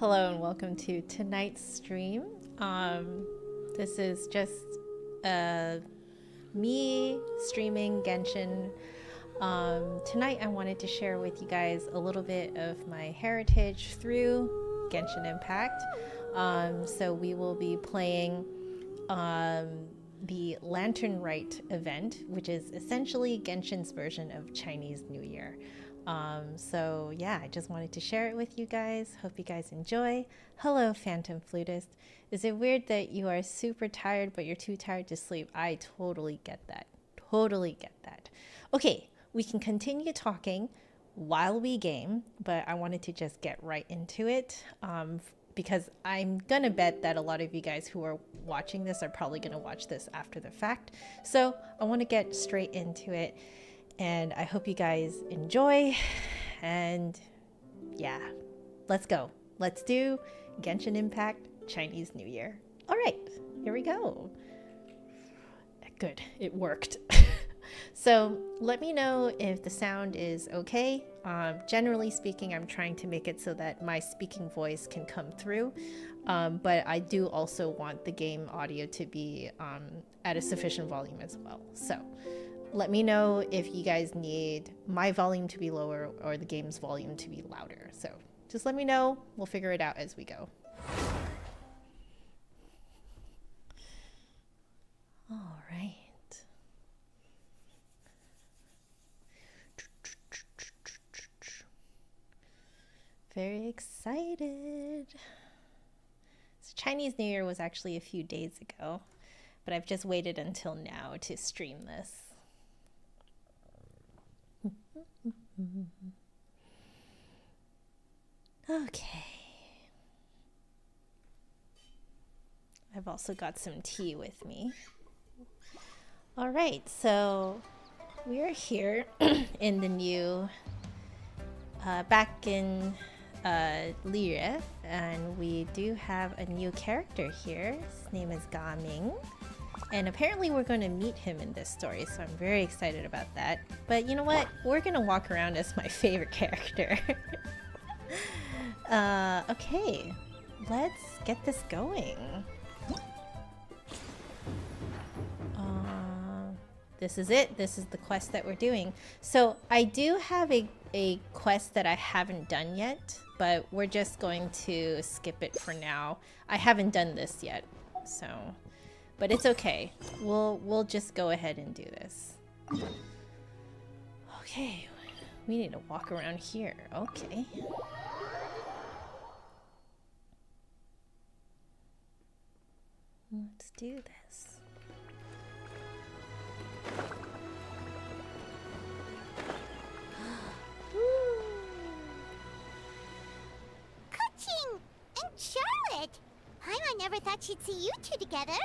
Hello and welcome to tonight's stream. This is just me streaming Genshin. Tonight I wanted to share with you guys a little bit of my heritage through Genshin Impact. So we will be playing the Rite event, which is essentially Genshin's version of Chinese New Year. So yeah, I just wanted to share it with you guys. Hope you guys enjoy. Hello, Phantom Flutist. Is it weird that you are super tired, but you're too tired to sleep? I totally get that. Totally get that. Okay, we can continue talking while we game, but I wanted to just get right into it. Because I'm gonna bet that a lot of you guys who are watching this are probably gonna watch this after the fact. So I want to get straight into it. And I hope you guys enjoy. And yeah, let's go. Let's do Genshin Impact Chinese New Year. All right, here we go. Good, it worked. So let me know if the sound is okay. Generally speaking, I'm trying to make it so that my speaking voice can come through. But I do also want the game audio to be at a sufficient volume as well. So let me know if you guys need my volume to be lower or the game's volume to be louder. So just let me know. We'll figure it out as we go. All right. Very excited. So Chinese New Year was actually a few days ago, but I've just waited until now to stream this. Okay. I've also got some tea with me. All right, so we are here in the new, back in Liyue, and we do have a new character here. His name is Gaming. And apparently we're going to meet him in this story, so I'm very excited about that. But you know what? We're going to walk around as my favorite character. Okay, let's get this going. This is it. This is the quest that we're doing. So I do have a quest that I haven't done yet, but we're just going to skip it for now. I haven't done this yet, so... But it's okay. We'll just go ahead and do this. Okay, we need to walk around here. Okay. Let's do this. Kuching and Charlotte! I never thought she'd see you two together.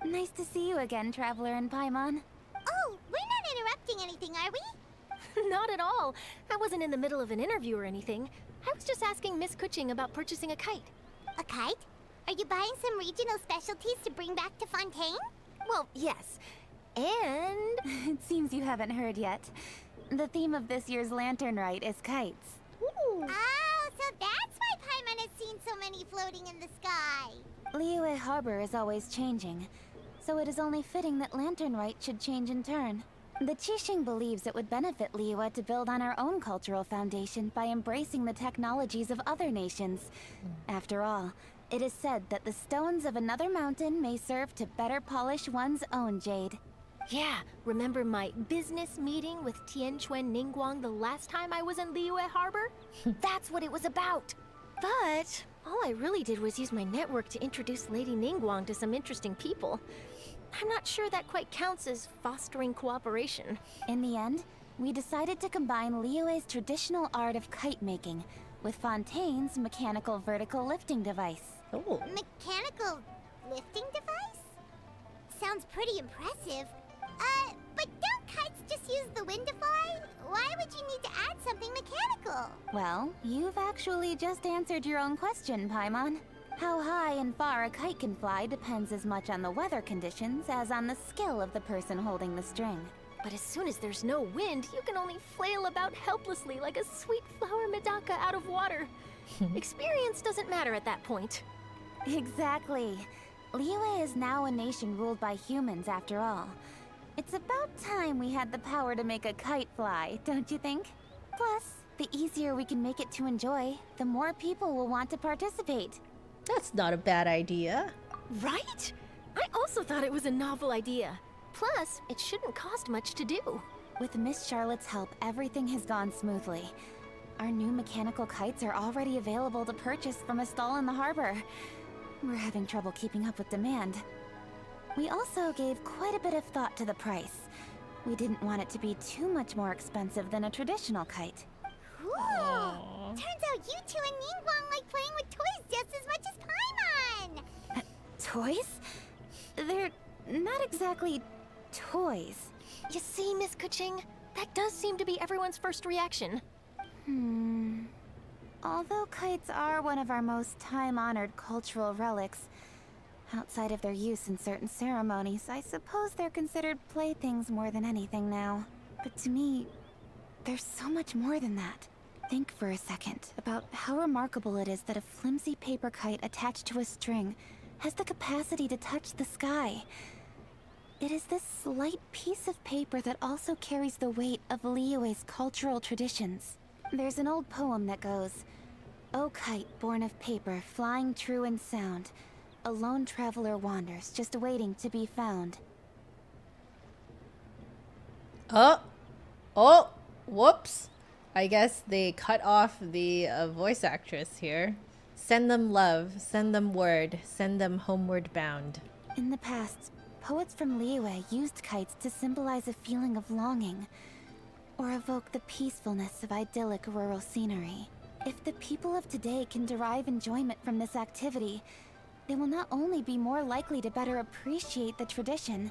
Nice to see you again, Traveler and Paimon. Oh, we're not interrupting anything, are we? Not at all. I wasn't in the middle of an interview or anything. I was just asking Miss Kuching about purchasing a kite. A kite? Are you buying some regional specialties to bring back to Fontaine? Well, yes. And... It seems you haven't heard yet. The theme of this year's Lantern Rite is kites. Ooh. Oh, so that's why Paimon has seen so many floating in the sky. Liyue Harbor is always changing, so it is only fitting that Lantern Rite should change in turn. The Qixing believes it would benefit Liyue to build on our own cultural foundation by embracing the technologies of other nations. After all, it is said that the stones of another mountain may serve to better polish one's own jade. Yeah, remember my business meeting with Tianquan Ningguang the last time I was in Liyue Harbor? That's what it was about. But all I really did was use my network to introduce Lady Ningguang to some interesting people. I'm not sure that quite counts as fostering cooperation. In the end, we decided to combine Liyue's traditional art of kite making with Fontaine's mechanical vertical lifting device. Oh. Mechanical lifting device? Sounds pretty impressive. But don't kites just use the wind to fly? Why would you need to add something mechanical? Well, you've actually just answered your own question, Paimon. How high and far a kite can fly depends as much on the weather conditions as on the skill of the person holding the string. But as soon as there's no wind, you can only flail about helplessly like a sweet flower medaka out of water. Experience doesn't matter at that point. Exactly. Liyue is now a nation ruled by humans after all. It's about time we had the power to make a kite fly, don't you think? Plus, the easier we can make it to enjoy, the more people will want to participate. That's not a bad idea. Right? I also thought it was a novel idea. Plus, it shouldn't cost much to do. With Miss Charlotte's help, everything has gone smoothly. Our new mechanical kites are already available to purchase from a stall in the harbor. We're having trouble keeping up with demand. We also gave quite a bit of thought to the price. We didn't want it to be too much more expensive than a traditional kite. Cool! Turns out you two and Ningguang like playing with toys just as much as Paimon! Toys? They're not exactly toys. You see, Miss Kuching? That does seem to be everyone's first reaction. Although kites are one of our most time-honored cultural relics, outside of their use in certain ceremonies, I suppose they're considered playthings more than anything now. But to me, there's so much more than that. Think for a second about how remarkable it is that a flimsy paper kite attached to a string has the capacity to touch the sky. It is this slight piece of paper that also carries the weight of Liyue's cultural traditions. There's an old poem that goes, "O kite born of paper, flying true in sound, a lone traveler wanders, just waiting to be found." Oh, whoops. I guess they cut off the voice actress here. Send them love, send them word, send them homeward bound. In the past, poets from Liyue used kites to symbolize a feeling of longing, or evoke the peacefulness of idyllic rural scenery. If the people of today can derive enjoyment from this activity, they will not only be more likely to better appreciate the tradition,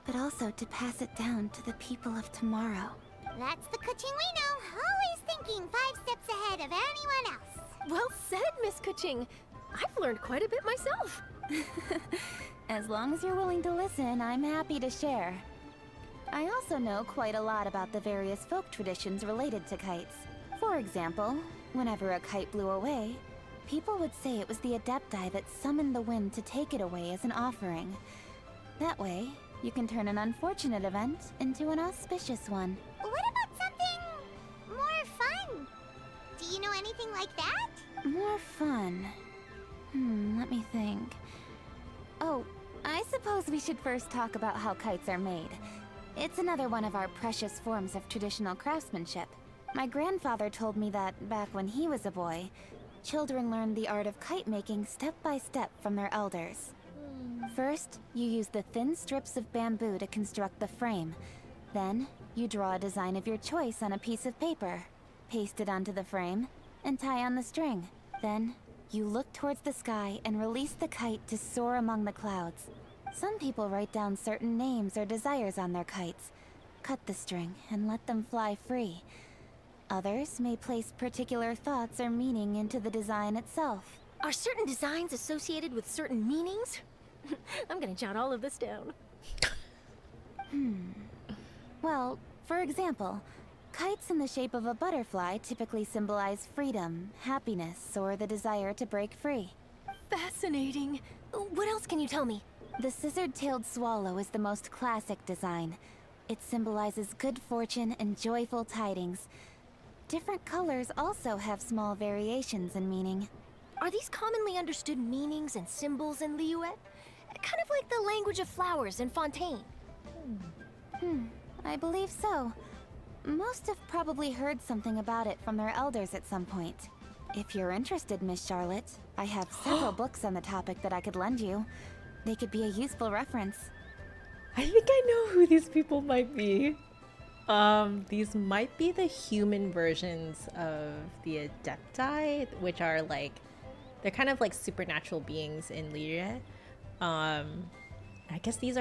but also to pass it down to the people of tomorrow. That's the Kuching we know, always thinking 5 steps ahead of anyone else. Well said, Miss Kuching. I've learned quite a bit myself. As long as you're willing to listen, I'm happy to share. I also know quite a lot about the various folk traditions related to kites. For example, whenever a kite blew away, people would say it was the Adepti that summoned the wind to take it away as an offering. That way, you can turn an unfortunate event into an auspicious one. What about something more fun? Do you know anything like that? More fun? Let me think. Oh, I suppose we should first talk about how kites are made. It's another one of our precious forms of traditional craftsmanship. My grandfather told me that, back when he was a boy, children learned the art of kite making step by step from their elders. First, you use the thin strips of bamboo to construct the frame. Then, you draw a design of your choice on a piece of paper, paste it onto the frame, and tie on the string. Then, you look towards the sky and release the kite to soar among the clouds. Some people write down certain names or desires on their kites, cut the string, and let them fly free. Others may place particular thoughts or meaning into the design itself. Are certain designs associated with certain meanings? I'm gonna jot all of this down. Well, for example, kites in the shape of a butterfly typically symbolize freedom, happiness, or the desire to break free. Fascinating. What else can you tell me? The scissored-tailed swallow is the most classic design. It symbolizes good fortune and joyful tidings. Different colors also have small variations in meaning. Are these commonly understood meanings and symbols in Liyue? Kind of like the language of flowers in Fontaine. I believe so. Most have probably heard something about it from their elders at some point. If you're interested, Miss Charlotte, I have several books on the topic that I could lend you. They could be a useful reference. I think I know who these people might be. These might be the human versions of the Adepti, which are like, they're kind of like supernatural beings in Liyue. I guess these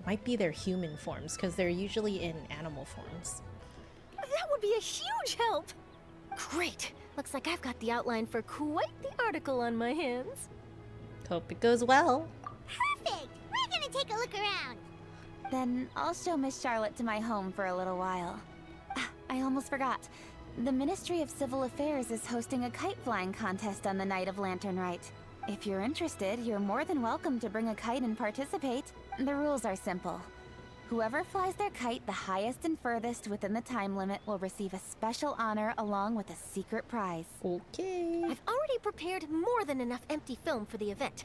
might be their human forms, because they're usually in animal forms. That would be a huge help! Great! Looks like I've got the outline for quite the article on my hands. Hope it goes well. Perfect! We're gonna take a look around. Then I'll show Miss Charlotte to my home for a little while. I almost forgot. The Ministry of Civil Affairs is hosting a kite flying contest on the night of Lantern Rite. If you're interested, you're more than welcome to bring a kite and participate. The rules are simple. Whoever flies their kite the highest and furthest within the time limit will receive a special honor along with a secret prize. Okay. I've already prepared more than enough empty film for the event.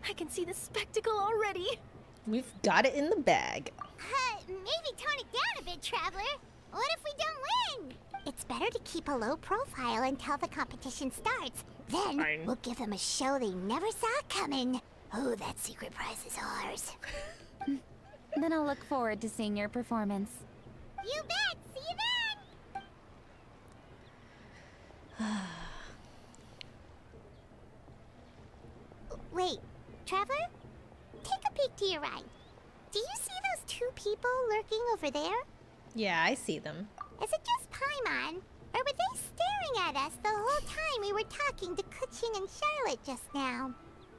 I can see the spectacle already. We've got it in the bag. Maybe tone it down a bit, Traveler. What if we don't win? It's better to keep a low profile until the competition starts. Then Fine. we'll give them a show they never saw coming. Oh, that secret prize is ours. Then I'll look forward to seeing your performance. You bet! See you then! Wait, Traveler? Take a peek to your right. Do you see those two people lurking over there? Yeah, I see them. Is it just Paimon? Or were they staring at us the whole time we were talking to Kuching and Charlotte just now?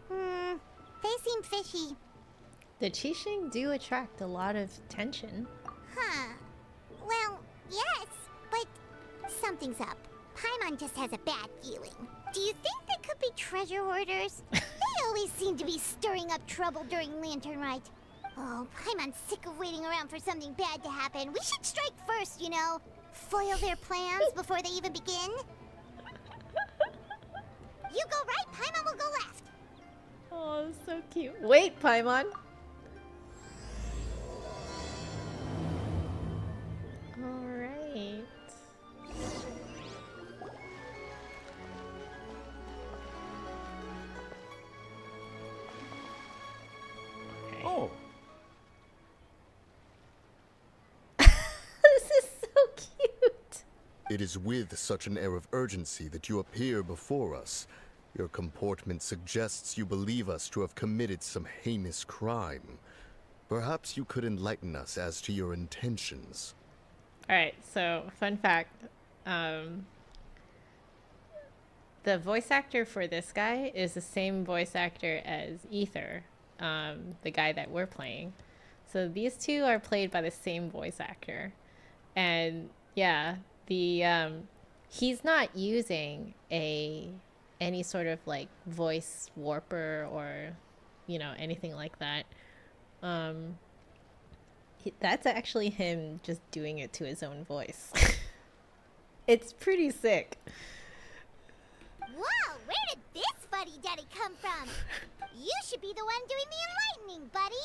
They seem fishy. The Qixing do attract a lot of attention. Huh. Well, yes, but something's up. Paimon just has a bad feeling. Do you think they could be treasure hoarders? They always seem to be stirring up trouble during Lantern Rite. Oh, Paimon's sick of waiting around for something bad to happen. We should strike first, you know. Foil their plans before they even begin. You go right, Paimon will go left. Oh, so cute. Wait, Paimon. Alright. Oh, This is so cute. It is with such an air of urgency that you appear before us. Your comportment suggests you believe us to have committed some heinous crime. Perhaps you could enlighten us as to your intentions. Alright, so fun fact. The voice actor for this guy is the same voice actor as Ether, the guy that we're playing. So these two are played by the same voice actor. And yeah, the he's not using any sort of like voice warper or anything like that. That's actually him just doing it to his own voice. It's pretty sick. Whoa, where did this fuddy-duddy come from? You should be the one doing the enlightening, buddy.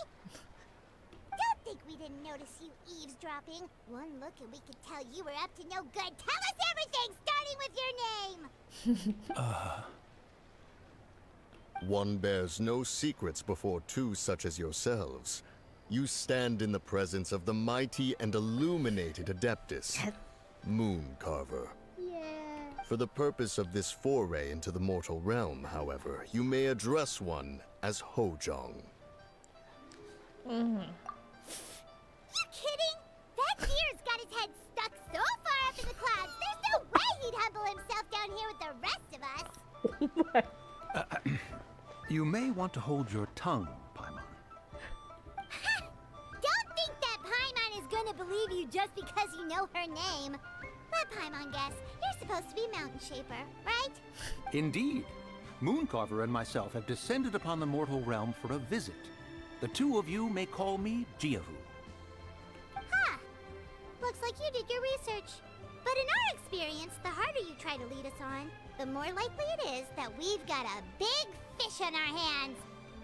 Don't think we didn't notice you eavesdropping. One look and we could tell you were up to no good. Tell us everything, starting with your name. One bears no secrets before two such as yourselves. You stand in the presence of the mighty and illuminated Adeptus, Mooncarver. Yeah. For the purpose of this foray into the mortal realm, however, you may address one as Hojong. You kidding? That deer's got his head stuck so far up in the clouds, there's no way he'd humble himself down here with the rest of us. you may want to hold your tongue, Paimon. Don't think that Paimon is gonna believe you just because you know her name. Let Paimon guess. You're supposed to be a mountain shaper, right? Indeed. Mooncarver and myself have descended upon the mortal realm for a visit. The two of you may call me Jiahu. Huh. Looks like you did your research. But in our experience, the harder you try to lead us on, the more likely it is that we've got a big fish on our hands.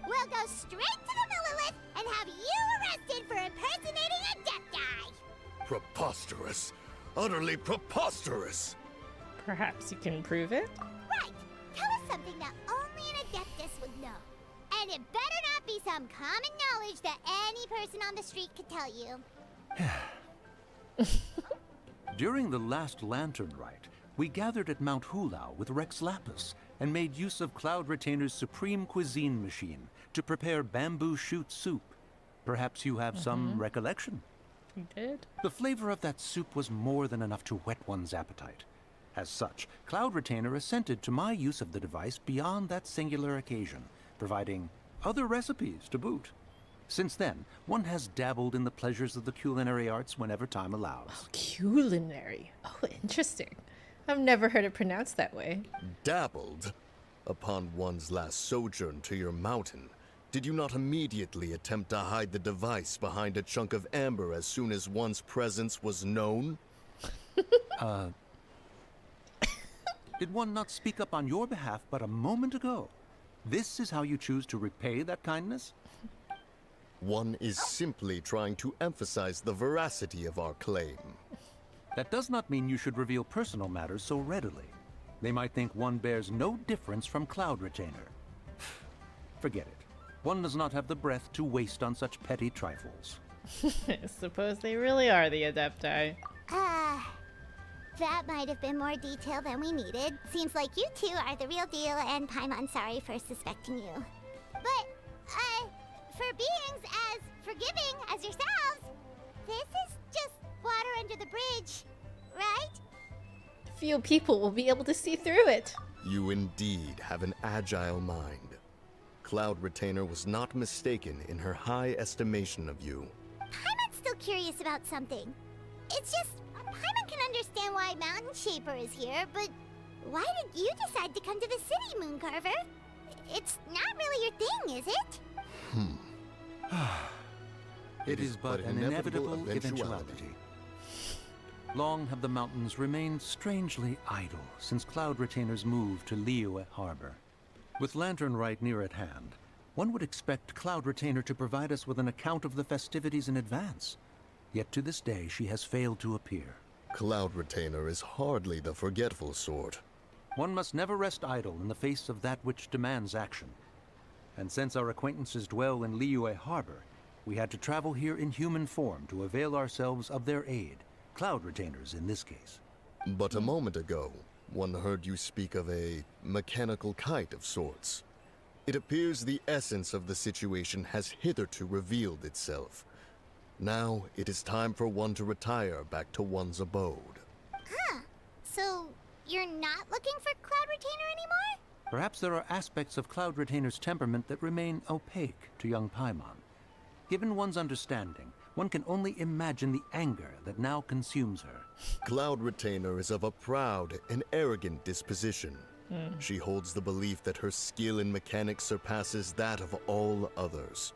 We'll go straight to the Lilith and have you arrested for impersonating a Adepti. Preposterous. Utterly preposterous. Perhaps you can prove it? Right. Tell us something that only an Adeptus would know. And it better not be some common knowledge that any person on the street could tell you. During the last Lantern Rite, we gathered at Mount Hulao with Rex Lapis and made use of Cloud Retainer's supreme cuisine machine to prepare bamboo shoot soup. Perhaps you have some recollection? You did? The flavor of that soup was more than enough to whet one's appetite. As such, Cloud Retainer assented to my use of the device beyond that singular occasion, providing other recipes to boot. Since then, one has dabbled in the pleasures of the culinary arts whenever time allows. Culinary. Oh, interesting. I've never heard it pronounced that way. Dabbled? Upon one's last sojourn to your mountain, did you not immediately attempt to hide the device behind a chunk of amber as soon as one's presence was known? Did one not speak up on your behalf but a moment ago? This is how you choose to repay that kindness? One is simply trying to emphasize the veracity of our claim. That does not mean you should reveal personal matters so readily. They might think one bears no difference from Cloud Retainer. Forget it. One does not have the breath to waste on such petty trifles. I suppose they really are the Adepti. That might have been more detail than we needed. Seems like you two are the real deal, and Paimon sorry for suspecting you. But, for beings as forgiving as yourselves, this is just water under the bridge, right? Few people will be able to see through it. You indeed have an agile mind. Cloud Retainer was not mistaken in her high estimation of you. Paimon's still curious about something. It's just, Paimon can understand why Mountain Shaper is here, but why did you decide to come to the city, Mooncarver? It's not really your thing, is it? It is but an inevitable eventuality. Long have the mountains remained strangely idle since Cloud Retainer's move to Liyue Harbor. With Lantern Rite near at hand, one would expect Cloud Retainer to provide us with an account of the festivities in advance. Yet to this day she has failed to appear. Cloud Retainer is hardly the forgetful sort. One must never rest idle in the face of that which demands action. And since our acquaintances dwell in Liyue Harbor, we had to travel here in human form to avail ourselves of their aid, Cloud Retainers in this case. But a moment ago, one heard you speak of a mechanical kite of sorts. It appears the essence of the situation has hitherto revealed itself. Now it is time for one to retire back to one's abode. So, you're not looking for Cloud Retainer anymore? Perhaps there are aspects of Cloud Retainer's temperament that remain opaque to young Paimon. Given one's understanding, one can only imagine the anger that now consumes her. Cloud Retainer is of a proud and arrogant disposition. She holds the belief that her skill in mechanics surpasses that of all others.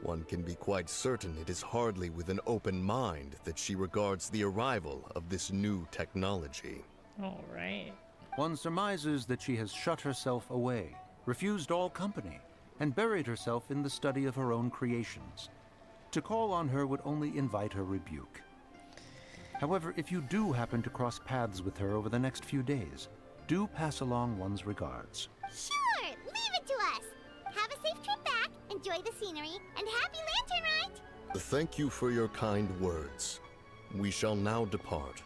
One can be quite certain it is hardly with an open mind that she regards the arrival of this new technology. All right. One surmises that she has shut herself away, refused all company, and buried herself in the study of her own creations. To call on her would only invite her rebuke. However, if you do happen to cross paths with her over the next few days, do pass along one's regards. Sure, leave it to us. Have a safe trip back, enjoy the scenery, and happy Lantern Rite! Thank you for your kind words. We shall now depart.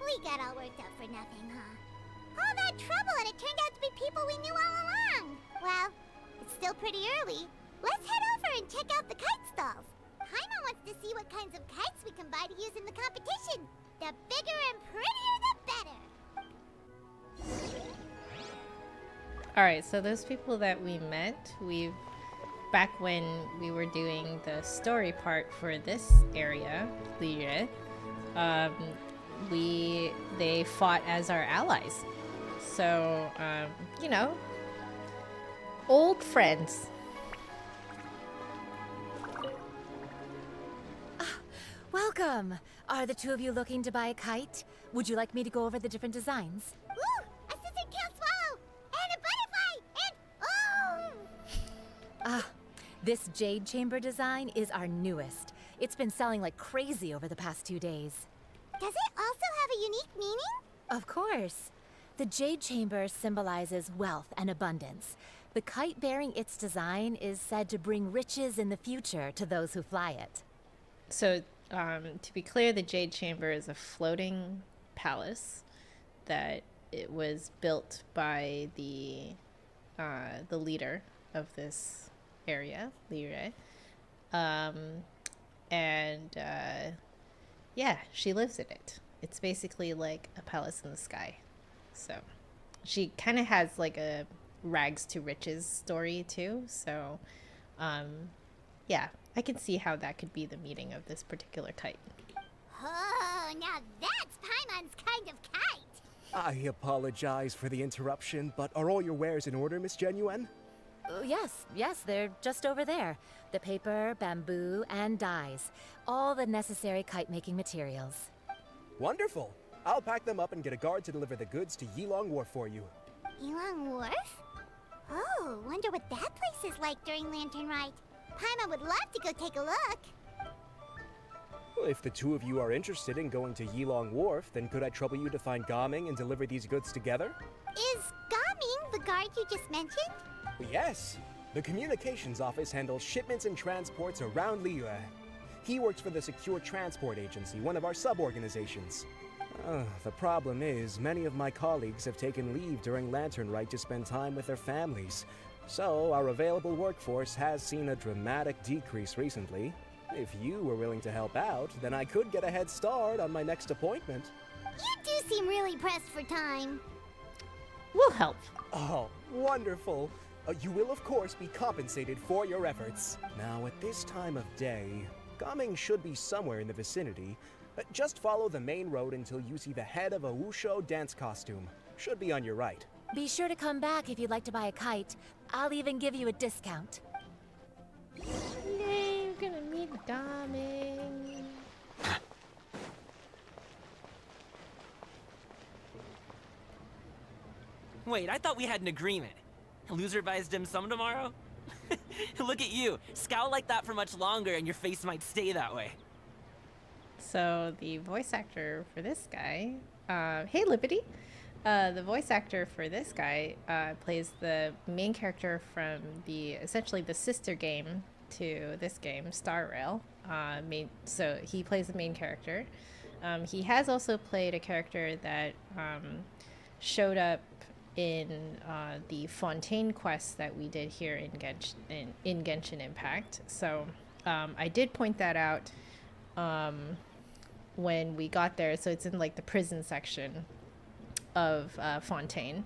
We got all worked up for nothing, huh? All that trouble and it turned out to be people we knew all along. Well, it's still pretty early. Let's head over and check out the kite stalls. Paimon wants to see what kinds of kites we can buy to use in the competition. The bigger and prettier, the better. All right, so those people that we met, back when we were doing the story part for this area, Liyue, they fought as our allies. So, you know, old friends. Welcome! Are the two of you looking to buy a kite? Would you like me to go over the different designs? Woo! A scissor tail swallow! And a butterfly! And This jade chamber design is our newest. It's been selling like crazy over the past 2 days. Does it also have a unique meaning? Of course. The jade chamber symbolizes wealth and abundance. The kite bearing its design is said to bring riches in the future to those who fly it. So, to be clear, the Jade Chamber is a floating palace that it was built by the leader of this area, Liyue. Yeah, she lives in it. It's basically like a palace in the sky. So she kind of has like a rags to riches story too. So, yeah, I can see how that could be the meaning of this particular kite. Oh, now that's Paimon's kind of kite. I apologize for the interruption, but are all your wares in order, Miss Genuine? Yes, they're just over there. The paper, bamboo, and dyes. All the necessary kite-making materials. Wonderful. I'll pack them up and get a guard to deliver the goods to Yilong Wharf for you. Yilong Wharf? Oh, wonder what that place is like during Lantern Rite. Paimon would love to go take a look. Well, if the two of you are interested in going to Yilong Wharf, then could I trouble you to find Gaming and deliver these goods together? Is Gaming the guard you just mentioned? Yes. The communications office handles shipments and transports around Liyue. He works for the Secure Transport Agency, one of our sub-organizations. The problem is, many of my colleagues have taken leave during Lantern Rite to spend time with their families. So, our available workforce has seen a dramatic decrease recently. If you were willing to help out, then I could get a head start on my next appointment. You do seem really pressed for time. We'll help. Oh, wonderful. You will, of course, be compensated for your efforts. Now, at this time of day, Gaming should be somewhere in the vicinity. Just follow the main road until you see the head of a Wushu dance costume. Should be on your right. Be sure to come back if you'd like to buy a kite. I'll even give you a discount. Yay, we're gonna meet Gaming. Wait, I thought we had an agreement. Loser buys dim sum tomorrow? Look at you. Scowl like that for much longer and your face might stay that way. So the voice actor for this guy, hey Lippity, the voice actor for this guy plays the main character from essentially the sister game to this game, Star Rail. So he plays the main character. He has also played a character that showed up in the Fontaine quest that we did here in Genshin Impact. So I did point that out when we got there. So it's in like the prison section of Fontaine.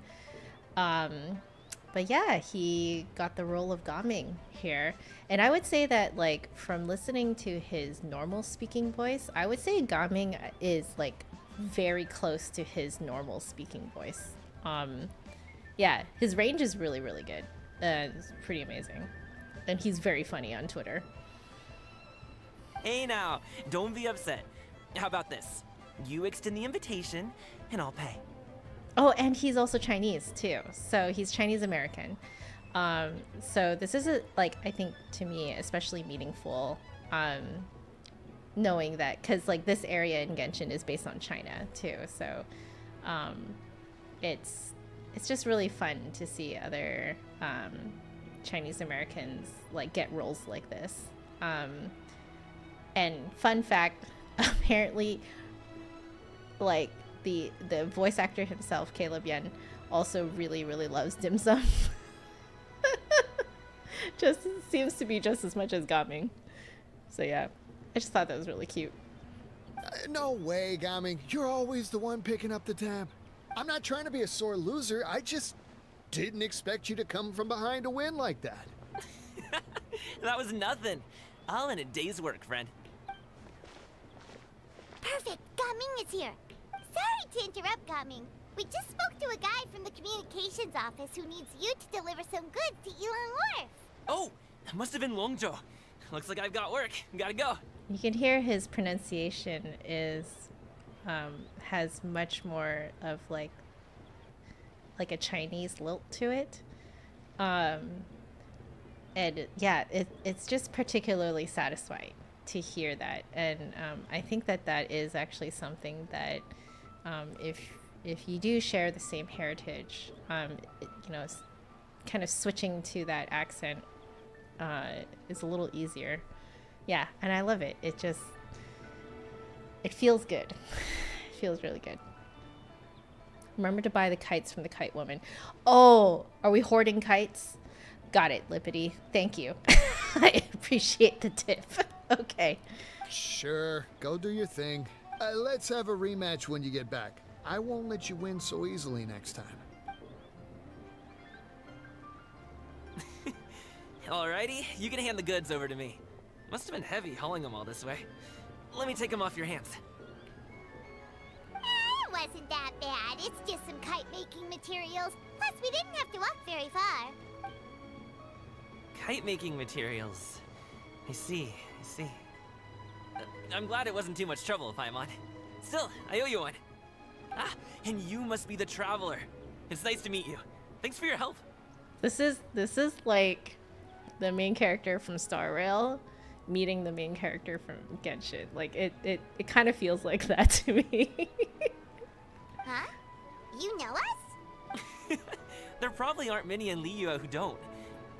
But yeah, he got the role of Gaming here. And I would say that, like, from listening to his normal speaking voice, I would say Gaming is like very close to his normal speaking voice. Yeah, his range is really, really good. It's pretty amazing. And he's very funny on Twitter. Hey now, don't be upset. How about this? You extend the invitation, and I'll pay. Oh, and he's also Chinese, too. So he's Chinese American. So this is, I think, to me, especially meaningful, knowing that, because, like, this area in Genshin is based on China, too. So it's just really fun to see other Chinese Americans like get roles like this. And fun fact, apparently, like the voice actor himself, Caleb Yen, also really, really loves dim sum. Just seems to be just as much as Gaming. So yeah, I just thought that was really cute. No way, Gaming. You're always the one picking up the tab. I'm not trying to be a sore loser. I just didn't expect you to come from behind to win like that. That was nothing. All in a day's work, friend. Perfect, Gaming is here. Sorry to interrupt, Gaming. We just spoke to a guy from the communications office who needs you to deliver some goods to Yilong Wharf. Oh, that must have been Longzhou. Looks like I've got work. Gotta go. You can hear his pronunciation has much more of like a Chinese lilt to it. And yeah, it's just particularly satisfying to hear that. And I think that is actually something that if you do share the same heritage, kind of switching to that accent is a little easier. Yeah, and I love it. It feels good. It feels really good. Remember to buy the kites from the kite woman. Oh, are we hoarding kites? Got it, Lippity. Thank you. I appreciate the tip. Okay. Sure, go do your thing. Let's have a rematch when you get back. I won't let you win so easily next time. Alrighty, you can hand the goods over to me. Must have been heavy hauling them all this way. Let me take them off your hands. wasn't that bad. It's just some kite-making materials. Plus, we didn't have to walk very far. Kite-making materials. I see. I'm glad it wasn't too much trouble, Paimon. Still, I owe you one. Ah, and you must be the traveler. It's nice to meet you. Thanks for your help. This is like the main character from Star Rail meeting the main character from Genshin. Like it kind of feels like that to me. Huh? You know us? There probably aren't many in Liyue who don't.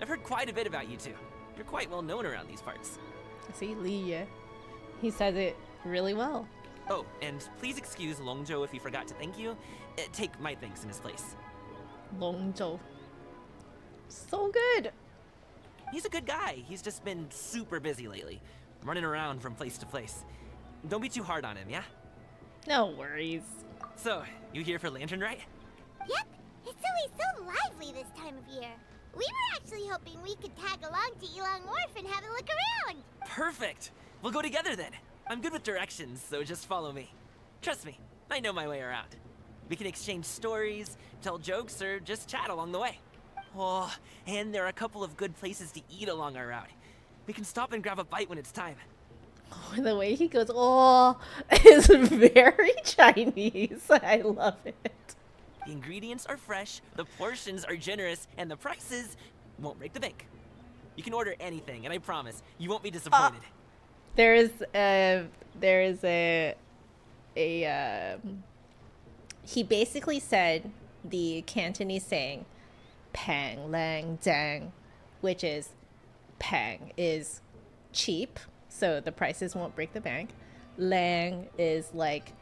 I've heard quite a bit about you two. You're quite well known around these parts. See, Liyue. He says it really well. Oh, and please excuse Longzhou if he forgot to thank you. Take my thanks in his place. Longzhou. So good. He's a good guy. He's just been super busy lately, running around from place to place. Don't be too hard on him, yeah? No worries. So, you here for Lantern, right? Yep. It's always so lively this time of year. We were actually hoping we could tag along to Elong Wharf and have a look around. Perfect. We'll go together then. I'm good with directions, so just follow me. Trust me, I know my way around. We can exchange stories, tell jokes, or just chat along the way. Oh, and there are a couple of good places to eat along our route. We can stop and grab a bite when it's time. Oh, the way he goes, oh, is very Chinese. I love it. The ingredients are fresh, the portions are generous, and the prices won't break the bank. You can order anything, and I promise you won't be disappointed. He basically said the Cantonese saying, "Pang lang dang," which is "pang" is cheap, so the prices won't break the bank. Lang is like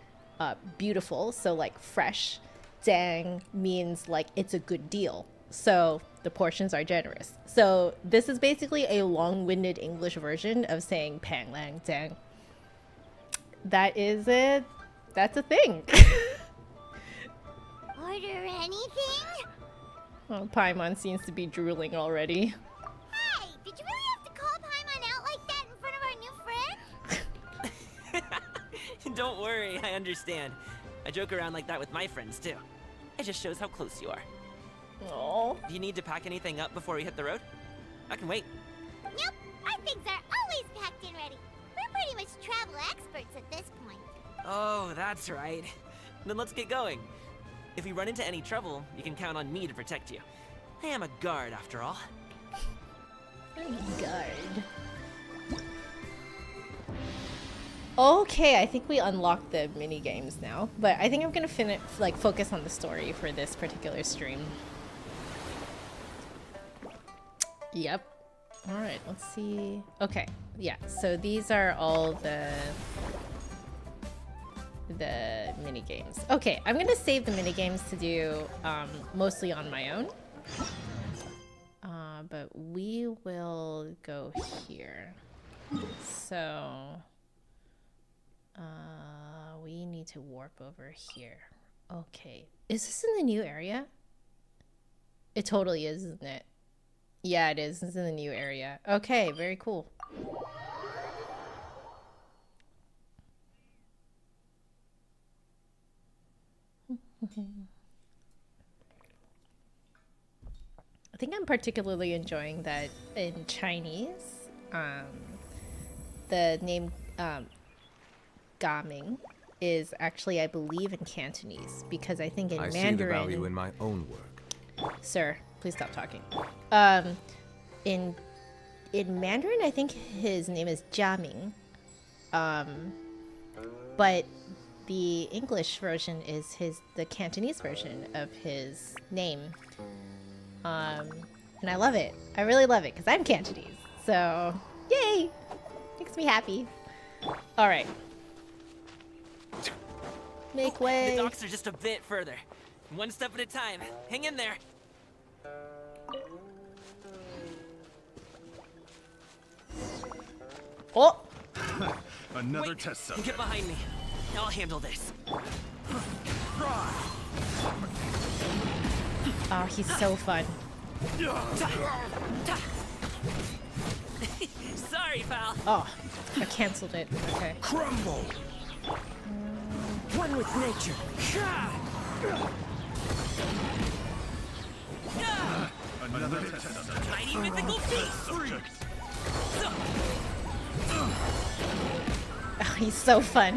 beautiful, so like fresh. Dang means like it's a good deal, so the portions are generous. So this is basically a long-winded English version of saying "pang lang dang." That's a thing. Order anything? Well, Paimon seems to be drooling already. Hey, did you really have to call Paimon out like that in front of our new friend? Don't worry, I understand. I joke around like that with my friends too. It just shows how close you are. Oh. Do you need to pack anything up before we hit the road? I can wait. Nope, our things are always packed and ready. We're pretty much travel experts at this point. Oh, that's right. Then let's get going. If we run into any trouble, you can count on me to protect you. I am a guard, after all. Guard. Okay, I think we unlocked the mini games now, but I think I'm gonna focus on the story for this particular stream. Yep. All right, let's see. Okay, yeah. So these are all the mini games. Okay, I'm gonna save the mini games to do mostly on my own. But we will go here. So we need to warp over here. Okay, is this in the new area? It totally is, isn't it? Yeah, it is. It's in the new area. Okay, very cool. I think I'm particularly enjoying that in Chinese, the name Gaming is actually, I believe, in Cantonese, because I think in Mandarin... I see the value in my own work. Sir, please stop talking. In Mandarin, I think his name is Jiaming. But the English version is the Cantonese version of his name. And I love it. I really love it, because I'm Cantonese. So, yay! Makes me happy. Alright. Make way. The docks are just a bit further. One step at a time. Hang in there. Oh! Another Wait, test subject. get behind me. I'll handle this. Oh, he's so fun. Sorry, pal. Oh, I canceled it. Okay. Crumble. One with nature. Mighty mythical beast. Oh, he's so fun.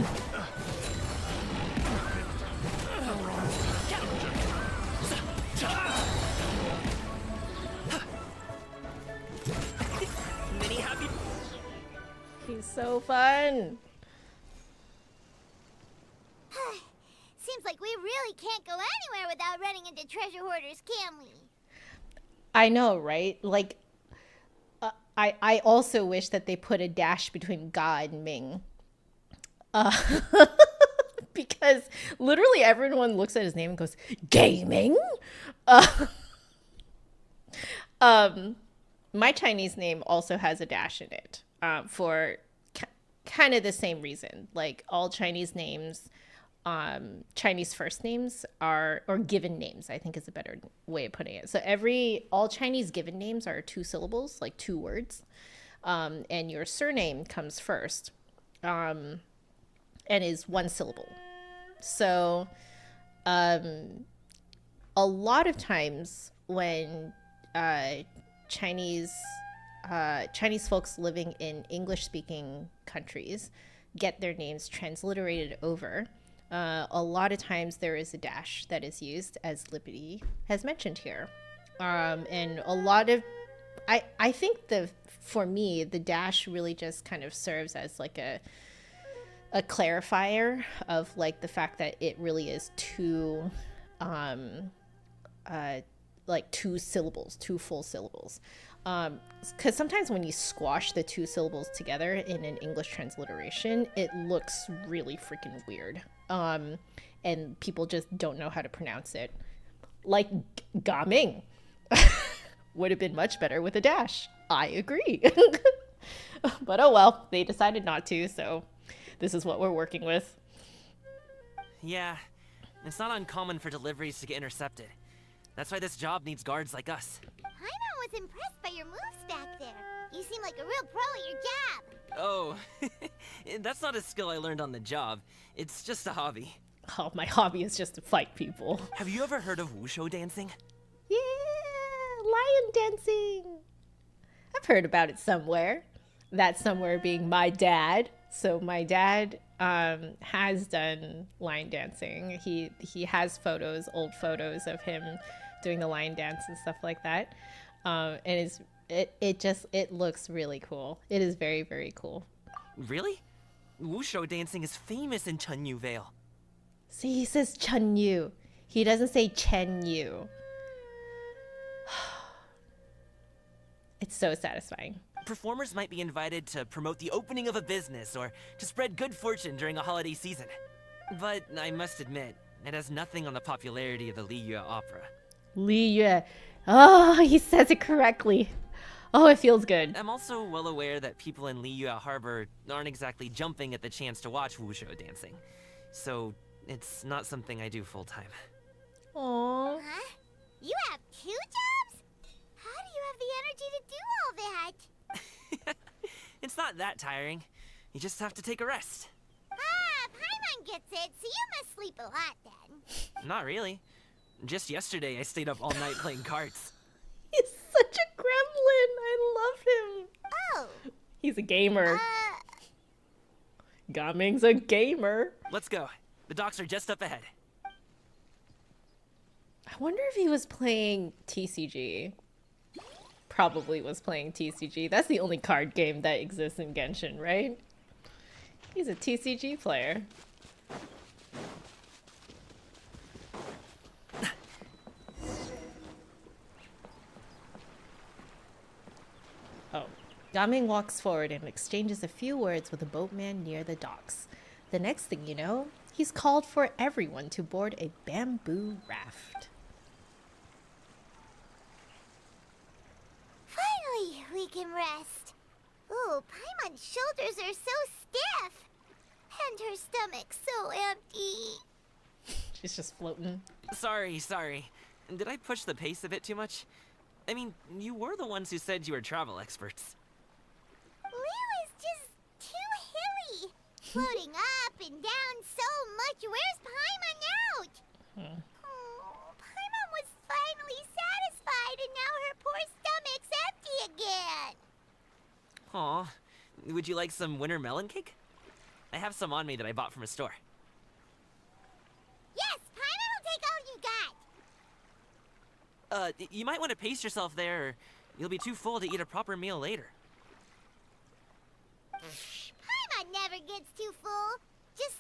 Many happy. He's so fun. Seems like we really can't go anywhere without running into treasure hoarders, can we? I know, right? Like, I also wish that they put a dash between Ga and Ming. Because literally everyone looks at his name and goes, gaming? My Chinese name also has a dash in it for kind of the same reason. Like all Chinese names, Chinese first names are, or given names, I think is a better way of putting it. So all Chinese given names are 2 syllables, like 2 words. And your surname comes first and is 1 syllable. So a lot of times when Chinese folks living in English-speaking countries get their names transliterated over, a lot of times there is a dash that is used, as Lippity has mentioned here. And a lot of, I think for me, the dash really just kind of serves as like a clarifier of like the fact that it really is 2 syllables, 2 full syllables. Because sometimes when you squash the 2 syllables together in an English transliteration, it looks really freaking weird. And people just don't know how to pronounce it. Like gaming would have been much better with a dash. I agree. But oh well, they decided not to, so this is what we're working with. Yeah, it's not uncommon for deliveries to get intercepted. That's why this job needs guards like us. Paimon was impressed by your moves back there. You seem like a real pro at your job. Oh, that's not a skill I learned on the job. It's just a hobby. Oh, my hobby is just to fight people. Have you ever heard of wushu dancing? Yeah, lion dancing. I've heard about it somewhere. That somewhere being my dad. So my dad has done lion dancing. He has photos, old photos of him doing the lion dance and stuff like that. And it looks really cool. It is very, very cool. Really? Wushu dancing is famous in Chunyu Vale. See, he says Chunyu. He doesn't say Chenyu. It's so satisfying. Performers might be invited to promote the opening of a business or to spread good fortune during a holiday season. But I must admit, it has nothing on the popularity of the Liyue opera. Liyue. Oh, he says it correctly. Oh, it feels good. I'm also well aware that people in Liyue Harbor aren't exactly jumping at the chance to watch wushu dancing. So, it's not something I do full-time. Aww. Huh? You have 2 jobs? How do you have the energy to do all that? It's not that tiring. You just have to take a rest. Ah, Paimon gets it, so you must sleep a lot then. Not really. Just yesterday, I stayed up all night playing cards. He's such a gremlin. I love him. Oh. He's a gamer. Gaming's a gamer. Let's go. The docks are just up ahead. I wonder if he was playing TCG. Probably was playing TCG. That's the only card game that exists in Genshin, right? He's a TCG player. Oh. Gaming walks forward and exchanges a few words with a boatman near the docks. The next thing you know, he's called for everyone to board a bamboo raft. Finally, we can rest. Ooh, Paimon's shoulders are so stiff. And her stomach so empty. She's just floating. Sorry. Did I push the pace a bit too much? I mean, you were the ones who said you were travel experts. Liu is just too hilly. floating up and down so much. Where's Paimon now? Oh, Paimon was finally satisfied, and now her poor stomach's empty again. Aw, would you like some winter melon cake? I have some on me that I bought from a store. Yes, Paimon will take all you got. You might want to pace yourself there, or you'll be too full to eat a proper meal later. Paimon never gets too full. Just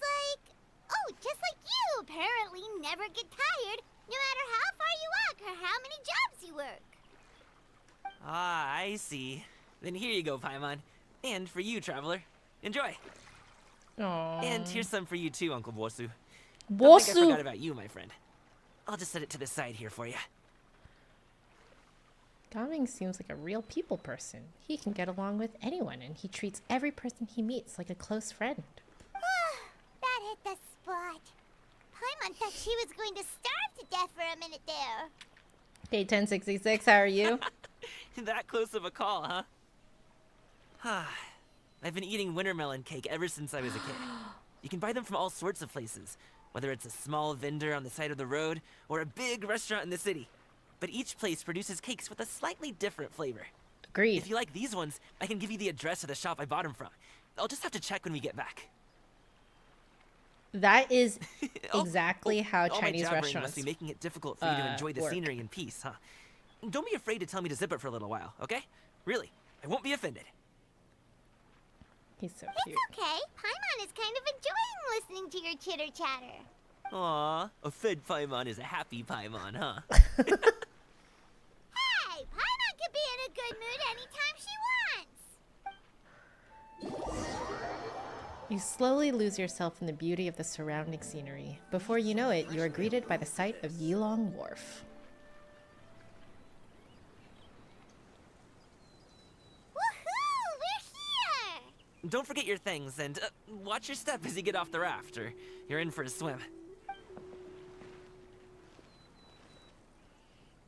like you apparently never get tired, no matter how far you walk or how many jobs you work. Ah, I see. Then here you go, Paimon. And for you, traveler. Enjoy. Aww. And here's some for you too, Uncle Bosu. Don't think I forgot about you, my friend. I'll just set it to the side here for you. Gaming seems like a real people person. He can get along with anyone, and he treats every person he meets like a close friend. That hit the spot. Paimon thought she was going to starve to death for a minute there. Hey, 1066, how are you? That close of a call, huh? I've been eating winter melon cake ever since I was a kid. You can buy them from all sorts of places, whether it's a small vendor on the side of the road or a big restaurant in the city. But each place produces cakes with a slightly different flavor. Agreed. If you like these ones, I can give you the address of the shop I bought them from. I'll just have to check when we get back. That is exactly how all Chinese my jabbering restaurants must be making it difficult for you to enjoy the work. scenery in peace, huh? Don't be afraid to tell me to zip it for a little while, okay? Really, I won't be offended. He's so cute. It's okay. Paimon is kind of enjoying listening to your chitter-chatter. Aw, a fed Paimon is a happy Paimon, huh? Hey, Paimon can be in a good mood anytime she wants. You slowly lose yourself in the beauty of the surrounding scenery. Before you know it, you are greeted by the sight of Yilong Wharf. Woohoo! We're here! Don't forget your things, and watch your step as you get off the raft, or you're in for a swim.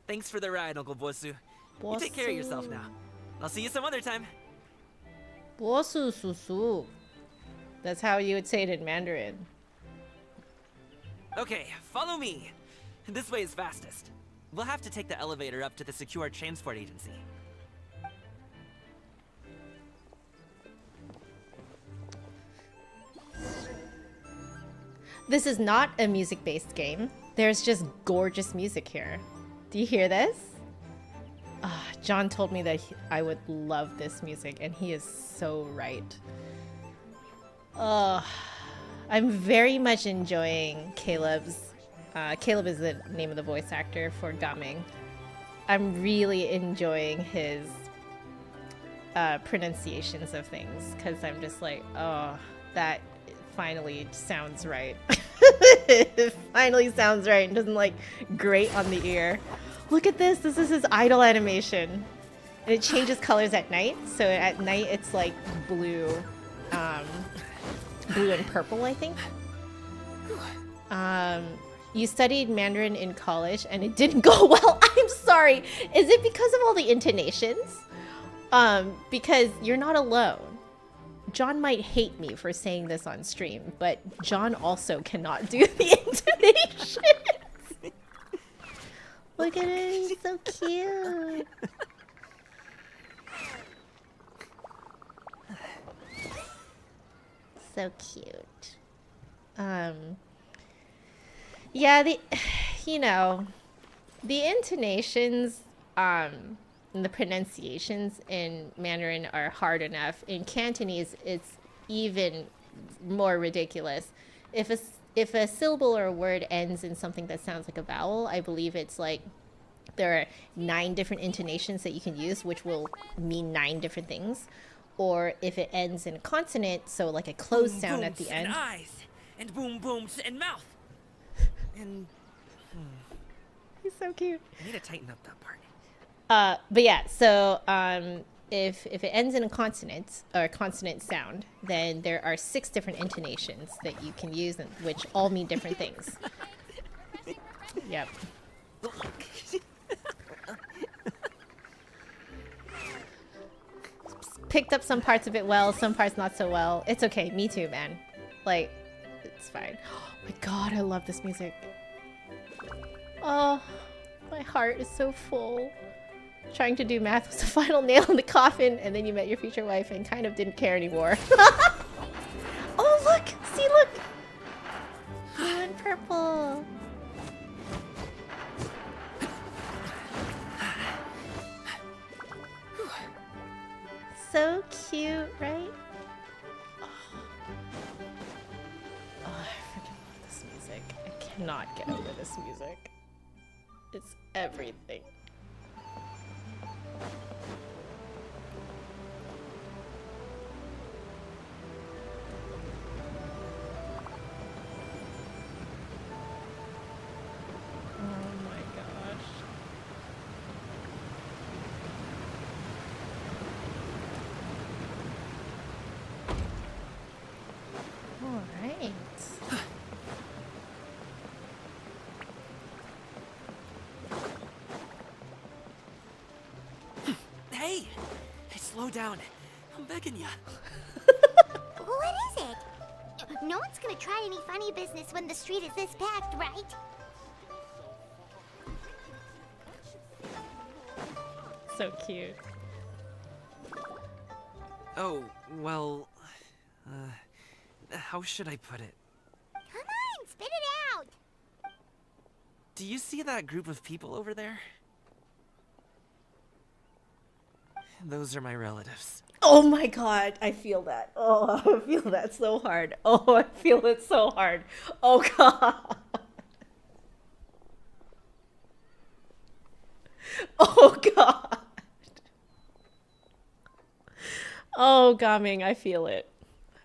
Thanks for the ride, Uncle Bosu. You take care of yourself now. I'll see you some other time. Bosu susu. That's how you would say it in Mandarin. Okay, follow me. This way is fastest. We'll have to take the elevator up to the secure transport agency. This is not a music-based game. There's just gorgeous music here. Do you hear this? John told me that I would love this music, and he is so right. I'm very much enjoying Caleb's. Caleb is the name of the voice actor for Gaming. I'm really enjoying his pronunciations of things, because I'm just like, oh, that finally sounds right. It finally sounds right and doesn't like grate on the ear. Look at this. This is his idle animation. And it changes colors at night. So at night it's like blue, blue and purple, I think. You studied Mandarin in college and it didn't go well. I'm sorry. Is it because of all the intonations? Because you're not alone. John might hate me for saying this on stream, but John also cannot do the intonations. Look at it, he's so cute. So cute. Yeah, the intonations, and the pronunciations in Mandarin are hard enough. In Cantonese, it's even more ridiculous. If a syllable or a word ends in something that sounds like a vowel, I believe it's like there are 9 different intonations that you can use, which will mean 9 different things. Or if it ends in a consonant, so like a closed boom, sound booms at the end. And eyes, and boom booms and mouth, and He's so cute. I need to tighten up that part. But yeah, so if it ends in a consonant or a consonant sound, then there are 6 different intonations that you can use, which all mean different things. Yep. Picked up some parts of it well, some parts not so well. It's okay, me too, man. Like, it's fine. Oh my god, I love this music. Oh, my heart is so full. Trying to do math was the final nail in the coffin, and then you met your future wife and kind of didn't care anymore. Oh, look! See, look! Blue and purple. So cute, right? Oh, I freaking love this music. I cannot get over this music. It's everything. Hey! Hey, slow down. I'm begging ya. What is it? No one's gonna try any funny business when the street is this packed, right? So cute. Oh, well... how should I put it? Come on, spit it out! Do you see that group of people over there? Those are my relatives. Oh my god, I feel that. Oh, I feel that so hard. Oh, I feel it so hard. Oh god. Oh god. Oh, Gaming, I feel it.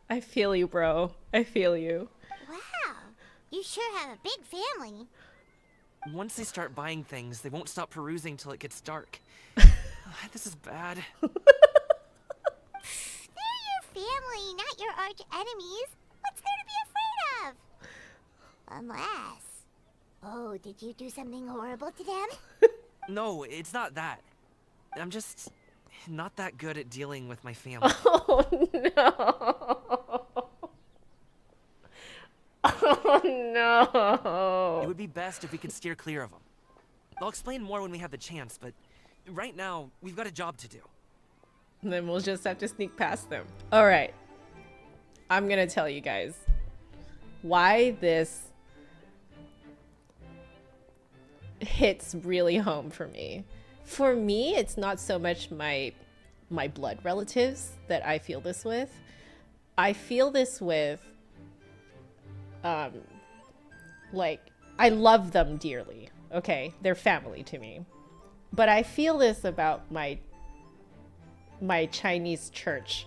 I feel you, bro. I feel you. Wow, you sure have a big family. Once they start buying things, they won't stop perusing till it gets dark. This is bad. They're your family, not your arch enemies. What's there to be afraid of? Unless... Oh, did you do something horrible to them? No, it's not that. I'm just not that good at dealing with my family. Oh no. Oh no. It would be best if we could steer clear of them. I'll explain more when we have the chance, but right now, we've got a job to do. And then we'll just have to sneak past them. All right. I'm gonna tell you guys why this hits really home for me. For me, it's not so much my blood relatives that I feel this with. I feel this with like, I love them dearly. Okay, they're family to me. But I feel this about my Chinese church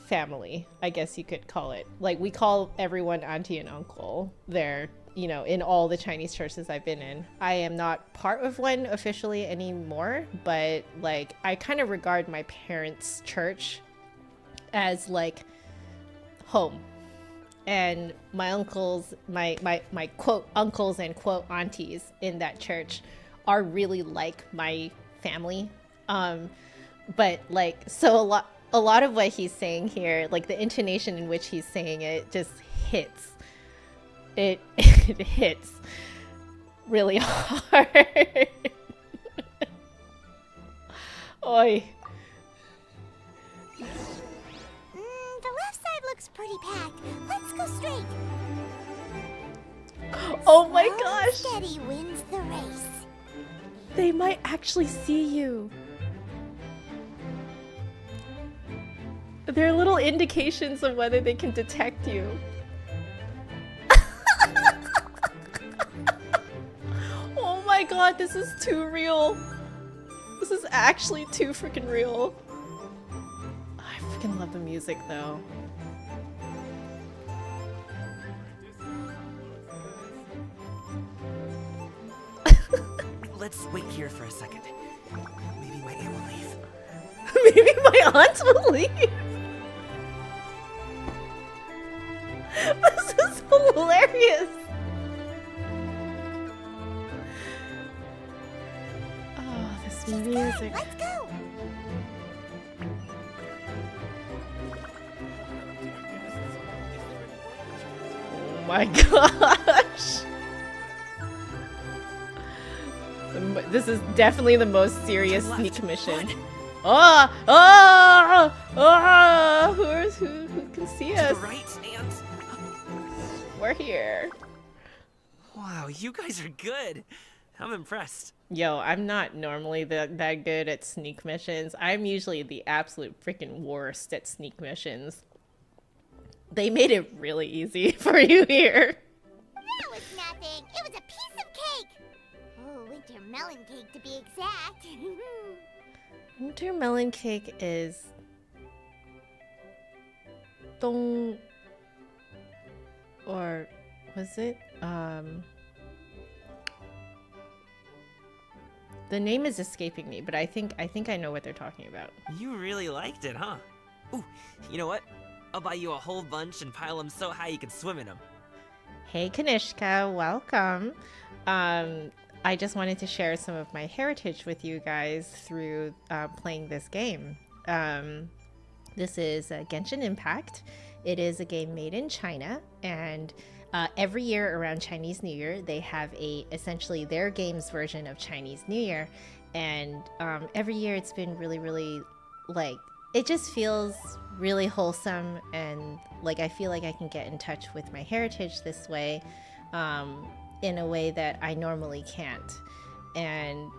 family, I guess you could call it. Like, we call everyone auntie and uncle there, you know, in all the Chinese churches I've been in. I am not part of one officially anymore, but like, I kind of regard my parents' church as like home. And my uncles, my quote uncles and quote aunties in that church are really like my family. But like, so a lot of what he's saying here, like the intonation in which he's saying it just hits. It hits really hard. Oi. The left side looks pretty packed. Let's go straight. Oh my Slow and gosh. steady wins the race. They might actually see you. There are little indications of whether they can detect you. Oh my god, this is too real. This is actually too freaking real. I freaking love the music though. Let's wait here for a second. Maybe my aunt will leave. Maybe my aunt will leave. This is hilarious. Oh, this music. Let's go. my gosh. This is definitely the most serious sneak mission. Oh! Oh! Oh! Who can see us? Right, and... We're here. Wow, you guys are good. I'm impressed. Yo, I'm not normally that good at sneak missions. I'm usually the absolute freaking worst at sneak missions. They made it really easy for you here. That was nothing. It was a piece of cake. Oh, winter melon cake to be exact. Winter melon cake is dong, or was it the name is escaping me, but I think I know what they're talking about. You really liked it, huh? Ooh, you know what? I'll buy you a whole bunch and pile them so high you can swim in them. Hey Kanishka, welcome. I just wanted to share some of my heritage with you guys through playing this game. This is Genshin Impact. It is a game made in China, and every year around Chinese New Year, they have essentially their game's version of Chinese New Year, and every year it's been really like, it just feels really wholesome, and like I feel like I can get in touch with my heritage this way, in a way that I normally can't. And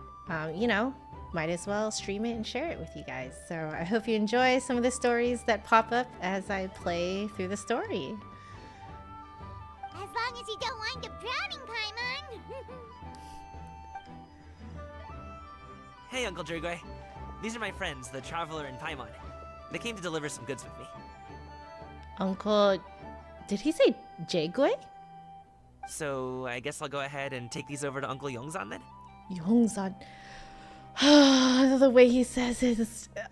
you know, might as well stream it and share it with you guys. So I hope you enjoy some of the stories that pop up as I play through the story. As long as you don't wind up drowning, Paimon. Hey, Uncle Drigway. These are my friends, the Traveler and Paimon. They came to deliver some goods with me. Uncle... Did he say Jagui? So, I guess I'll go ahead and take these over to Uncle Yongzan then? Yongzan. The way he says it,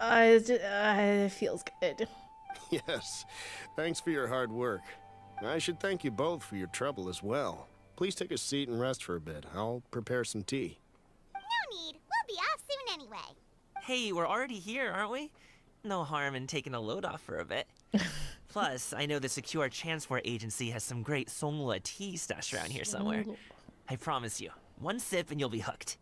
it feels good. Yes. Thanks for your hard work. I should thank you both for your trouble as well. Please take a seat and rest for a bit. I'll prepare some tea. No need. We'll be off soon anyway. Hey, we're already here, aren't we? No harm in taking a load off for a bit. Plus, I know the Secure Transport Agency has some great Songhua tea stashed around here somewhere. I promise you, one sip and you'll be hooked.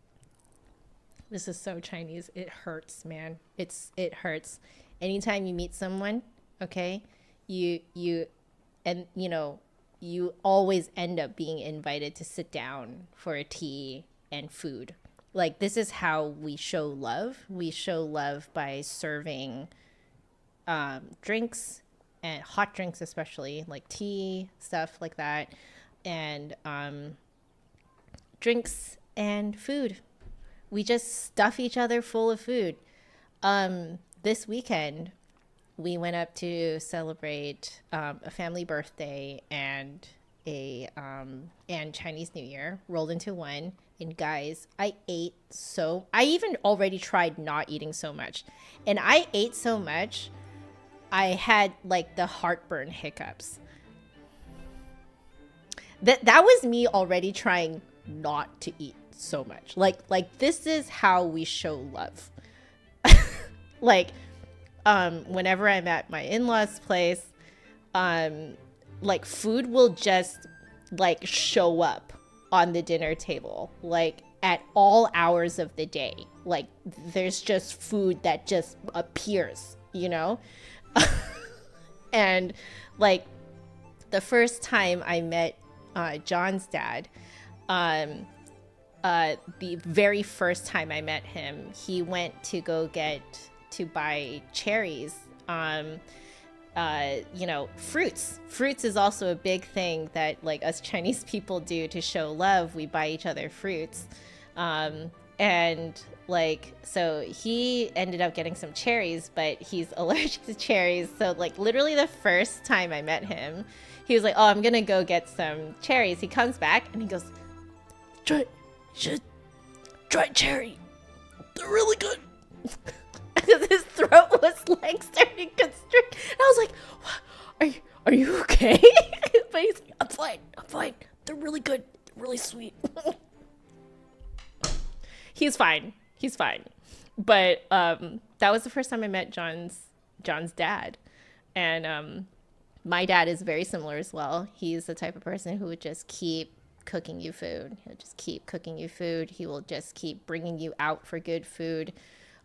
This is so Chinese. It hurts, man. It hurts. Anytime you meet someone, okay, you always end up being invited to sit down for a tea and food. Like, this is how we show love. We show love by serving drinks, and hot drinks especially, like tea, stuff like that, and drinks and food. We just stuff each other full of food. This weekend, we went up to celebrate a family birthday and and Chinese New Year rolled into one. And guys, I even already tried not eating so much. And I ate so much, I had like the heartburn hiccups. That was me already trying not to eat so much. Like this is how we show love. Like, whenever I'm at my in-laws' place, like food will just like show up on the dinner table, like at all hours of the day. Like there's just food that just appears, you know? And like the first time I met John's dad, the very first time I met him, he went to buy cherries. Fruits is also a big thing that like us Chinese people do to show love. We buy each other fruits. And like, so he ended up getting some cherries, but he's allergic to cherries. So like literally the first time I met him, he was like, oh, I'm gonna go get some cherries. He comes back and he goes, try cherry. They're really good. Because his throat was like starting to constrict. And I was like, what? Are you okay? But he's like, I'm fine. They're really good. They're really sweet. He's fine. But that was the first time I met John's dad. And My dad is very similar as well. He's the type of person who would just keep cooking you food. He'll just keep cooking you food. He will just keep bringing you out for good food.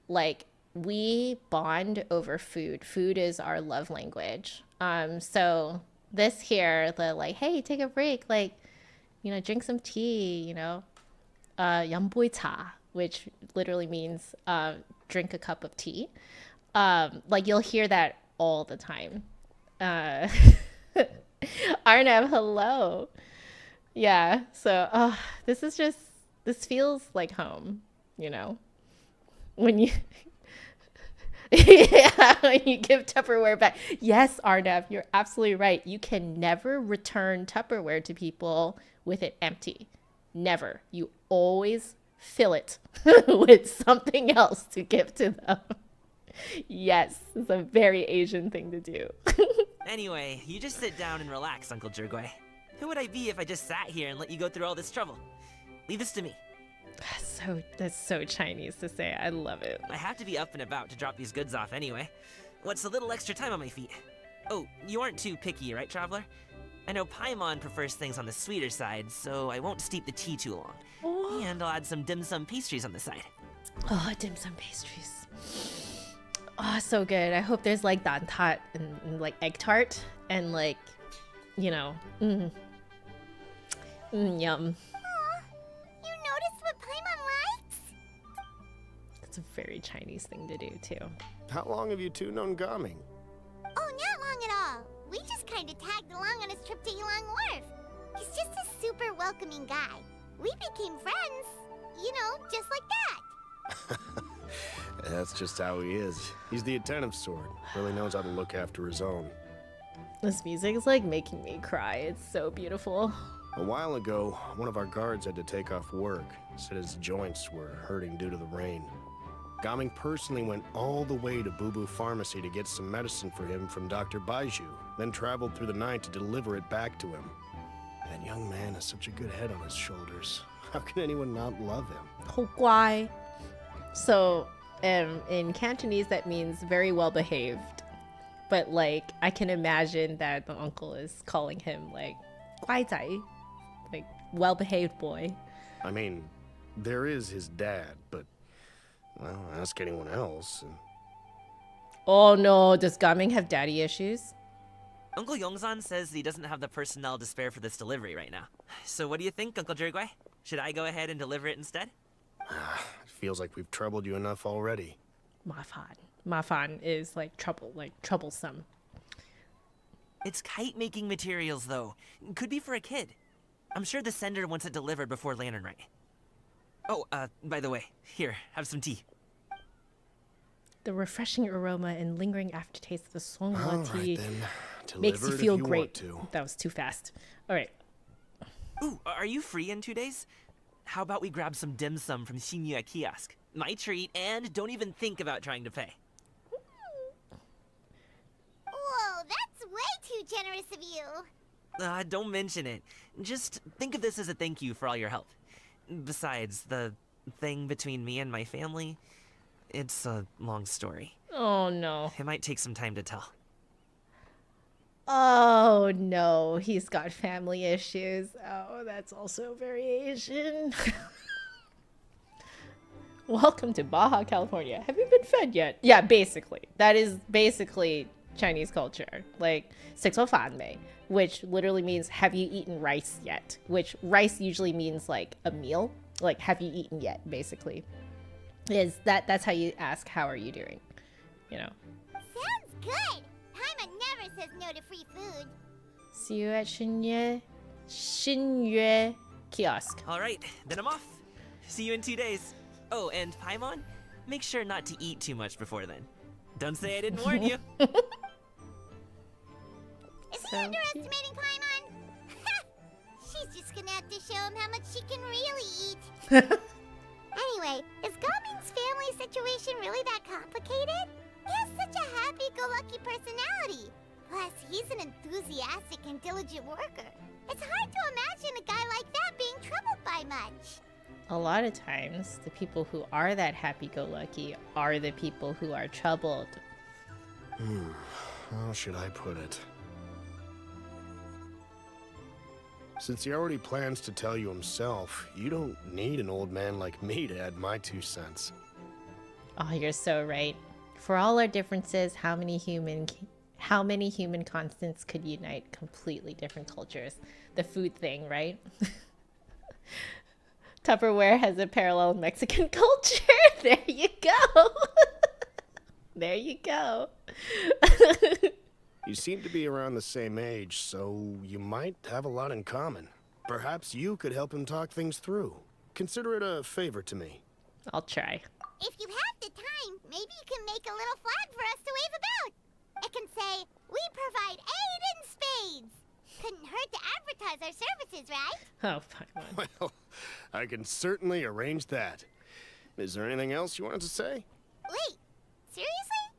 Like, we bond over food. Food is our love language. So this here, the like, hey, take a break, like, you know, drink some tea, you know, yanboi cha, which literally means drink a cup of tea. Like, you'll hear that all the time. Arnav, hello. Yeah, so this feels like home, you know, when you yeah, when you give Tupperware back. Yes, Arnav, you're absolutely right. You can never return Tupperware to people with it empty. Never. You always fill it with something else to give to them. Yes, it's a very Asian thing to do. Anyway, you just sit down and relax, Uncle Jergway. Who would I be if I just sat here and let you go through all this trouble? Leave this to me. That's so Chinese to say. I love it. I have to be up and about to drop these goods off anyway. What's a little extra time on my feet? Oh, you aren't too picky, right, Traveler? I know Paimon prefers things on the sweeter side, so I won't steep the tea too long. Oh. And I'll add some dim sum pastries on the side. Oh, dim sum pastries. Oh, so good. I hope there's like dan tat and like egg tart and like, you know, yum. Aw, you noticed what Paimon likes? It's a very Chinese thing to do too. How long have you two known Gaming? Oh, not long at all. We just kind of tagged along on his trip to Ylang Wharf. He's just a super welcoming guy. We became friends, you know, just like that. That's just how he is. He's the attentive sort. Really knows how to look after his own. This music is like making me cry. It's so beautiful. A while ago, one of our guards had to take off work. Said his joints were hurting due to the rain. Gaming personally went all the way to Boo Boo Pharmacy to get some medicine for him from Dr. Baiju, then traveled through the night to deliver it back to him. That young man has such a good head on his shoulders. How can anyone not love him? 好乖. So, in Cantonese, that means very well behaved. But like, I can imagine that the uncle is calling him like 乖仔, like well behaved boy. I mean, there is his dad, but well, ask anyone else. Oh no, does Gaming have daddy issues? Uncle Yongzan says he doesn't have the personnel to spare for this delivery right now. So what do you think, Uncle Jergway? Should I go ahead and deliver it instead? It feels like we've troubled you enough already. Mafan. Mafan is like trouble, like troublesome. It's kite-making materials, though. Could be for a kid. I'm sure the sender wants it delivered before Lantern Rite. Oh, by the way, here, have some tea. The refreshing aroma and lingering aftertaste of the Songhua tea then. makes you feel great. To. That was too fast. All right. Ooh, are you free in 2 days? How about we grab some dim sum from Xinyue Kiosk? My treat, and don't even think about trying to pay. Whoa, that's way too generous of you. Don't mention it. Just think of this as a thank you for all your help. Besides, the thing between me and my family, it's a long story. Oh no. It might take some time to tell. Oh no, he's got family issues. Oh, that's also very Asian. Welcome to Baja California. Have you been fed yet? Yeah, basically. That is basically Chinese culture. Like, 食咗飯未? Which literally means, have you eaten rice yet? Which rice usually means like a meal. Like, have you eaten yet, basically. That's how you ask, how are you doing? You know. Sounds good. Paimon never says no to free food. See you at Xinyue Kiosk. All right, then I'm off. See you in 2 days. Oh, and Paimon, make sure not to eat too much before then. Don't say I didn't warn you. Is he underestimating Paimon? She's just gonna have to show him how much she can really eat. Anyway, is Gaming's family situation really that complicated? He has such a happy-go-lucky personality. Plus, he's an enthusiastic and diligent worker. It's hard to imagine a guy like that being troubled by much. A lot of times, the people who are that happy-go-lucky are the people who are troubled. How should I put it? Since he already plans to tell you himself, you don't need an old man like me to add my 2 cents. Oh, you're so right. For all our differences, how many human constants could unite completely different cultures? The food thing, right? Tupperware has a parallel Mexican culture. There you go. There you go. You seem to be around the same age, so you might have a lot in common. Perhaps you could help him talk things through. Consider it a favor to me. I'll try. If you have the time, maybe you can make a little flag for us to wave about. It can say, "We provide aid in spades." Couldn't hurt to advertise our services, right? Oh, fine. Well, I can certainly arrange that. Is there anything else you wanted to say? Wait, seriously?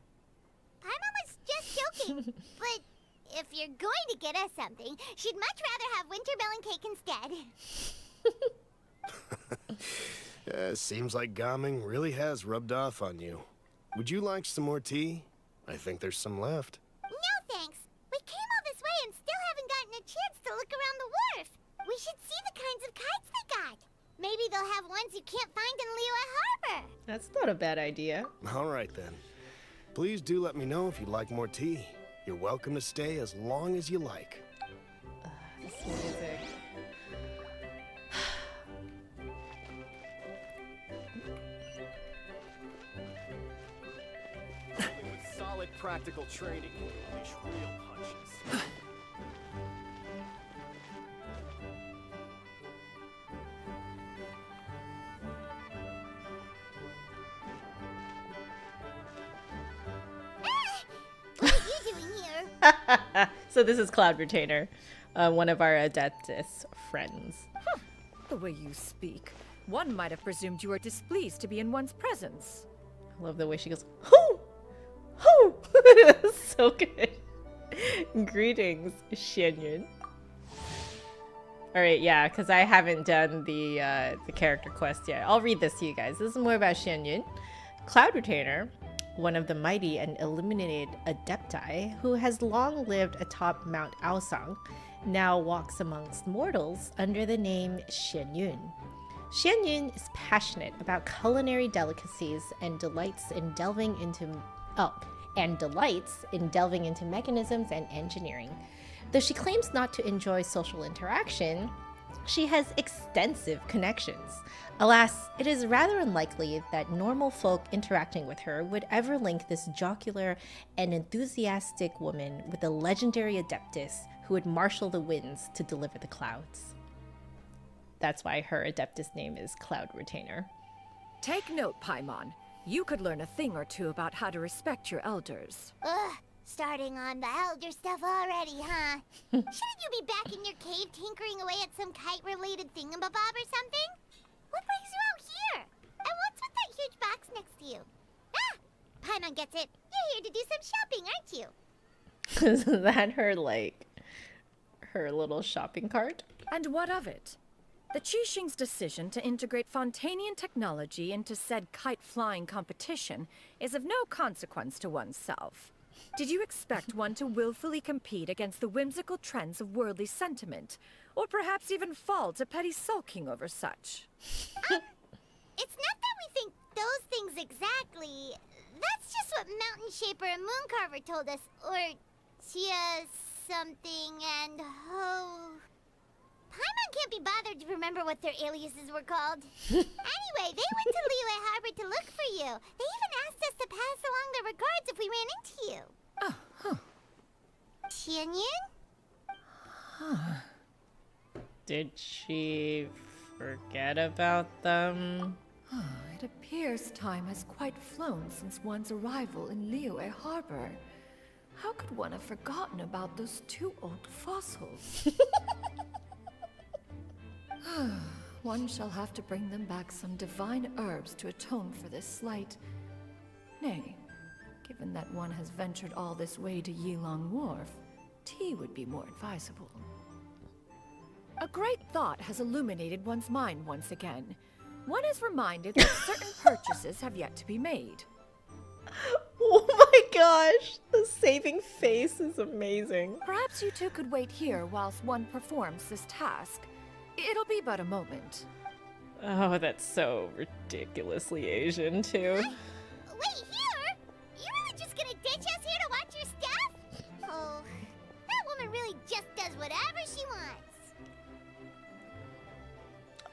Paimon was just joking. But if you're going to get us something, she'd much rather have wintermelon cake instead. Seems like Gaming really has rubbed off on you. Would you like some more tea? I think there's some left. No thanks. We came all this way and still haven't gotten a chance to look around the wharf. We should see the kinds of kites they got. Maybe they'll have ones you can't find in Liyue Harbor. That's not a bad idea. All right, then. Please do let me know if you'd like more tea. You're welcome to stay as long as you like. This music. With solid practical training, unleash real punches. What are you doing here? So this is Cloud Retainer, one of our Adeptus friends. The way you speak, one might have presumed you were displeased to be in one's presence. I love the way she goes, hoo! Hoo! So good. Greetings, Xianyun. Alright, yeah, because I haven't done the character quest yet. I'll read this to you guys. This is more about Xianyun. Cloud Retainer, one of the mighty and illuminated Adepti, who has long lived atop Mount Aosang, now walks amongst mortals under the name Xianyun. Xianyun is passionate about culinary delicacies and delights in delving into mechanisms and engineering. Though she claims not to enjoy social interaction, she has extensive connections. Alas, it is rather unlikely that normal folk interacting with her would ever link this jocular and enthusiastic woman with the legendary Adeptus who would marshal the winds to deliver the clouds. That's why her Adeptus name is Cloud Retainer. Take note, Paimon. You could learn a thing or two about how to respect your elders. Ugh, starting on the elder stuff already, huh? Shouldn't you be back in your cave tinkering away at some kite-related thingamabob or something? What brings you out here? And what's with that huge box next to you? Ah! Paimon gets it. You're here to do some shopping, aren't you? Isn't that her little shopping cart? And what of it? The Qixing's decision to integrate Fontanian technology into said kite-flying competition is of no consequence to oneself. Did you expect one to willfully compete against the whimsical trends of worldly sentiment, or perhaps even fall to petty sulking over such? It's not that we think those things exactly. That's just what Mountain Shaper and Mooncarver told us, or Chia something and Ho... Paimon can't be bothered to remember what their aliases were called. Anyway, they went to Liyue Harbor to look for you. They even asked us to pass along their regards if we ran into you. Oh, huh. Xianyun? Did she forget about them? It appears time has quite flown since one's arrival in Liyue Harbor. How could one have forgotten about those 2 old fossils? One shall have to bring them back some divine herbs to atone for this slight. Nay, given that one has ventured all this way to Yilong Wharf, tea would be more advisable. A great thought has illuminated one's mind once again. One is reminded that certain purchases have yet to be made. Oh my gosh! Saving face is amazing. Perhaps you two could wait here whilst one performs this task. It'll be but a moment. Oh, that's so ridiculously Asian, too. Wait here? You really just gonna ditch us here to watch your stuff? Oh, that woman really just does whatever she wants.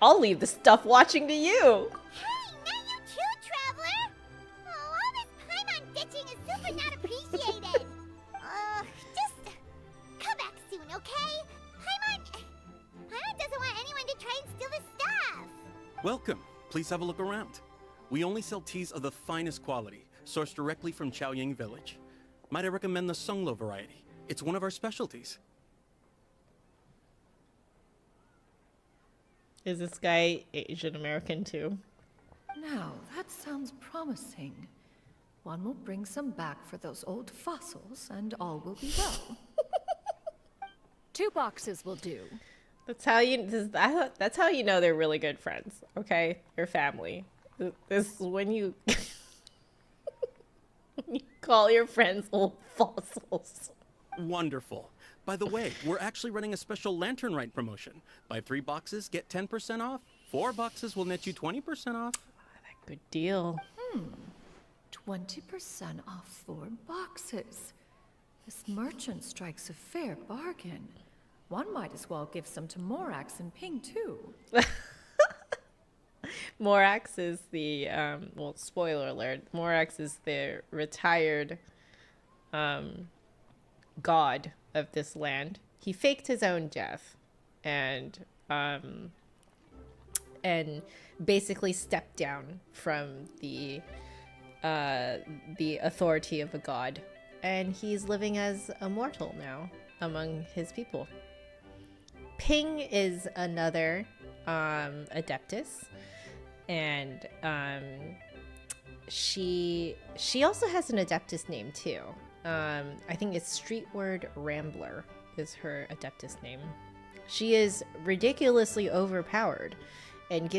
I'll leave the stuff watching to you. Hey, not you too, Traveler! Oh, all this Paimon ditching is super not appreciated. Just come back soon, okay? Paimon doesn't want anyone to try and steal his stuff. Welcome. Please have a look around. We only sell teas of the finest quality, sourced directly from Chaoying Village. Might I recommend the Sunglo variety? It's one of our specialties. Is this guy Asian American too? Now, that sounds promising. One will bring some back for those old fossils, and all will be well. 2 boxes will do. That's how you know they're really good friends, okay? Your family. This is when you when you call your friends old fossils. Wonderful. By the way, we're actually running a special Lantern Rite promotion. Buy 3 boxes, get 10% off. 4 boxes will net you 20% off. Good deal. 20% off 4 boxes. This merchant strikes a fair bargain. One might as well give some to Morax and Ping, too. Morax is the, well, spoiler alert, Morax is the retired god of this land. He faked his own death and basically stepped down from the authority of a god. And he's living as a mortal now among his people. Ping is another adeptus, and she also has an adeptus name too. I think it's Streetward Rambler is her adeptus name. She is ridiculously overpowered and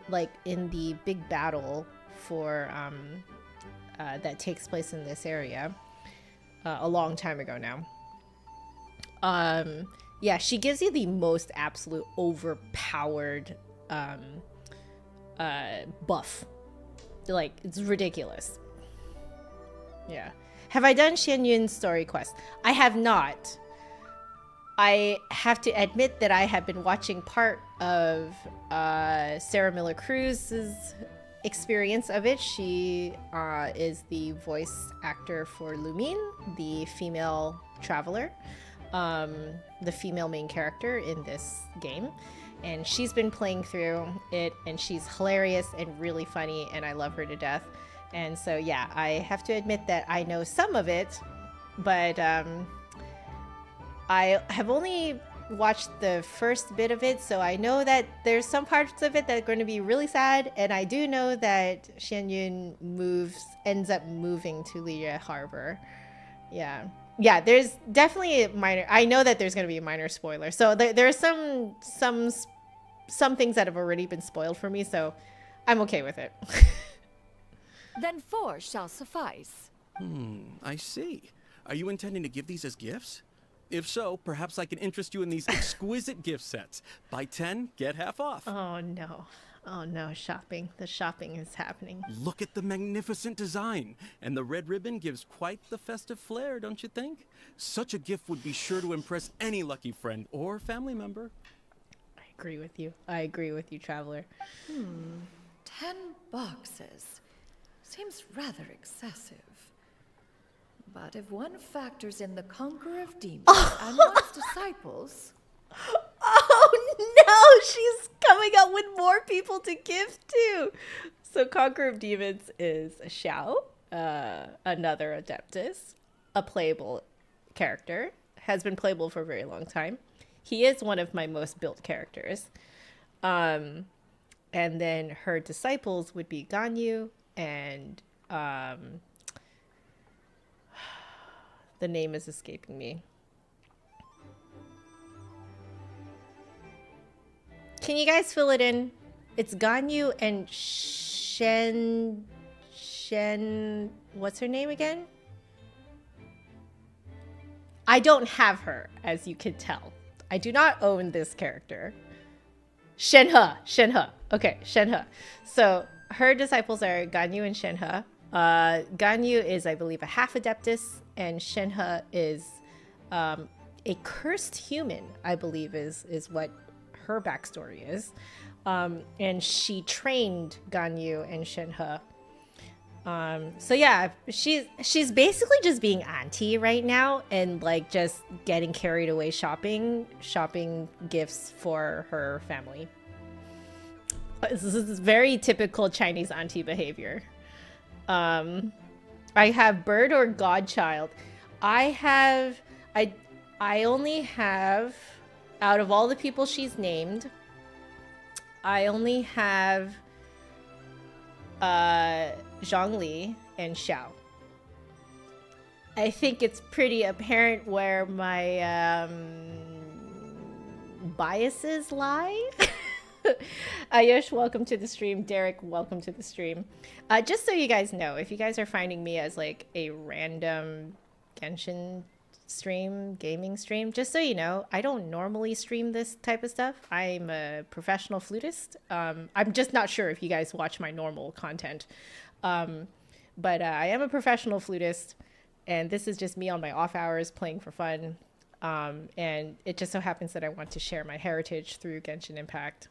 like in the big battle for that takes place in this area a long time ago now. Yeah, she gives you the most absolute overpowered buff. Like, it's ridiculous. Yeah. Have I done Xian Yun's story quest? I have not. I have to admit that I have been watching part of Sarah Miller Cruz's experience of it. She is the voice actor for Lumine, the female traveler, the female main character in this game. And she's been playing through it, and she's hilarious and really funny, and I love her to death. And so, yeah, I have to admit that I know some of it, but I have only watched the first bit of it, so I know that there's some parts of it that are going to be really sad, and I do know that Xian Yun ends up moving to Liyue Harbor. Yeah. Yeah, there's definitely a minor... I know that there's going to be a minor spoiler. So there are some things that have already been spoiled for me, so I'm okay with it. Then 4 shall suffice. I see. Are you intending to give these as gifts? If so, perhaps I can interest you in these exquisite gift sets. Buy 10, get half off. Oh, no. Oh, no, shopping. The shopping is happening. Look at the magnificent design. And the red ribbon gives quite the festive flair, don't you think? Such a gift would be sure to impress any lucky friend or family member. I agree with you. I agree with you, Traveler. 10 boxes. Seems rather excessive. But if one factors in the Conqueror of Demons and one's disciples... Oh no, she's coming up with more people to give to. So Conqueror of Demons is a Xiao, another Adeptus, a playable character, has been playable for a very long time. He is one of my most built characters. And then her disciples would be Ganyu and the name is escaping me. Can you guys fill it in? It's Ganyu and Shen... What's her name again? I don't have her, as you can tell. I do not own this character. Shenhe. Okay, Shenhe. So her disciples are Ganyu and Shenhe. Ganyu is, I believe, a half Adeptus, and Shenhe is a cursed human, I believe is what her backstory is. And she trained Ganyu and Shenhe. So yeah, she's basically just being auntie right now and like just getting carried away shopping gifts for her family. This is very typical Chinese auntie behavior. I have bird or godchild. I only have, out of all the people she's named, I only have Zhongli and Xiao. I think it's pretty apparent where my biases lie. Ayush, welcome to the stream. Derek, welcome to the stream. Just so you guys know, if you guys are finding me as like a random Genshin stream, gaming stream, just so you know, I don't normally stream this type of stuff. I'm a professional flutist. I'm just not sure if you guys watch my normal content. But I am a professional flutist, and this is just me on my off hours playing for fun. And it just so happens that I want to share my heritage through Genshin Impact.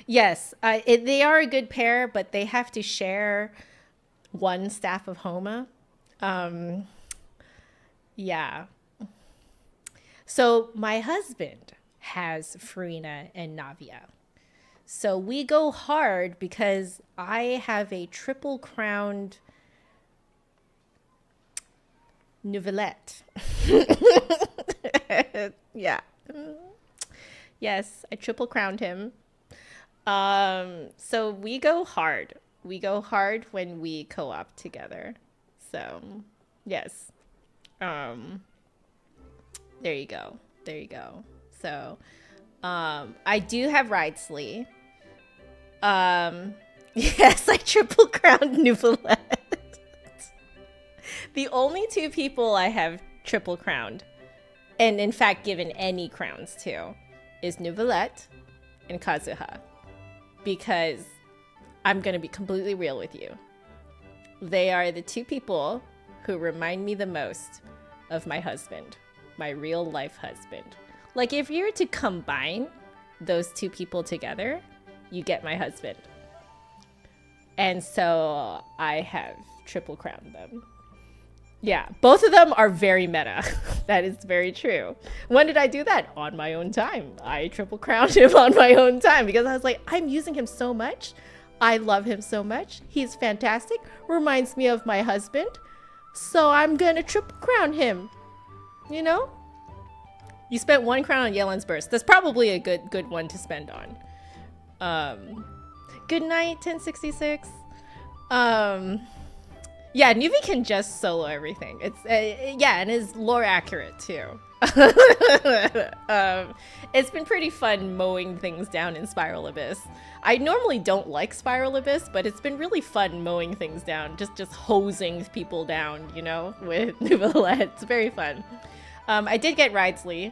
Yes, they are a good pair, but they have to share one staff of Homa. Yeah. So my husband has Farina and Navia. So we go hard because I have a triple crowned Nouvellette. Yeah. Yes, I triple crowned him. So we go hard. We go hard when we co-op together. So, yes. There you go. There you go. So, I do have Ritesley. Yes, I triple crowned Nouvellette. The only two people I have triple crowned, and in fact given any crowns to, is Nouvellette and Kazuha. Because I'm going to be completely real with you. They are the two people who remind me the most of my husband, my real life husband. Like if you were to combine those two people together, you get my husband. And so I have triple crowned them. Yeah, both of them are very meta. That is very true. When did I do that? On my own time. I triple crowned him on my own time because I was like, I'm using him so much. I love him so much. He's fantastic. Reminds me of my husband. So I'm gonna triple crown him. You know? You spent 1 crown on Yelen's Burst. That's probably a good one to spend on. Good night, 1066. Yeah, Nuvi can just solo everything. It's yeah, and is lore accurate too. It's been pretty fun mowing things down in Spiral Abyss. I normally don't like Spiral Abyss, but it's been really fun mowing things down, just hosing people down, you know, with Nouvellette. It's very fun. I did get Ritesley,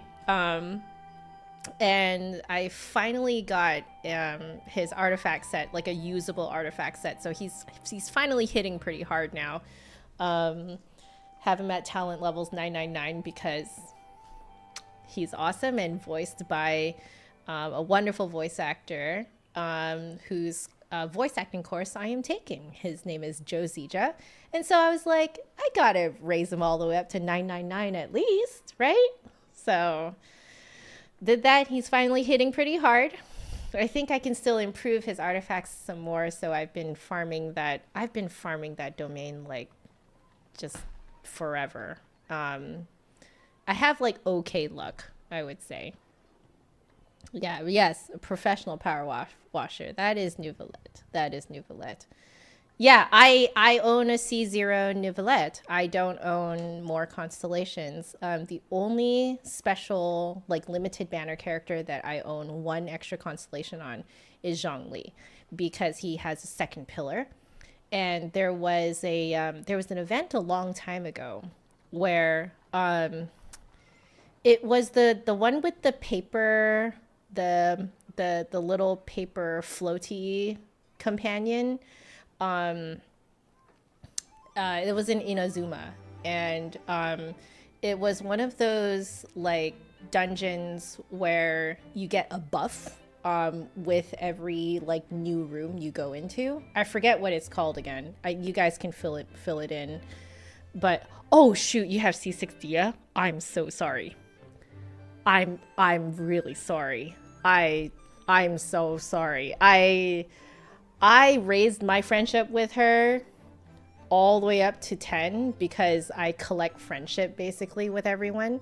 and I finally got his artifact set, like a usable artifact set. So he's finally hitting pretty hard now. Have him at talent levels 999 because he's awesome and voiced by a wonderful voice actor whose voice acting course I am taking. His name is Joe Zija. And so I was like, I gotta raise him all the way up to 999 at least, right? So did that. He's finally hitting pretty hard. I think I can still improve his artifacts some more. So I've been farming that domain like just forever. I have like okay luck, I would say. Yeah, yes, a professional power washer. That is Nouvellette. Yeah, I own a C0 Nouvellette. I don't own more constellations. The only special, like, limited banner character that I own 1 extra constellation on is Zhongli, because he has a 2nd pillar. And there was an event a long time ago where it was the one with the paper, the little paper floaty companion. It was in Inazuma, and it was one of those like dungeons where you get a buff with every like new room you go into. I forget what it's called again. You guys can fill it in. But oh shoot, you have C6 Dia? I'm so sorry. I'm really sorry. I'm so sorry. I raised my friendship with her all the way up to 10 because I collect friendship basically with everyone.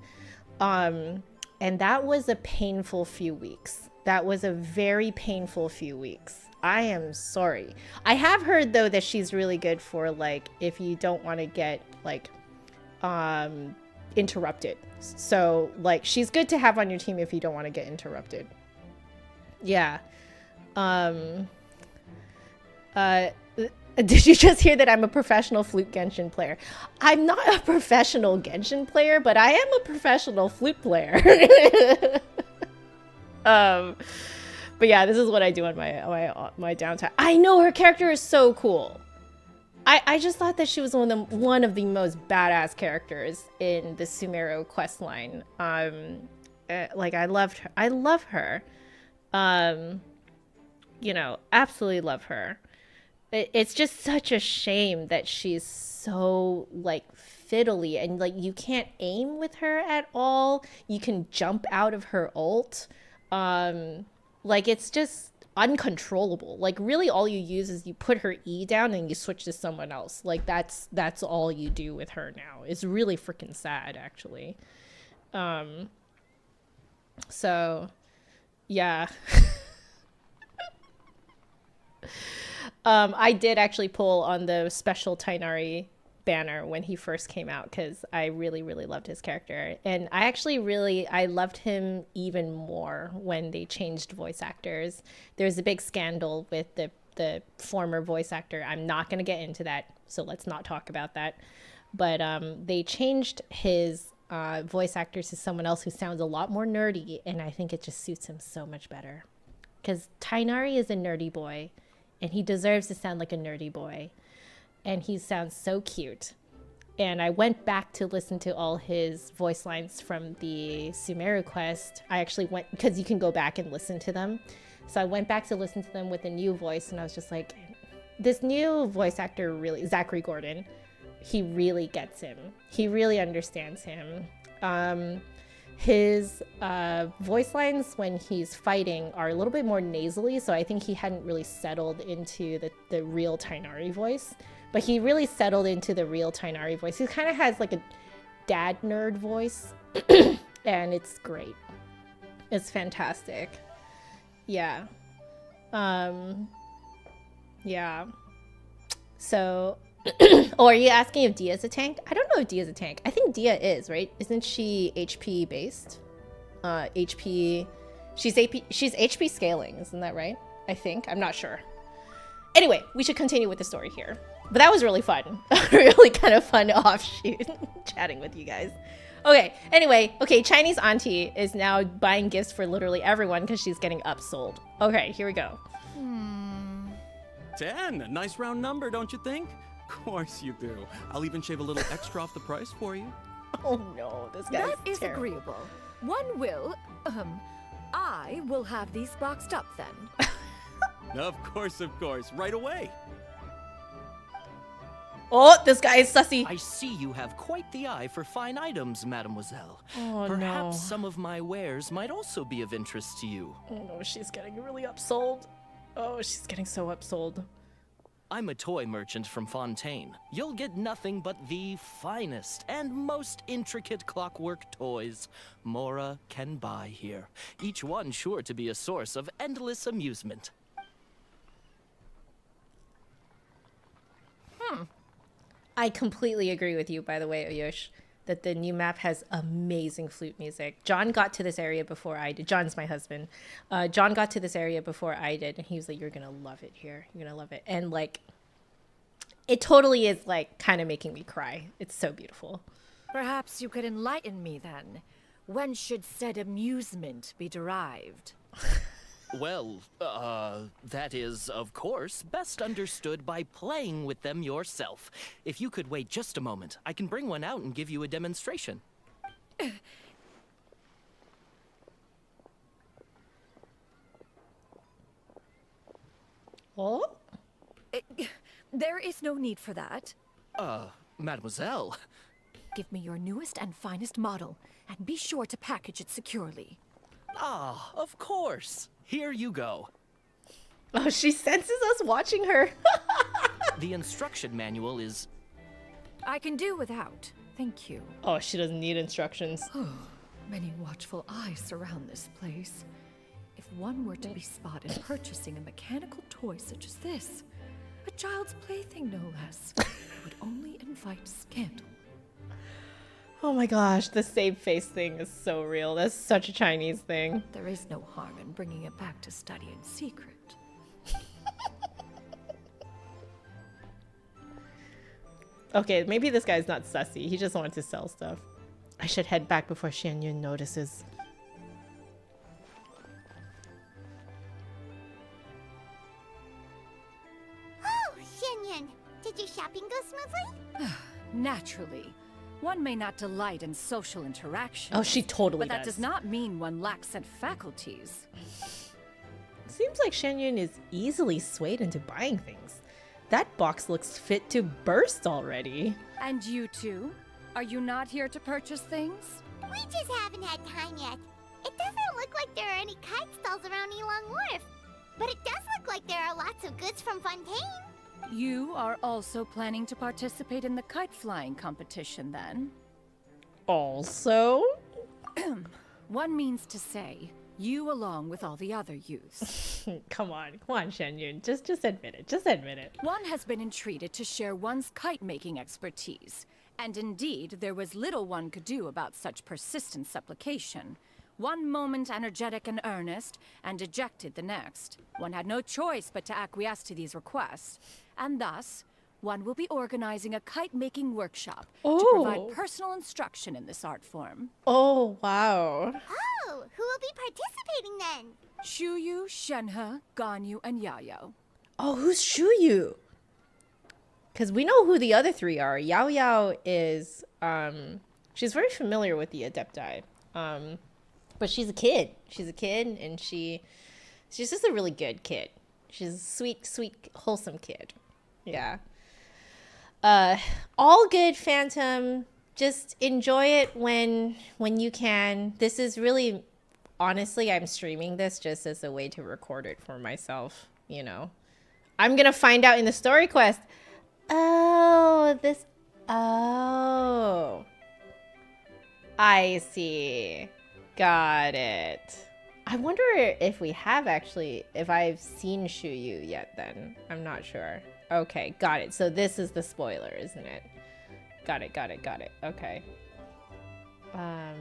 And that was a painful few weeks. That was a very painful few weeks. I am sorry. I have heard though that she's really good for like if you don't want to get like interrupted. So like she's good to have on your team if you don't want to get interrupted. Yeah. Did you just hear that I'm a professional flute Genshin player? I'm not a professional Genshin player, but I am a professional flute player. But yeah, this is what I do on my downtime. I know her character is so cool. I just thought that she was one of the most badass characters in the Sumeru questline. Like I love her. You know, absolutely love her. It's just such a shame that she's so like fiddly and like you can't aim with her at all. You can jump out of her ult. Like it's just uncontrollable. Like really all you use is you put her E down and you switch to someone else. Like that's all you do with her now. It's really freaking sad actually. So yeah. I did actually pull on the special Tainari banner when he first came out because I really, really loved his character. And I loved him even more when they changed voice actors. There's a big scandal with the former voice actor. I'm not going to get into that, so let's not talk about that. But they changed his voice actor to someone else who sounds a lot more nerdy, and I think it just suits him so much better. Because Tainari is a nerdy boy. And he deserves to sound like a nerdy boy. And he sounds so cute. And I went back to listen to all his voice lines from the Sumeru quest. I actually went, because you can go back and listen to them. So I went back to listen to them with a new voice. And I was just like, this new voice actor really, Zachary Gordon, he really gets him. He really understands him. His voice lines when he's fighting are a little bit more nasally, so I think he hadn't really settled into the real Tainari voice. But he really settled into the real Tainari voice. He kind of has like a dad nerd voice, and it's great. It's fantastic. Yeah. Yeah. So... Oh, are you asking if Dia's a tank? I don't know if Dia's a tank. I think Dia is, right? Isn't she HP based? HP... She's HP scaling, isn't that right? I think. I'm not sure. Anyway, we should continue with the story here. But that was really fun. Really kind of fun offshoot chatting with you guys. Okay, anyway. Okay, Chinese auntie is now buying gifts for literally everyone because she's getting upsold. Okay, here we go. 10. Nice round number, don't you think? Of course you do. I'll even shave a little extra off the price for you. Oh no, this guy's That is terrible. agreeable. One will, I will have these boxed up then. Of course, right away. Oh, this guy is sussy. I see you have quite the eye for fine items, mademoiselle. Oh, Perhaps no. some of my wares might also be of interest to you. Oh no, she's getting really upsold. Oh, she's getting so upsold. I'm a toy merchant from Fontaine. You'll get nothing but the finest and most intricate clockwork toys Mora can buy here. Each one sure to be a source of endless amusement. I completely agree with you, by the way, Oyush, that the new map has amazing flute music. John got to this area before I did. John's my husband. John got to this area before I did, and he was like, you're gonna love it here. You're gonna love it. And like, it totally is like kind of making me cry. It's so beautiful. Perhaps you could enlighten me then. When should said amusement be derived? Well, that is, of course, best understood by playing with them yourself. If you could wait just a moment, I can bring one out and give you a demonstration. Oh? There is no need for that. Mademoiselle. Give me your newest and finest model, and be sure to package it securely. Ah, of course. Here you go. Oh, she senses us watching her. The instruction manual is... I can do without. Thank you. Oh, she doesn't need instructions. Many watchful eyes surround this place. If one were to be spotted purchasing a mechanical toy such as this, a child's plaything no less, it would only invite scandal. Oh my gosh, the save face thing is so real. That's such a Chinese thing. There is no harm in bringing it back to study in secret. Okay, maybe this guy's not sussy. He just wants to sell stuff. I should head back before Xian Yun notices. Oh, Xianyun, did your shopping go smoothly? Naturally. One may not delight in social interaction. Oh, she totally But that does not mean one lacks in faculties. Seems like Xian Yun is easily swayed into buying things. That box looks fit to burst already. And you two? Are you not here to purchase things? We just haven't had time yet. It doesn't look like there are any kite stalls around Elong Wharf. But it does look like there are lots of goods from Fontaine. You are also planning to participate in the kite flying competition, then? Also? One means to say, you along with all the other youths. Come on, Xian Yun. Just admit it. Just admit it. One has been entreated to share one's kite-making expertise. And indeed, there was little one could do about such persistent supplication. One moment energetic and earnest, and dejected the next. One had no choice but to acquiesce to these requests. And thus, one will be organizing a kite-making workshop to provide personal instruction in this art form. Oh, wow. Oh, who will be participating then? Shuyu, Shenhe, Ganyu, and Yaoyao. Oh, who's Shuyu? Because we know who the other three are. Yao Yao is, she's very familiar with the Adepti. But she's a kid. She's a kid, and she's just a really good kid. She's a sweet, wholesome kid. Yeah. All good, Phantom. Just enjoy it when you can. This is really, honestly, I'm streaming this just as a way to record it for myself, you know. I'm gonna find out in the story quest. Oh, I see. Got it. I wonder if we have actually, if I've seen Shuyu yet then. I'm not sure. Okay, got it. So this is the spoiler, isn't it? Got it. Okay. Wow,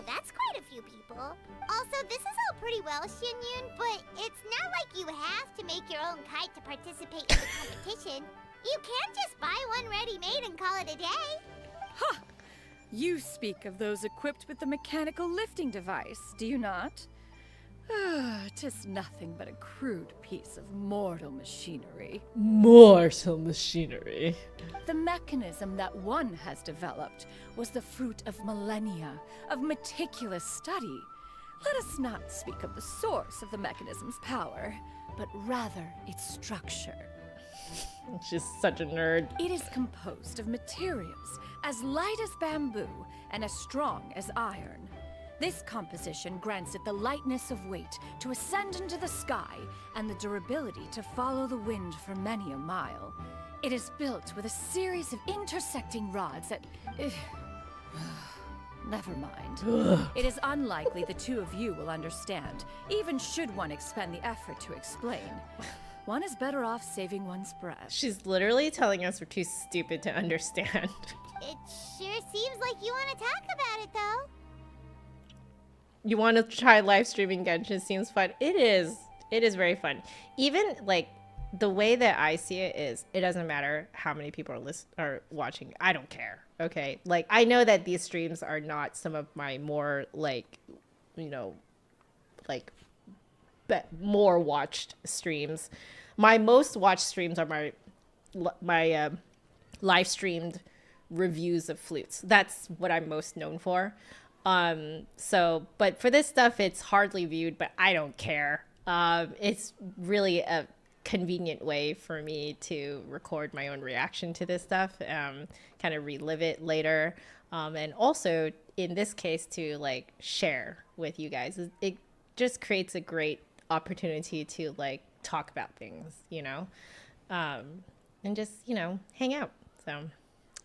that's quite a few people. Also, this is all pretty well, Xianyun, but it's not like you have to make your own kite to participate in the competition. You can't just buy one ready-made and call it a day. Ha! You speak of those equipped with the mechanical lifting device, do you not? 'Tis nothing but a crude piece of mortal machinery. Mortal machinery. The mechanism that one has developed was the fruit of millennia of meticulous study. Let us not speak of the source of the mechanism's power, but rather its structure. She's such a nerd. It is composed of materials as light as bamboo and as strong as iron. This composition grants it the lightness of weight to ascend into the sky and the durability to follow the wind for many a mile. It is built with a series of intersecting rods that... Never mind. It is unlikely the two of you will understand, even should one expend the effort to explain. One is better off saving one's breath. She's literally telling us we're too stupid to understand. It sure seems like you want to talk about it, though. You want to try live streaming Genshin? Seems fun. It is very fun. Even like the way that I see it is, it doesn't matter how many people are watching. I don't care. Okay, like I know that these streams are not some of my more like, you know, like more watched streams. My most watched streams are my live streamed reviews of flutes. That's what I'm most known for. So, but for this stuff, it's hardly viewed, but I don't care. It's really a convenient way for me to record my own reaction to this stuff, kind of relive it later. And also in this case to like share with you guys. It just creates a great opportunity to like talk about things, you know, and just, you know, hang out. So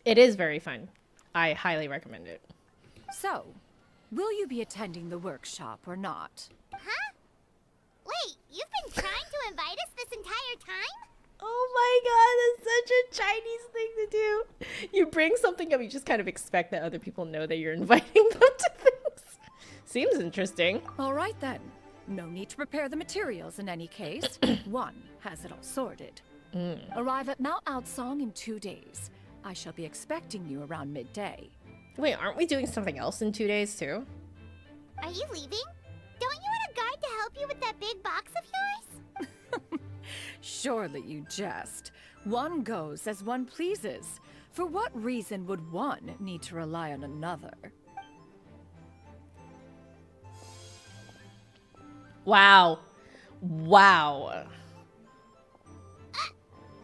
it is very fun. I highly recommend it. So, will you be attending the workshop or not? Huh? Wait, you've been trying to invite us this entire time? Oh my god, that's such a Chinese thing to do. You bring something up, you just kind of expect that other people know that you're inviting them to things. Seems interesting. All right then. No need to prepare the materials in any case. One has it all sorted. Arrive at Mount Outsong in 2 days. I shall be expecting you around midday. Wait, aren't we doing something else in 2 days too? Are you leaving? Don't you want a guard to help you with that big box of yours? Surely you jest. One goes as one pleases. For what reason would one need to rely on another? Wow. Wow.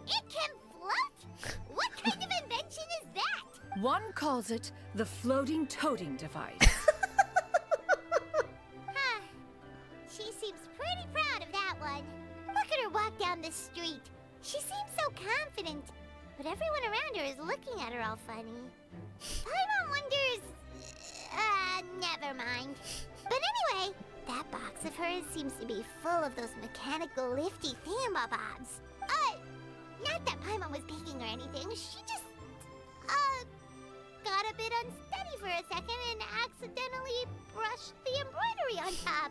It can float? What kind of invention is that? One calls it the floating toting device. Huh. She seems pretty proud of that one. Look at her walk down the street. She seems so confident. But everyone around her is looking at her all funny. Paimon wonders... never mind. But anyway, that box of hers seems to be full of those mechanical lifty thingamabobs. Not that Paimon was peeking or anything. She just, got a bit unsteady for a second and accidentally brushed the embroidery on top.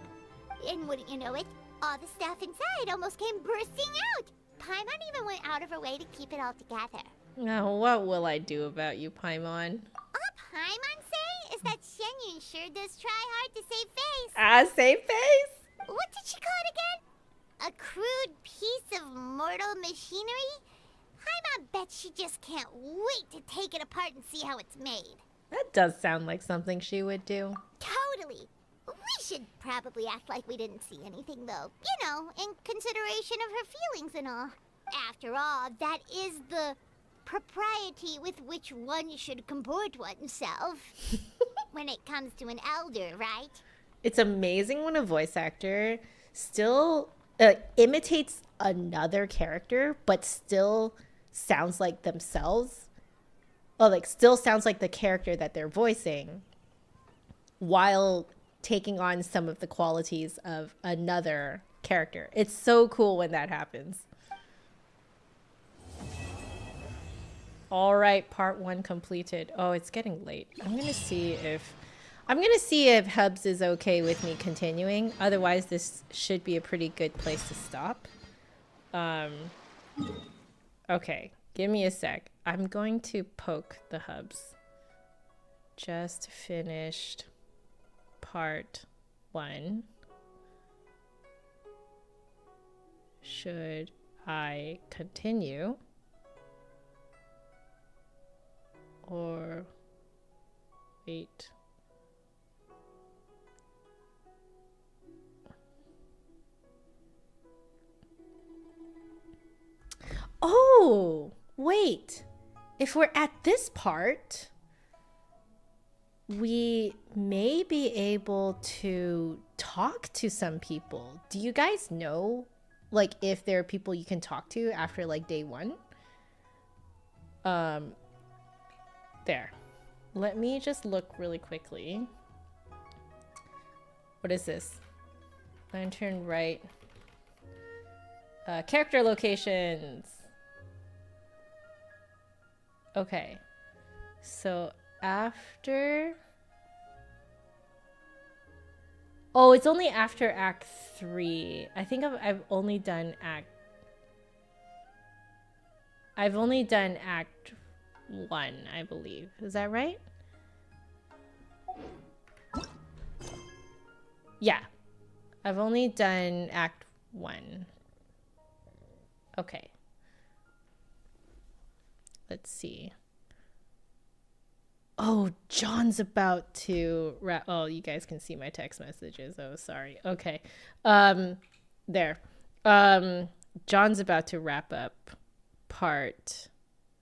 And wouldn't you know it, all the stuff inside almost came bursting out. Paimon even went out of her way to keep it all together. Now, what will I do about you, Paimon? All Paimon say is that Shenyun sure does try hard to save face. Save face? What did she call it again? A crude piece of mortal machinery? Paimon bets she just can't wait to take it apart and see how it's made. That does sound like something she would do. Totally. We should probably act like we didn't see anything, though. You know, in consideration of her feelings and all. After all, that is the propriety with which one should comport oneself. When it comes to an elder, right? It's amazing when a voice actor still imitates another character, but still sounds like themselves. Or like still sounds like the character that they're voicing while taking on some of the qualities of another character. It's so cool when that happens. All right, part 1 completed. Oh, it's getting late. I'm gonna see if Hubs is okay with me continuing. Otherwise, this should be a pretty good place to stop. Okay, give me a sec. I'm going to poke the Hubs. Just finished part 1. Should I continue? Or wait. Oh, wait. If we're at this part, we may be able to talk to some people. Do you guys know, like, if there are people you can talk to after, like, day 1? There. Let me just look really quickly. What is this? Lantern Rite. Character locations. Okay. So after... Oh, it's only after Act 3. I think I've only done Act... I've only done Act 1, I believe. Is that right? Yeah. I've only done Act 1. Okay. Let's see. Oh, John's about to wrap. Oh, you guys can see my text messages. Oh, sorry. Okay. There. John's about to wrap up part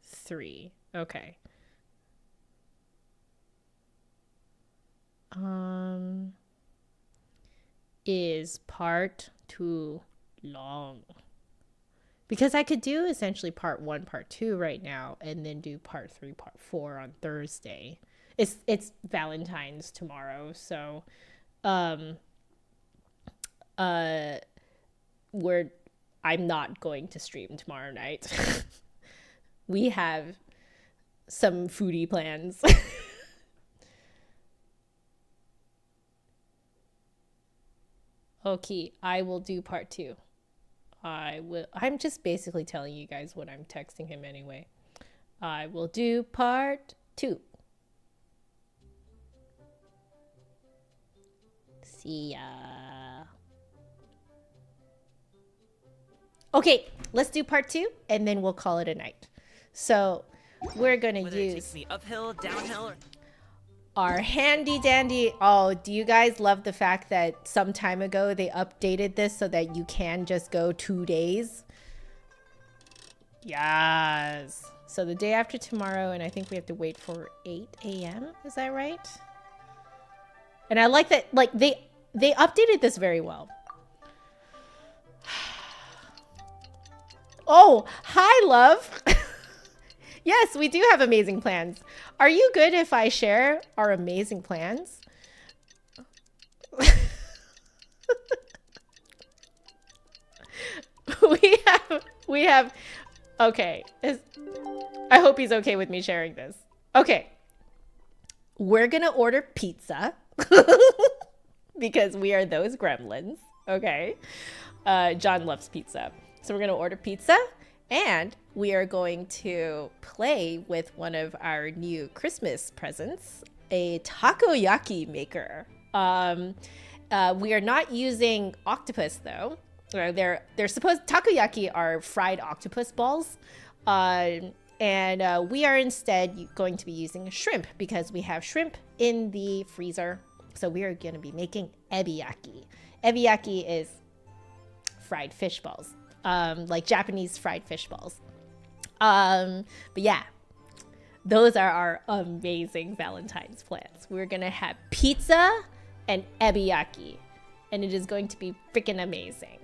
3. Okay. Is part 2 long? Because I could do essentially part 1, part 2 right now, and then do part 3, part 4 on Thursday. It's Valentine's tomorrow, so I'm not going to stream tomorrow night. We have some foodie plans. Okay, I will do part 2. I'm just basically telling you guys what I'm texting him anyway. I will do part 2. See ya. Okay, let's do part 2 and then we'll call it a night. So we're gonna Whether use it takes me uphill, downhill, or... our handy dandy. Oh, do you guys love the fact that some time ago they updated this so that you can just go 2 days? Yes. So the day after tomorrow, and I think we have to wait for 8 a.m. Is that right? And I like that, like, they updated this very well. Oh, hi, love. Yes, we do have amazing plans. Are you good if I share our amazing plans? we have, okay. I hope he's okay with me sharing this. Okay. We're gonna order pizza because we are those gremlins, okay? John loves pizza. So we're gonna order pizza. And we are going to play with one of our new Christmas presents, a takoyaki maker. We are not using octopus though. They're supposed, takoyaki are fried octopus balls. And we are instead going to be using shrimp because we have shrimp in the freezer. So we are going to be making ebiyaki. Ebiyaki is fried fish balls. Like Japanese fried fish balls. But yeah, those are our amazing Valentine's plans. We're gonna have pizza and ebiyaki, and it is going to be freaking amazing.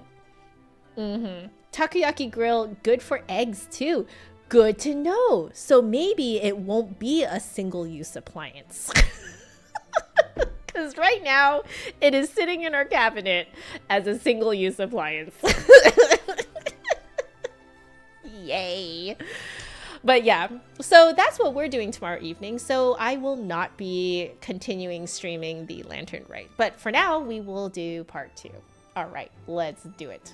Takoyaki grill, good for eggs too. Good to know. So maybe it won't be a single-use appliance. Because right now, it is sitting in our cabinet as a single-use appliance. Yay. But yeah, so that's what we're doing tomorrow evening. So I will not be continuing streaming the Lantern Rite. But for now, we will do part 2. All right, let's do it.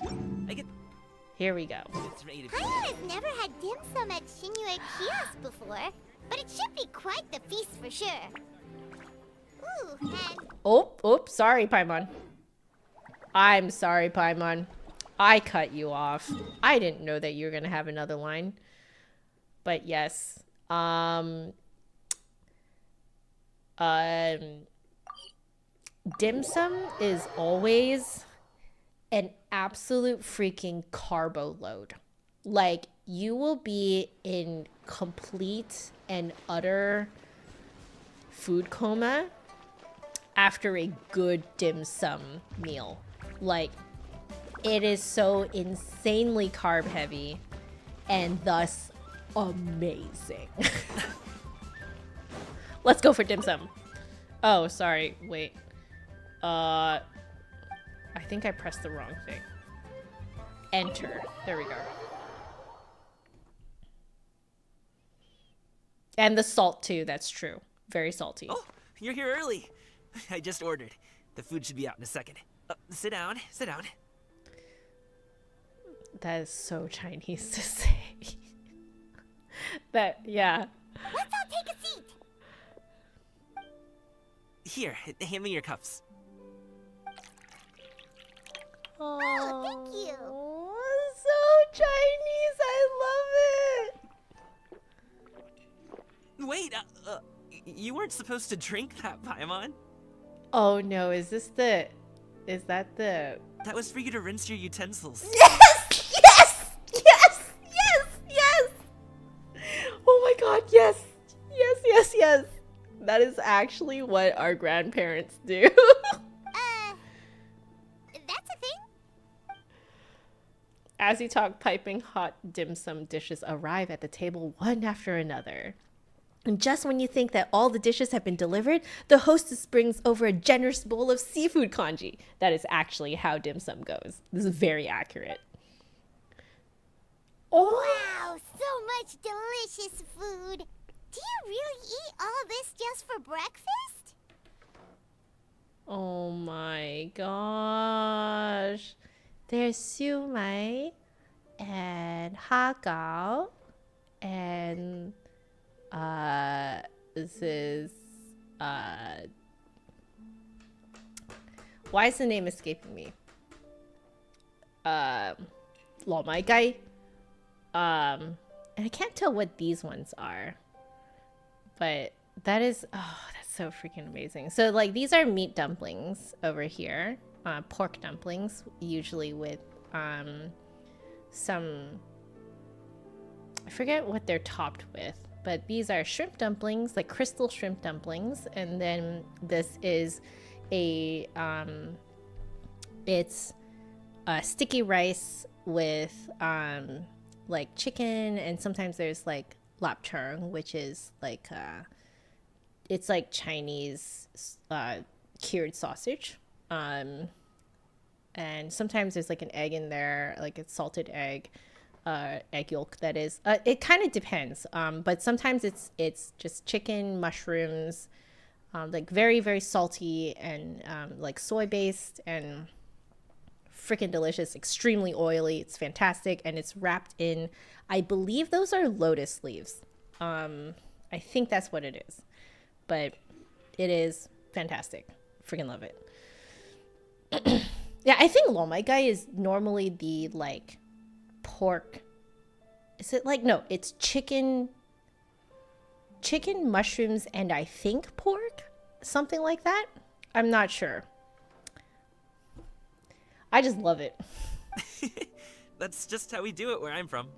Here we go. Paimon has never had dim sum at Shinue Kiosk before, but it should be quite the feast for sure. Ooh, and... Oh, sorry, Paimon. I'm sorry, Paimon. I cut you off. I didn't know that you were gonna have another line. But yes. Dim sum is always an absolute freaking carbo load. Like, you will be in complete and utter food coma after a good dim sum meal. Like, it is so insanely carb heavy and thus amazing. Let's go for dim sum. Oh, sorry. Wait. I think I pressed the wrong thing. Enter. There we go. And the salt too, that's true. Very salty. Oh, you're here early. I just ordered. The food should be out in a second. Sit down, sit down. That is so Chinese to say. Yeah. Let's all take a seat. Here, hand me your cups. Oh, thank you. So Chinese, I love it. Wait, you weren't supposed to drink that, Paimon. Oh no, is that the... That was for you to rinse your utensils. Yes! Yes! Yes! Yes! Yes! Oh my god, yes! Yes, yes, yes! That is actually what our grandparents do. That's a thing? As you talk, piping hot dim sum dishes arrive at the table one after another. And just when you think that all the dishes have been delivered, the hostess brings over a generous bowl of seafood congee. That is actually how dim sum goes. This is very accurate. Oh. Wow, so much delicious food. Do you really eat all this just for breakfast? Oh my gosh. There's siu mai and ha gao and this is why is the name escaping me? Lo mai gai. And I can't tell what these ones are. But that is, oh, that's so freaking amazing. So like these are meat dumplings over here, pork dumplings, usually with some, I forget what they're topped with, but these are shrimp dumplings, like crystal shrimp dumplings. And then this is a, it's a sticky rice with like chicken, and sometimes there's like lapchung, which is like it's like Chinese cured sausage, and sometimes there's like an egg in there, like a salted egg, egg yolk, that is. It kind of depends, but sometimes it's just chicken, mushrooms, like very, very salty, and like soy based, and freaking delicious, extremely oily. It's fantastic, and it's wrapped in, I believe those are lotus leaves. I think that's what it is, but it is fantastic. Freaking love it. Yeah, I think lo mai gai is normally the like pork. Is it like, no, it's chicken, mushrooms, and I think pork, something like that. I'm not sure. I just love it. That's just how we do it where I'm from.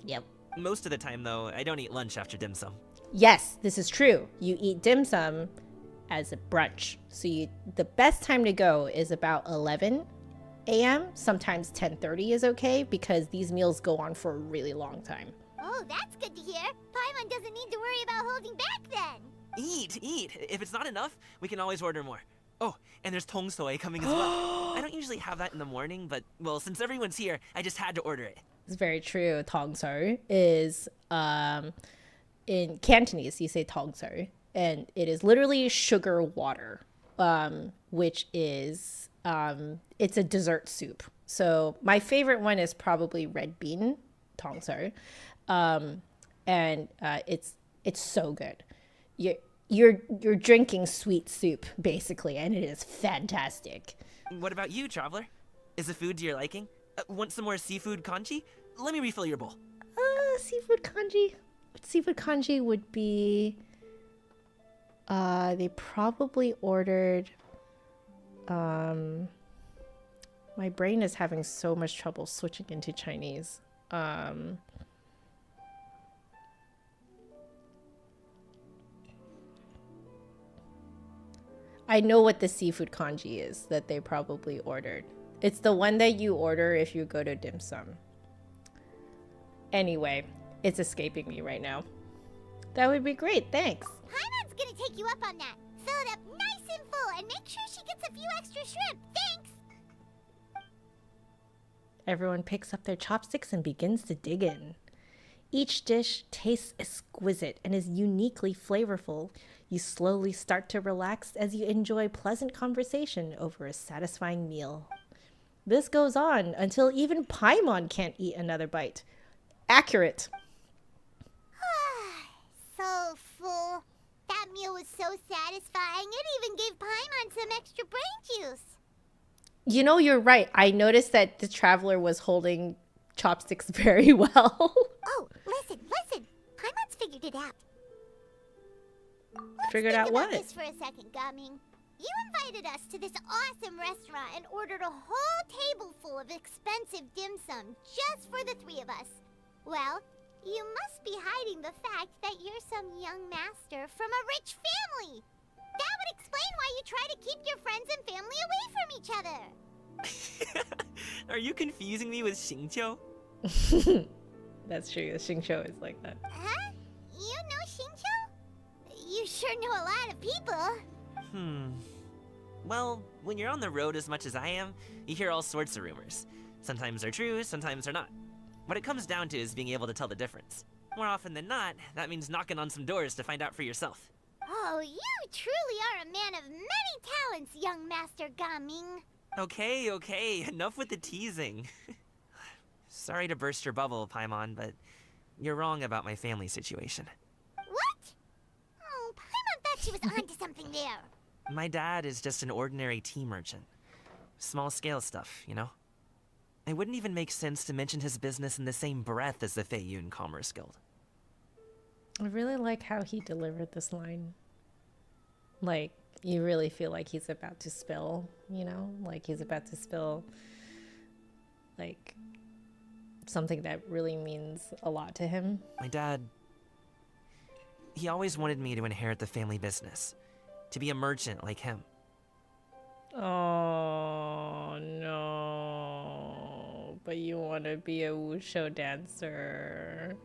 Yep. Most of the time, though, I don't eat lunch after dim sum. Yes, this is true. You eat dim sum as a brunch. So the best time to go is about 11 a.m. Sometimes 10:30 is okay, because these meals go on for a really long time. Oh, that's good to hear. Paimon doesn't need to worry about holding back then. Eat. If it's not enough, we can always order more. Oh, and there's tong soy coming as well. I don't usually have that in the morning, but, well, since everyone's here, I just had to order it. It's very true. Tong so is, in Cantonese, you say tong so, and it is literally sugar water, which is, it's a dessert soup. So my favorite one is probably red bean tong so, and it's so good. You're drinking sweet soup, basically, and it is fantastic. What about you, traveler? Is the food to your liking? Want some more seafood congee? Let me refill your bowl. Seafood congee? Seafood congee would be... they probably ordered... my brain is having so much trouble switching into Chinese. I know what the seafood congee is that they probably ordered. It's the one that you order if you go to dim sum. Anyway, it's escaping me right now. That would be great, thanks. Paimon's gonna take you up on that. Fill it up nice and full, and make sure she gets a few extra shrimp. Thanks! Everyone picks up their chopsticks and begins to dig in. Each dish tastes exquisite and is uniquely flavorful. You slowly start to relax as you enjoy pleasant conversation over a satisfying meal. This goes on until even Paimon can't eat another bite. Accurate. extra brain juice. You know, you're right. I noticed that the traveler was holding chopsticks very well. Oh, listen. Paimon's figured it out. Figured out what? Think about this for a second, Gaming. You invited us to this awesome restaurant and ordered a whole table full of expensive dim sum just for the three of us. Well, you must be hiding the fact that you're some young master from a rich family. That would explain why you try to keep your friends and family away from each other. Are you confusing me with Xingqiu? That's true. Xingqiu is like that. Huh? You know Xingqiu? You sure know a lot of people. Well, when you're on the road as much as I am, you hear all sorts of rumors. Sometimes they're true, sometimes they're not. What it comes down to is being able to tell the difference. More often than not, that means knocking on some doors to find out for yourself. Oh, you truly are a man of many talents, young Master Gaming. Okay, enough with the teasing. Sorry to burst your bubble, Paimon, but you're wrong about my family situation. What? Oh, Paimon thought she was onto something there. My dad is just an ordinary tea merchant. Small scale stuff, you know? It wouldn't even make sense to mention his business in the same breath as the Feiyun Commerce Guild. I really like how he delivered this line. Like, you really feel like he's about to spill, you know? Like he's about to spill, like, something that really means a lot to him. My dad, he always wanted me to inherit the family business. To be a merchant like him. Oh, no. But you want to be a wushu dancer.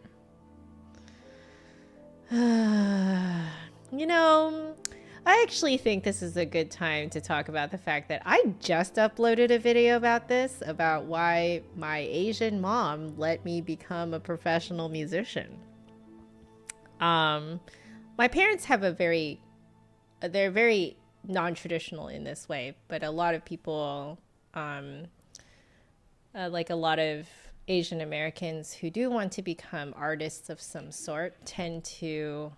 You know, I actually think this is a good time to talk about the fact that I just uploaded a video about this, about why my Asian mom let me become a professional musician. My parents have they're very non-traditional in this way, but a lot of people, like a lot of Asian Americans who do want to become artists of some sort tend to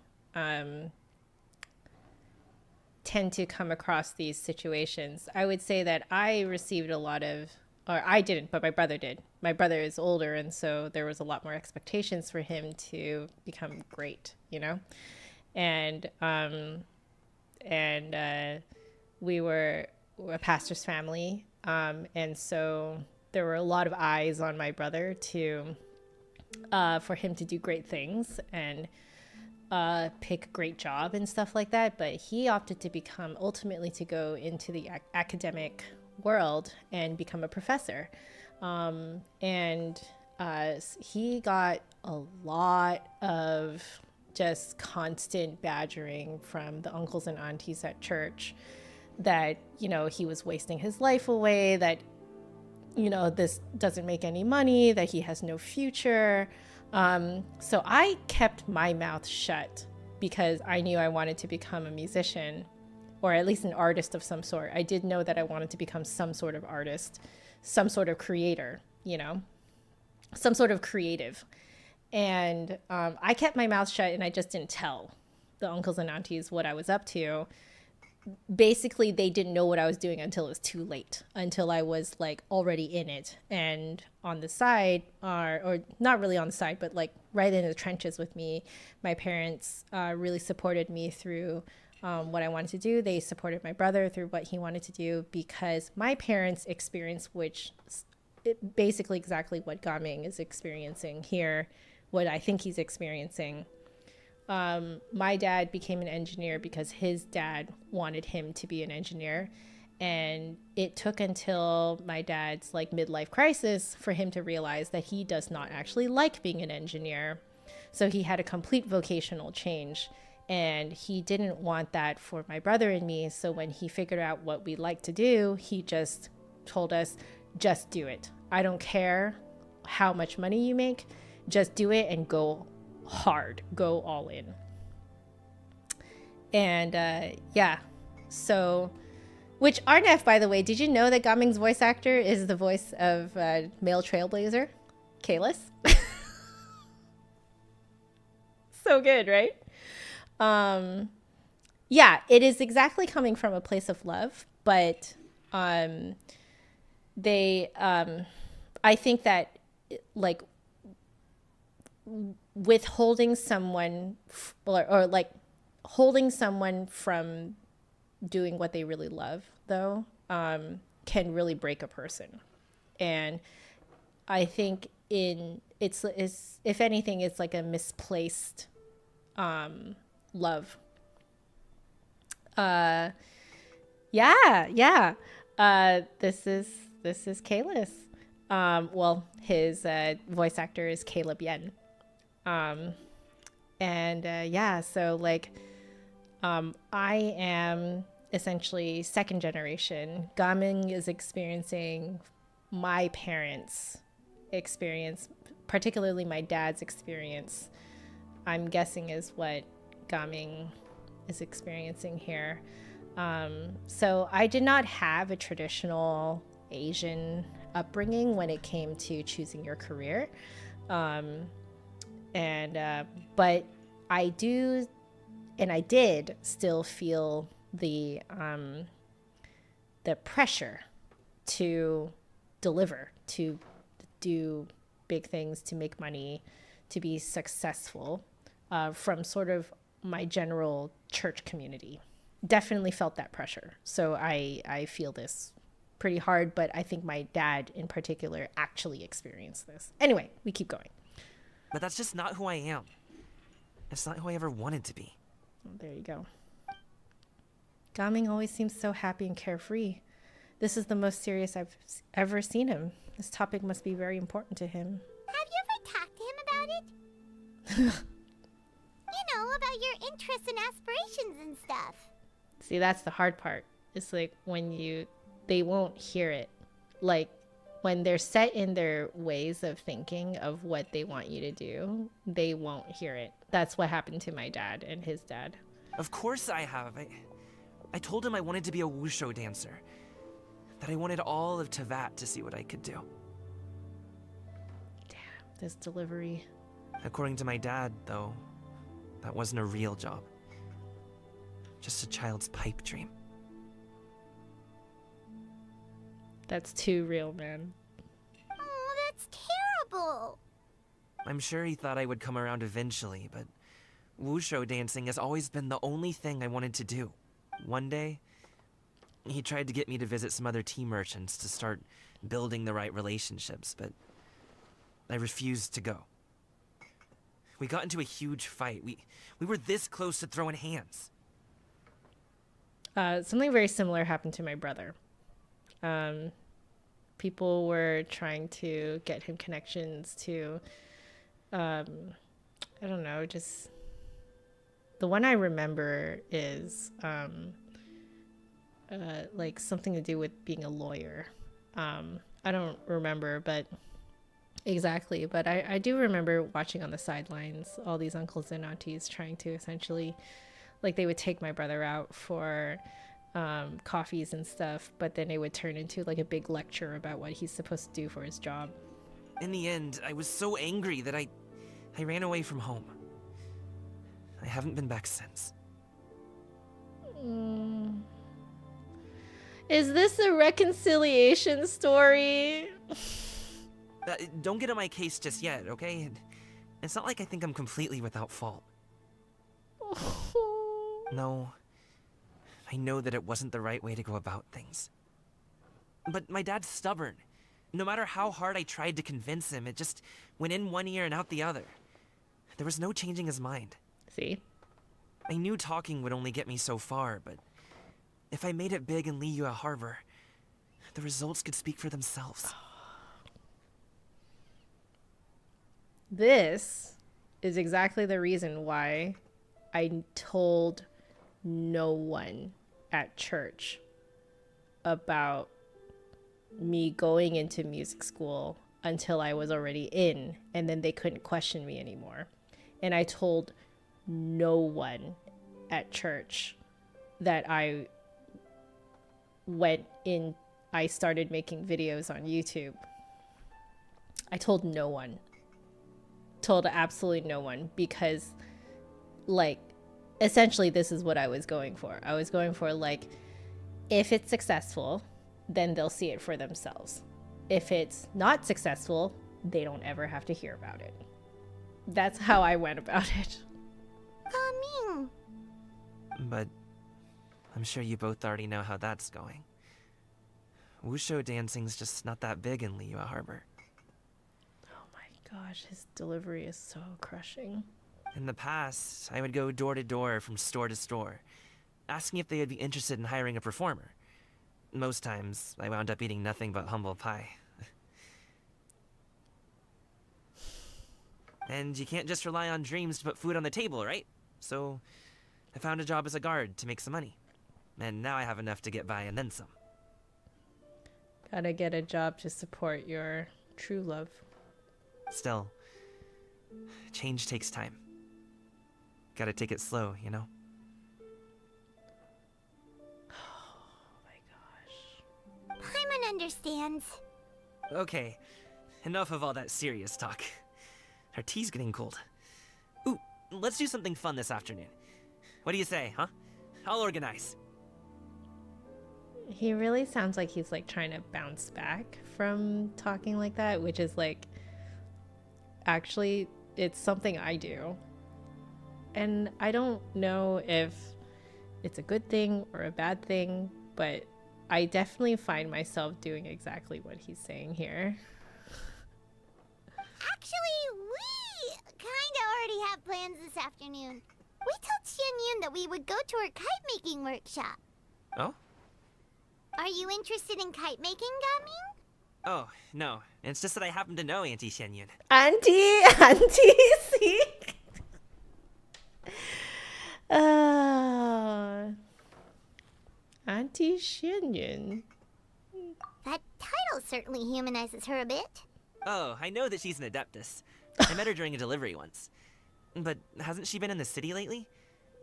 come across these situations. I would say that I received a lot of, or I didn't, but my brother did. My brother is older, and so there was a lot more expectations for him to become great, you know? And we were a pastor's family, and so there were a lot of eyes on my brother for him to do great things and pick a great job and stuff like that. But he opted to ultimately to go into the academic world and become a professor, and he got a lot of just constant badgering from the uncles and aunties at church that, you know, he was wasting his life away, that, you know, this doesn't make any money, that he has no future. So I kept my mouth shut because I knew I wanted to become a musician, or at least an artist of some sort. I did know that I wanted to become some sort of artist, some sort of creator, you know, some sort of creative. And I kept my mouth shut, and I just didn't tell the uncles and aunties what I was up to. Basically, they didn't know what I was doing until it was too late, until I was like already in it and on the side, or not really on the side, but like right in the trenches with me. My parents really supported me through what I wanted to do. They supported my brother through what he wanted to do, because my parents experienced, basically exactly what Gaming is experiencing here, what I think he's experiencing. My dad became an engineer because his dad wanted him to be an engineer. And it took until my dad's like midlife crisis for him to realize that he does not actually like being an engineer. So he had a complete vocational change, and he didn't want that for my brother and me. So when he figured out what we like to do, he just told us, just do it. I don't care how much money you make, just do it and go hard, go all in. And so, which Arnef, by the way, did you know that Gaming's voice actor is the voice of male trailblazer Kalis? So good, right? Yeah, it is exactly coming from a place of love. but they I think that like withholding someone or like holding someone from doing what they really love though can really break a person. And I think it's if anything, it's like a misplaced love. This is Kalis. Well, his voice actor is Caleb Yen. So like I am essentially second generation. Gaming is experiencing my parents' experience, particularly my dad's experience, I'm guessing is what Gaming is experiencing here. So I did not have a traditional Asian upbringing when it came to choosing your career. But I do, and I did still feel the pressure to deliver, to do big things, to make money, to be successful, from sort of my general church community. Definitely felt that pressure. So I feel this pretty hard, but I think my dad in particular actually experienced this. Anyway, we keep going. But that's just not who I am. It's not who I ever wanted to be. Oh, there you go. Gaming always seems so happy and carefree. This is the most serious I've ever seen him. This topic must be very important to him. Have you ever talked to him about it? You know, about your interests and aspirations and stuff. See, that's the hard part. It's like when they won't hear it. Like when they're set in their ways of thinking of what they want you to do, they won't hear it. That's what happened to my dad and his dad. Of course I have. I told him I wanted to be a wushu dancer. That I wanted all of Tevat to see what I could do. Damn, this delivery. According to my dad, though, that wasn't a real job. Just a child's pipe dream. That's too real, man. Oh, that's terrible. I'm sure he thought I would come around eventually, but wushu dancing has always been the only thing I wanted to do. One day, he tried to get me to visit some other tea merchants to start building the right relationships, but I refused to go. We got into a huge fight. We were this close to throwing hands. Something very similar happened to my brother. People were trying to get him connections to, I don't know, just the one I remember is like something to do with being a lawyer. I don't remember, but exactly. But I do remember watching on the sidelines all these uncles and aunties trying to essentially, like they would take my brother out for coffees and stuff, but then it would turn into like a big lecture about what he's supposed to do for his job. In the end, I was so angry that I ran away from home. I haven't been back since. Is this a reconciliation story? Don't get on my case just yet, okay? It's not like I think I'm completely without fault. No. I know that it wasn't the right way to go about things. But my dad's stubborn. No matter how hard I tried to convince him, it just went in one ear and out the other. There was no changing his mind. See? I knew talking would only get me so far, but if I made it big in Liyue Harbor, the results could speak for themselves. This is exactly the reason why I told no one at church about me going into music school until I was already in, and then they couldn't question me anymore. And I told no one at church that I started making videos on YouTube. I told no one. Told absolutely no one, because like essentially this is what I was going for. I was going for like, If it's successful, then they'll see it for themselves. If it's not successful, they don't ever have to hear about it. That's how I went about it. Gaming. But I'm sure you both already know how that's going. Wushu dancing's just not that big in Liyue Harbor. Oh my gosh, his delivery is so crushing. In the past, I would go door to door from store to store, asking if they would be interested in hiring a performer. Most times, I wound up eating nothing but humble pie. And you can't just rely on dreams to put food on the table, right? So, I found a job as a guard to make some money. And now I have enough to get by and then some. Gotta get a job to support your true love. Still, change takes time. Gotta take it slow, you know? Paimon understands. Okay, enough of all that serious talk. Our tea's getting cold. Ooh, let's do something fun this afternoon. What do you say, huh? I'll organize. He really sounds like he's like trying to bounce back from talking like that, which is like, actually, it's something I do. And I don't know if it's a good thing or a bad thing, but I definitely find myself doing exactly what he's saying here. Actually, we kinda already have plans this afternoon. We told Xianyun that we would go to her kite-making workshop. Oh? Are you interested in kite-making, Gaming? Oh, no. It's just that I happen to know Auntie Xianyun. Auntie, see? Auntie Xianyun. That title certainly humanizes her a bit. Oh, I know that she's an adeptus. I met her during a delivery once. But hasn't she been in the city lately?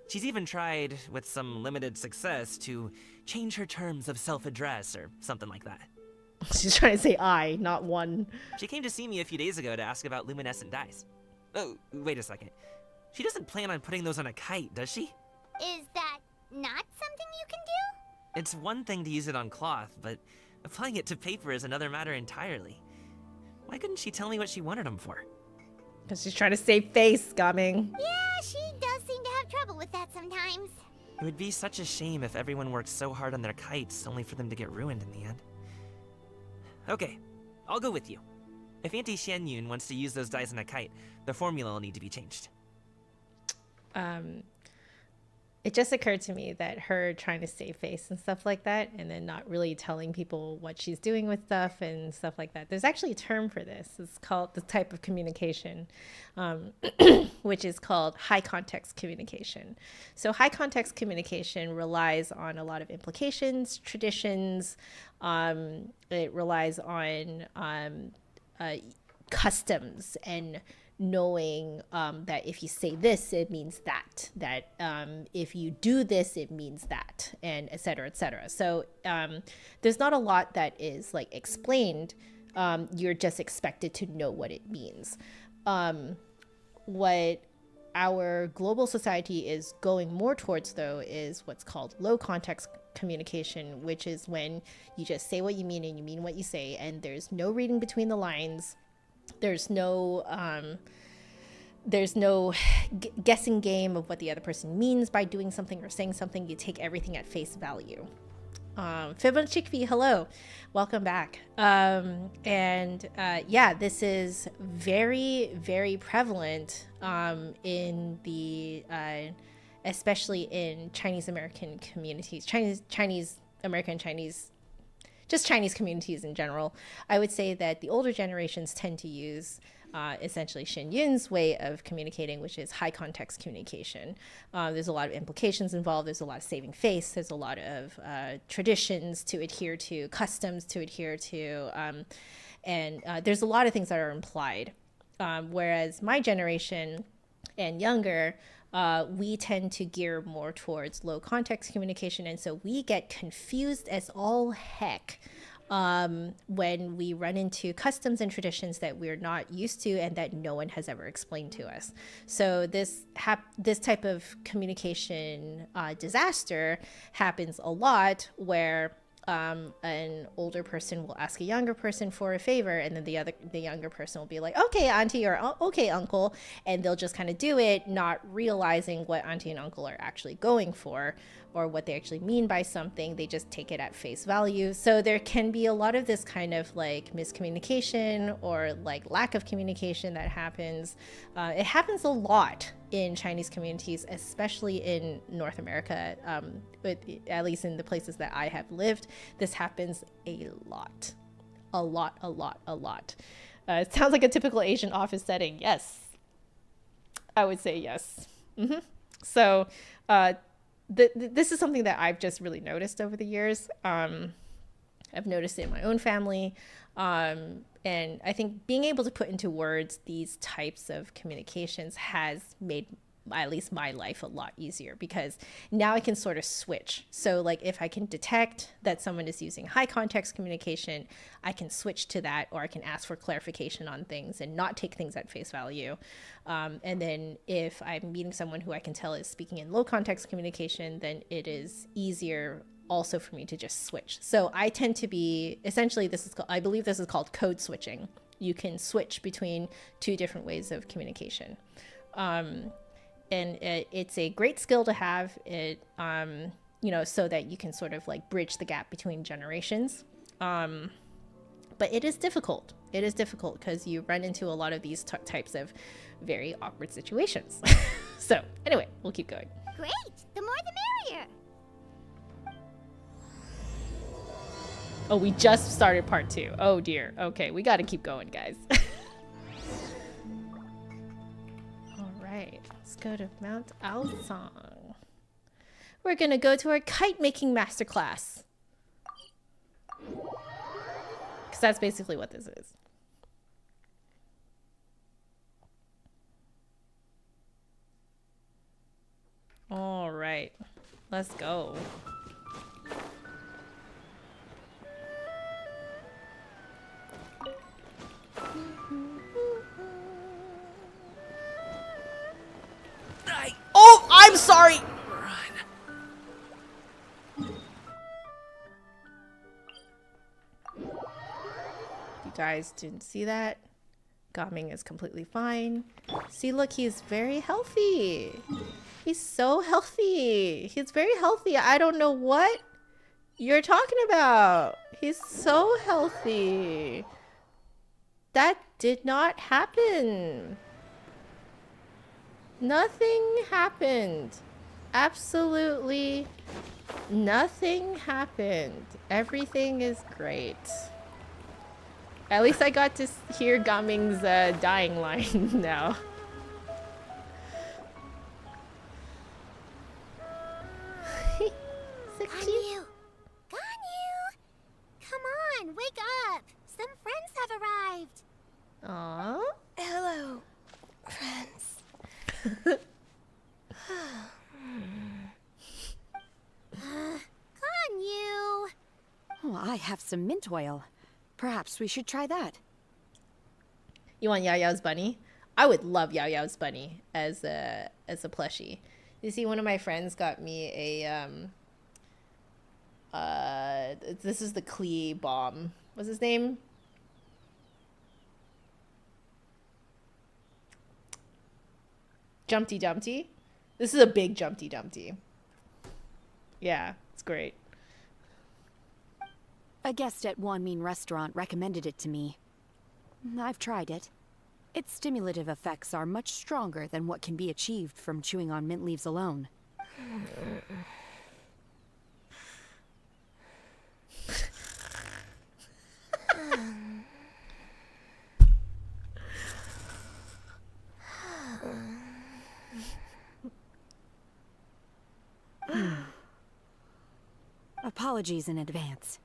She's even tried, with some limited success, to change her terms of self-address or something like that. She's trying to say I, not one. She came to see me a few days ago to ask about luminescent dyes. Oh, wait a second. She doesn't plan on putting those on a kite, does she? Is that not something you can do? It's one thing to use it on cloth, but applying it to paper is another matter entirely. Why couldn't she tell me what she wanted them for? Because she's trying to save face, Gaming. Yeah, she does seem to have trouble with that sometimes. It would be such a shame if everyone worked so hard on their kites only for them to get ruined in the end. Okay, I'll go with you. If Auntie Xianyun wants to use those dyes on a kite, the formula will need to be changed. It just occurred to me that her trying to save face and stuff like that, and then not really telling people what she's doing with stuff and stuff like that. There's actually a term for this. It's called the type of communication, which is called high context communication. So high context communication relies on a lot of implications, traditions. It relies on customs and knowing that if you say this, it means that, if you do this, it means that, and et cetera, et cetera. So there's not a lot that is like explained. You're just expected to know what it means. What our global society is going more towards, though, is what's called low context communication, which is when you just say what you mean and you mean what you say, and there's no reading between the lines. There's no guessing game of what the other person means by doing something or saying something. You take everything at face value. Fibonacci, hello, welcome back. Yeah, this is very, very prevalent in the especially in Chinese American communities, Chinese American, just Chinese communities in general. I would say that the older generations tend to use essentially Xianyun's way of communicating, which is high context communication. There's a lot of implications involved. There's a lot of saving face. There's a lot of traditions to adhere to, customs to adhere to, and there's a lot of things that are implied. Whereas my generation and younger, we tend to gear more towards low context communication, and so we get confused as all heck when we run into customs and traditions that we're not used to and that no one has ever explained to us. So this type of communication disaster happens a lot, where an older person will ask a younger person for a favor, and then the younger person will be like, okay, auntie, or okay, uncle, and they'll just kind of do it, not realizing what auntie and uncle are actually going for or what they actually mean by something. They just take it at face value. So there can be a lot of this kind of like miscommunication or like lack of communication that happens. It happens a lot in Chinese communities, especially in North America, at least in the places that I have lived. This happens a lot. It sounds like a typical Asian office setting. Yes, I would say yes. So this is something that I've just really noticed over the years. I've noticed it in my own family. And I think being able to put into words these types of communications has made at least my life a lot easier, because now I can sort of switch. So like if I can detect that someone is using high context communication, I can switch to that, or I can ask for clarification on things and not take things at face value. And then if I'm meeting someone who I can tell is speaking in low context communication, then it is easier also for me to just switch. So I tend to be, essentially I believe this is called code switching. You can switch between two different ways of communication. And it's a great skill to have, it, so that you can sort of like bridge the gap between generations. But it is difficult. It is difficult because you run into a lot of these types of very awkward situations. So anyway, we'll keep going. Great! The more the merrier! Oh, we just started part 2. Oh dear. Okay, we got to keep going, guys. All right, let's go to Mount Aosang. We're going to go to our kite making masterclass. Because that's basically what this is. All right, let's go. Oh, I'm sorry. You guys didn't see that. Gaming is completely fine. See, look, he's very healthy. He's so healthy. He's very healthy. I don't know what you're talking about. He's so healthy. That did not happen. Nothing happened. Absolutely nothing happened. Everything is great. At least I got to hear Gaming's dying line now. So Ganyu! Ganyu! Come on, wake up! Some friends have arrived. Aww. Hello, friends. Ganyu! Oh, I have some mint oil. Perhaps we should try that. You want Yao Yao's bunny? I would love Yao Yao's bunny as a plushie. You see, one of my friends got me a this is the Klee bomb. What's his name? Jumpty Dumpty. This is a big Jumpty Dumpty. Yeah, it's great. A guest at Wanmin restaurant recommended it to me. I've tried it. Its stimulative effects are much stronger than what can be achieved from chewing on mint leaves alone. Apologies in advance.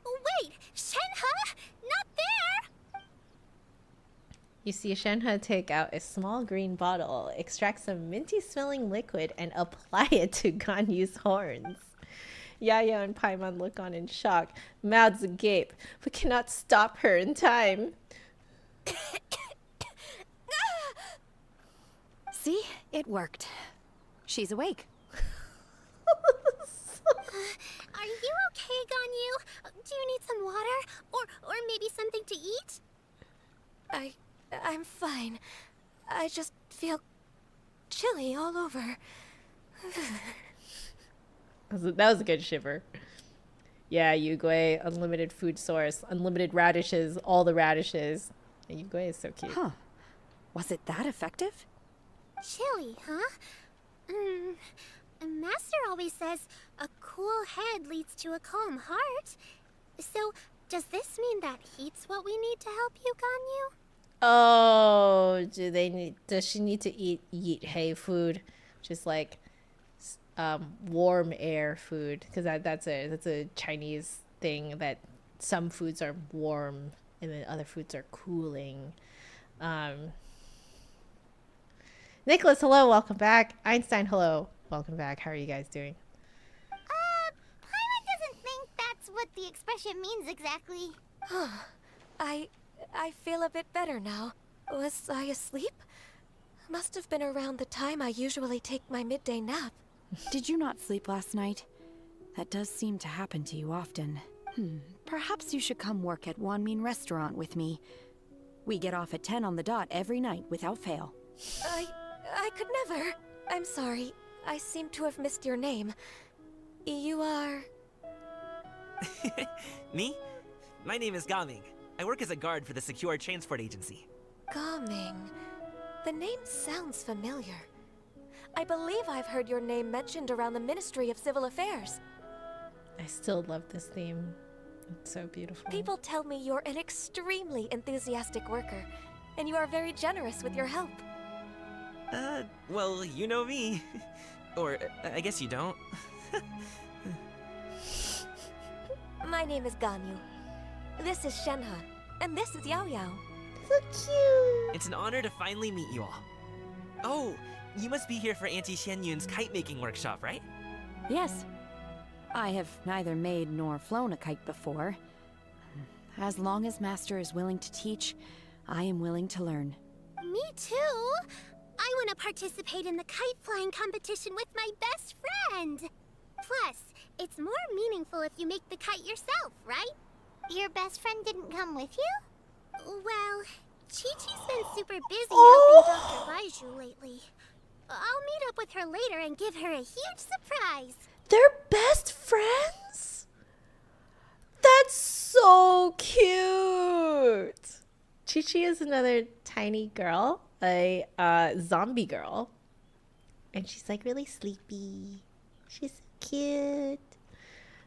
Wait! Shenhe? Not there! You see Shenhe take out a small green bottle, extract some minty smelling liquid, and apply it to Ganyu's horns. Yaya and Paimon look on in shock, mouths agape, but cannot stop her in time. See? It worked. She's awake. Are you okay, Ganyu? Do you need some water? Or maybe something to eat? I'm fine. I just feel chilly all over. That was a good shiver. Yeah, Yugui, unlimited food source, unlimited radishes, all the radishes. And Yugui is so cute. Huh. Was it that effective? Chilly, huh? Master always says a cool head leads to a calm heart. So, does this mean that heat's what we need to help you, Ganyu? Oh, does she need to eat hay food? Just like warm air food, because that's a Chinese thing, that some foods are warm and then other foods are cooling. Nicholas, hello, welcome back. Einstein, hello, welcome back. How are you guys doing? Paimon doesn't think that's what the expression means exactly. I feel a bit better now. Was I asleep? Must have been around the time I usually take my midday nap. Did you not sleep last night? That does seem to happen to you often. Perhaps you should come work at Wanmin Restaurant with me. We get off at 10 on the dot every night without fail. I could never. I'm sorry. I seem to have missed your name. You are... Me? My name is Gaming. I work as a guard for the Secure Transport Agency. Gaming. The name sounds familiar. I believe I've heard your name mentioned around the Ministry of Civil Affairs. I still love this theme. It's so beautiful. People tell me you're an extremely enthusiastic worker, and you are very generous with your help. Well, you know me. Or, I guess you don't. My name is Ganyu. This is Shenhe, and this is Yao Yao. So cute! It's an honor to finally meet you all. Oh, you must be here for Auntie Xianyun's kite-making workshop, right? Yes. I have neither made nor flown a kite before. As long as Master is willing to teach, I am willing to learn. Me too! I want to participate in the kite flying competition with my best friend! Plus, it's more meaningful if you make the kite yourself, right? Your best friend didn't come with you? Well, Chi-Chi's been super busy helping Dr. Baiju lately. I'll meet up with her later and give her a huge surprise. They're best friends? That's so cute! Chi-Chi is another tiny girl, a zombie girl. And she's like really sleepy. She's so cute.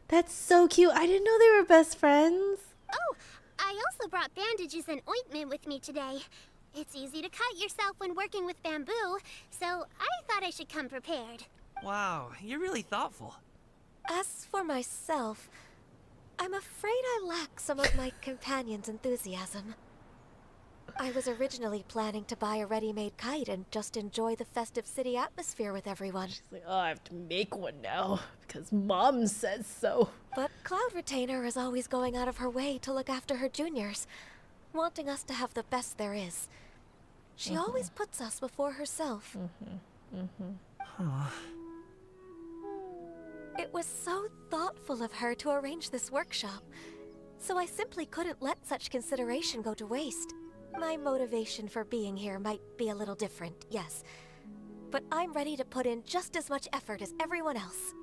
That's so cute. I didn't know they were best friends. Oh, I also brought bandages and ointment with me today. It's easy to cut yourself when working with bamboo, so I thought I should come prepared. Wow, you're really thoughtful. As for myself, I'm afraid I lack some of my companion's enthusiasm. I was originally planning to buy a ready-made kite and just enjoy the festive city atmosphere with everyone. She's like, oh, I have to make one now because Mom says so. But Cloud Retainer is always going out of her way to look after her juniors, wanting us to have the best there is. She always puts us before herself. It was so thoughtful of her to arrange this workshop, so I simply couldn't let such consideration go to waste. My motivation for being here might be a little different, yes, but I'm ready to put in just as much effort as everyone else.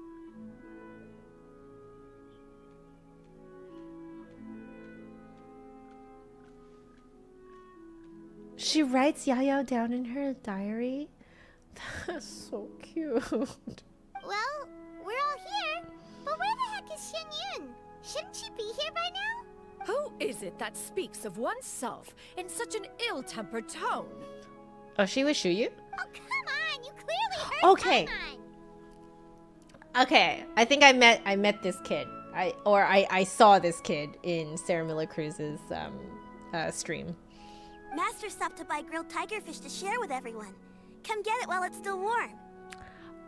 She writes Yao down in her diary? That's so cute. Well, we're all here, but where the heck is Xianyun? Shouldn't she be here by now? Who is it that speaks of oneself in such an ill-tempered tone? Oh, she was Shuyu? Oh, come on! You clearly heard Okay. Paimon. Okay, I think I met this kid. I saw this kid in Sarah Miller Cruz's stream. Master stopped to buy grilled tigerfish to share with everyone. Come get it while it's still warm.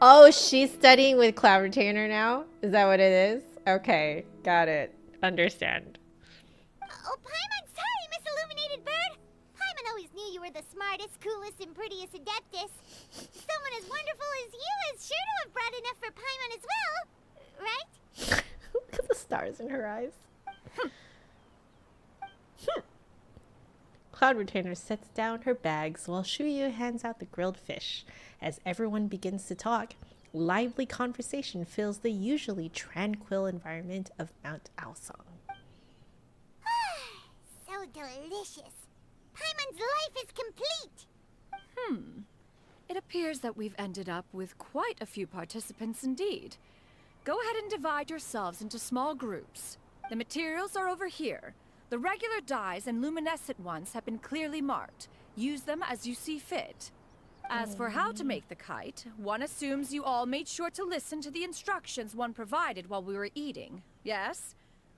Oh, she's studying with Cloud Retainer now? Is that what it is? Okay, got it. Understand. Oh, Paimon, sorry, Miss Illuminated Bird. Paimon always knew you were the smartest, coolest, and prettiest Adeptus. Someone as wonderful as you is sure to have brought enough for Paimon as well, right? Look at the stars in her eyes. Cloud Retainer sets down her bags while Shuyu hands out the grilled fish. As everyone begins to talk, lively conversation fills the usually tranquil environment of Mount Aosong. So delicious. Paimon's life is complete. It appears that we've ended up with quite a few participants indeed. Go ahead and divide yourselves into small groups. The materials are over here. The regular dyes and luminescent ones have been clearly marked. Use them as you see fit. As for how to make the kite, one assumes you all made sure to listen to the instructions one provided while we were eating. Yes?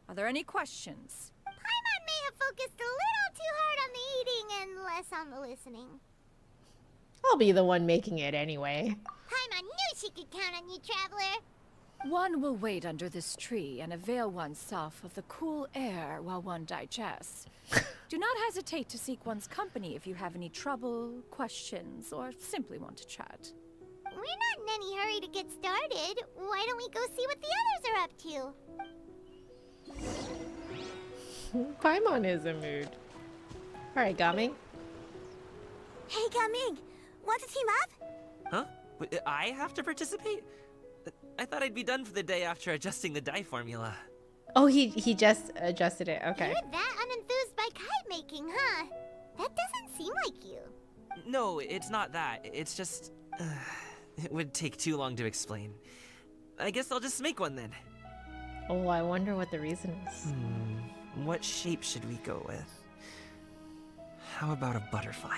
Are there any questions? Paimon may have focused a little too hard on the eating and less on the listening. I'll be the one making it anyway. Paimon knew she could count on you, Traveler. One will wait under this tree and avail oneself of the cool air while one digests. Do not hesitate to seek one's company if you have any trouble, questions, or simply want to chat. We're not in any hurry to get started. Why don't we go see what the others are up to? Paimon is in mood. Alright, Gaming. Hey, Gaming, want to team up? Huh? Wait, I have to participate? I thought I'd be done for the day after adjusting the dye formula. Oh, he just adjusted it. Okay. You're that unenthused by kite making, huh? That doesn't seem like you. No, it's not that. It's just... it would take too long to explain. I guess I'll just make one then. Oh, I wonder what the reason is. What shape should we go with? How about a butterfly?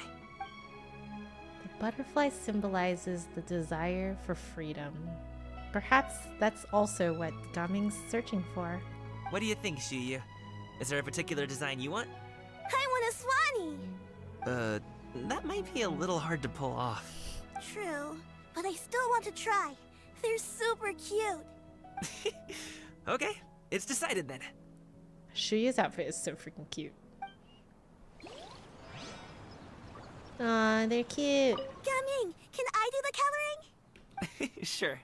The butterfly symbolizes the desire for freedom. Perhaps that's also what Gaming's searching for. What do you think, Shuyu? Is there a particular design you want? I want a swanee. That might be a little hard to pull off. True, but I still want to try. They're super cute. Okay, it's decided then. Shuyu's outfit is so freaking cute. Aw, they're cute. Gaming, can I do the coloring? Sure.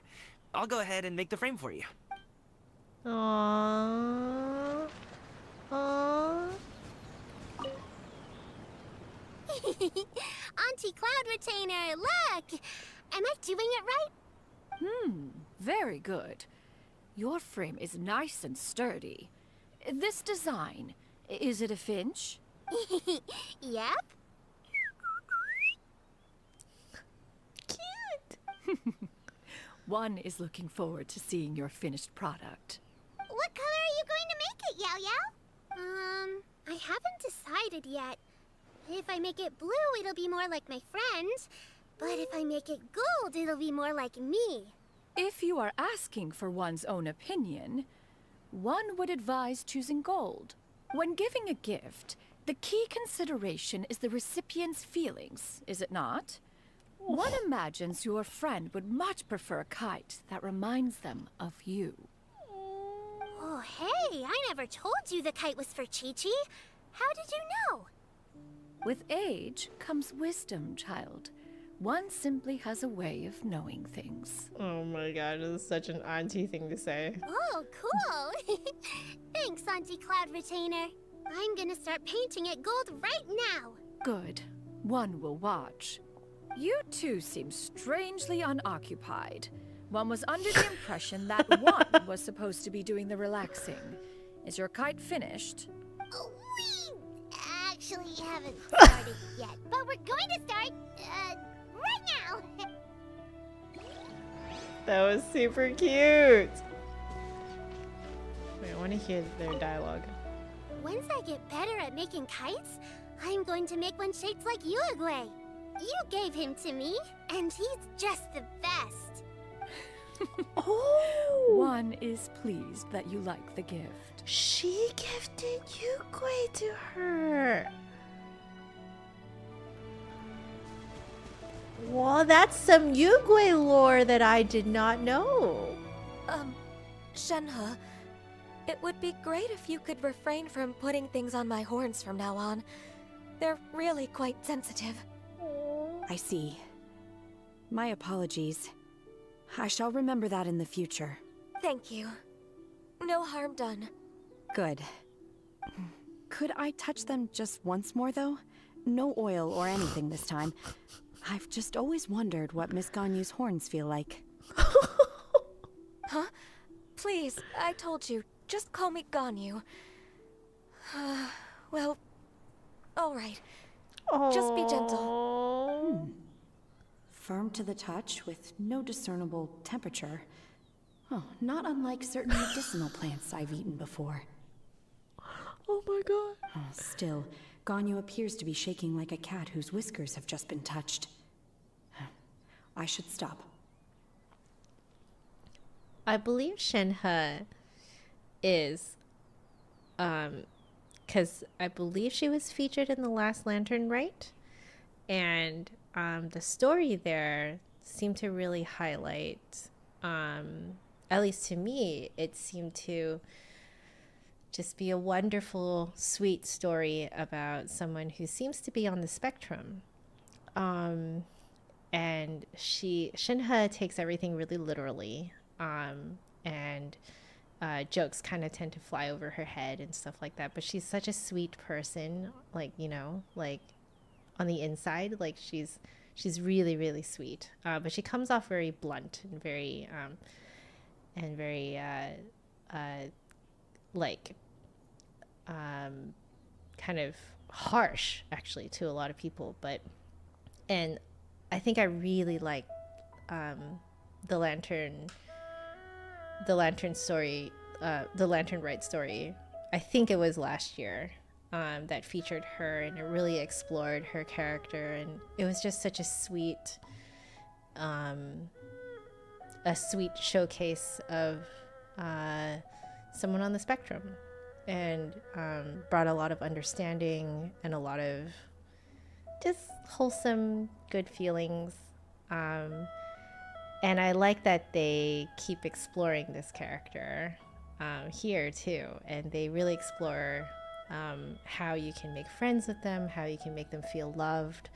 I'll go ahead and make the frame for you. Aww. Aww. Auntie Cloud Retainer, look! Am I doing it right? Very good. Your frame is nice and sturdy. This design, is it a finch? Yep. Cute. One is looking forward to seeing your finished product. What color are you going to make it, Yao Yao? I haven't decided yet. If I make it blue, it'll be more like my friends. But if I make it gold, it'll be more like me. If you are asking for one's own opinion, one would advise choosing gold. When giving a gift, the key consideration is the recipient's feelings, is it not? One imagines your friend would much prefer a kite that reminds them of you. Oh, hey, I never told you the kite was for Chi-Chi. How did you know? With age comes wisdom, child. One simply has a way of knowing things. Oh my god, this is such an auntie thing to say. Oh, cool. Thanks, Auntie Cloud Retainer. I'm gonna start painting it gold right now. Good. One will watch. You two seem strangely unoccupied. One was under the impression that one was supposed to be doing the relaxing. Is your kite finished? We actually haven't started yet, but we're going to start, right now. That was super cute. Wait, I want to hear their dialogue. Once I get better at making kites, I'm going to make one shaped like Uruguay. You gave him to me, and he's just the best. Oh! One is pleased that you like the gift. She gifted Uruguay to her. Well, that's some Yugui lore that I did not know. Shenhe, it would be great if you could refrain from putting things on my horns from now on. They're really quite sensitive. I see. My apologies. I shall remember that in the future. Thank you. No harm done. Good. Could I touch them just once more, though? No oil or anything this time. I've just always wondered what Miss Ganyu's horns feel like. Huh? Please, I told you. Just call me Ganyu. Well, alright. Just be gentle. Firm to the touch with no discernible temperature. Oh, not unlike certain medicinal plants I've eaten before. Oh my god. Oh, still, Ganyu appears to be shaking like a cat whose whiskers have just been touched. I should stop. I believe Shenhe is, because I believe she was featured in the last Lantern Rite, and the story there seemed to really highlight, at least to me, it seemed to just be a wonderful, sweet story about someone who seems to be on the spectrum. And Shenhe takes everything really literally, and jokes kind of tend to fly over her head and stuff like that. But she's such a sweet person, like, you know, like on the inside, like she's really, really sweet. But she comes off very blunt and very kind of harsh, actually, to a lot of people. And I think I really like the Lantern story, the Lantern Rite story. I think it was last year that featured her, and it really explored her character, and it was just such a sweet showcase of someone on the spectrum, and brought a lot of understanding and a lot of just wholesome, good feelings. And I like that they keep exploring this character here too, and they really explore how you can make friends with them, how you can make them feel loved,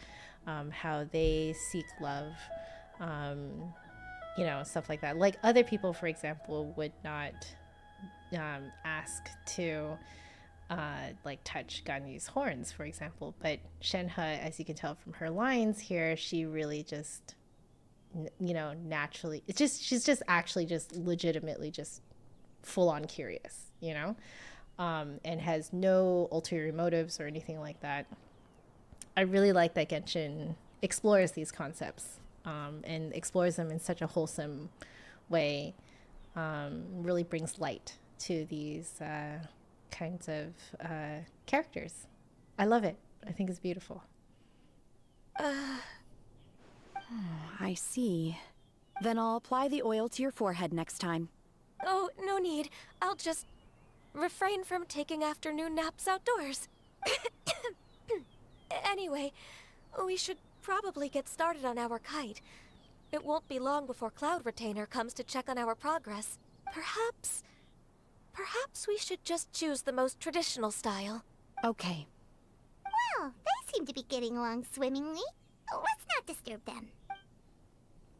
how they seek love, you know, stuff like that. Like other people, for example, would not ask to like touch Ganyu's horns, for example, but Shenhe, as you can tell from her lines here, she really just, you know, naturally, she's just actually just legitimately just full on curious, you know, and has no ulterior motives or anything like that. I really like that Genshin explores these concepts, and explores them in such a wholesome way, really brings light to these kinds of characters. I love it. I think it's beautiful. I see. Then I'll apply the oil to your forehead next time. Oh, no need. I'll just refrain from taking afternoon naps outdoors. Anyway, we should probably get started on our kite. It won't be long before Cloud Retainer comes to check on our progress. Perhaps we should just choose the most traditional style. Okay. Well, they seem to be getting along swimmingly. Let's not disturb them.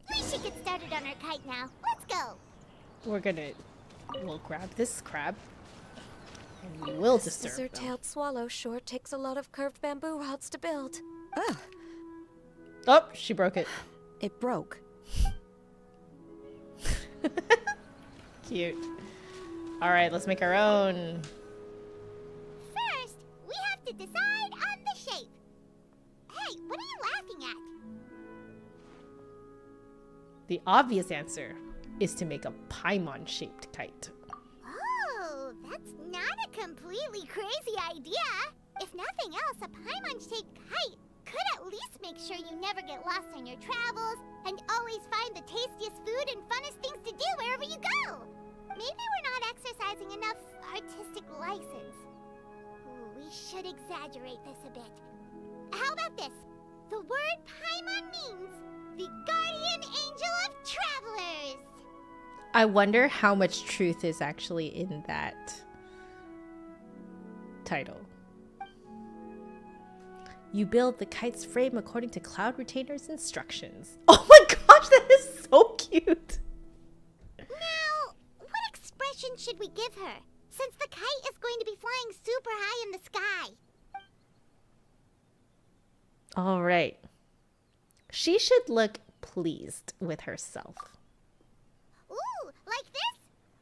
We should get started on our kite now. Let's go. We'll grab this crab, and we will disturb them. Scissor-tailed swallow sure takes a lot of curved bamboo rods to build. Ugh. Oh, she broke it. It broke. Cute. All right, let's make our own. First, we have to decide on the shape. Hey, what are you laughing at? The obvious answer is to make a Paimon-shaped kite. Oh, that's not a completely crazy idea. If nothing else, a Paimon-shaped kite could at least make sure you never get lost on your travels and always find the tastiest food and funnest things to do wherever you go. Maybe we're not exercising enough artistic license. Ooh, we should exaggerate this a bit. How about this? The word Paimon means I wonder how much truth is actually in that title. You build the kite's frame according to Cloud Retainer's instructions. Oh my gosh, that is so cute. Now, what expression should we give her? Since the kite is going to be flying super high in the sky. All right. She should look pleased with herself. Ooh, like this?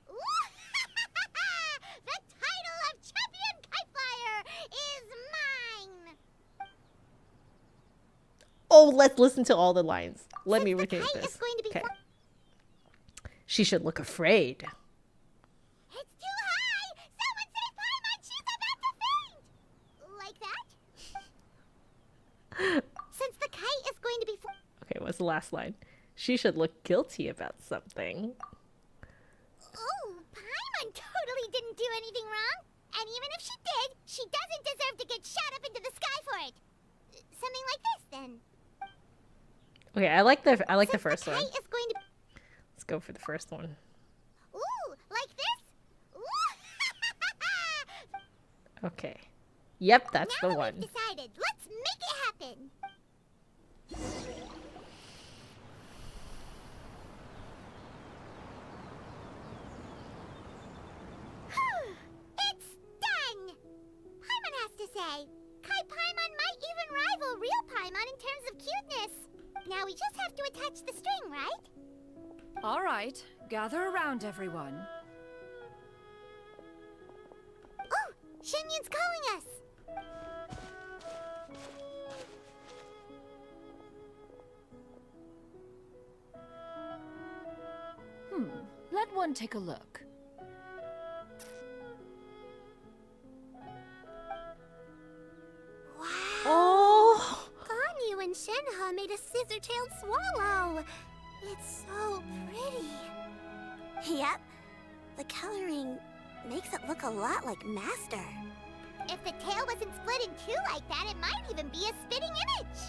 Ooh! The title of Champion Kite Flyer is mine! Oh, let's listen to all the lines. Let me Since the repeat kite this. is going to be She should look afraid. It's too high! Someone say Paimon, she's about to faint! Like that? Since the kite is going to be Okay, what's the last line? She should look guilty about something. Oh, Paimon totally didn't do anything wrong. And even if she did, she doesn't deserve to get shot up into the sky for it. Something like this, then. Okay, I like the Since first the one. kite is going to... Let's go for the first one. Ooh, like this? Ooh! Okay. Yep, that's Now the that one. we've decided, let's make it happen. It's done! Paimon has to say. Kite Paimon might even rival real Paimon in terms of cuteness. Now we just have to attach the string, right? All right, gather around, everyone. Oh, Shenyun's calling us. Let one take a look. Oh! Ganyu and Shenhe made a scissor-tailed swallow. It's so pretty. Yep. The coloring makes it look a lot like Master. If the tail wasn't split in two like that, it might even be a spitting image.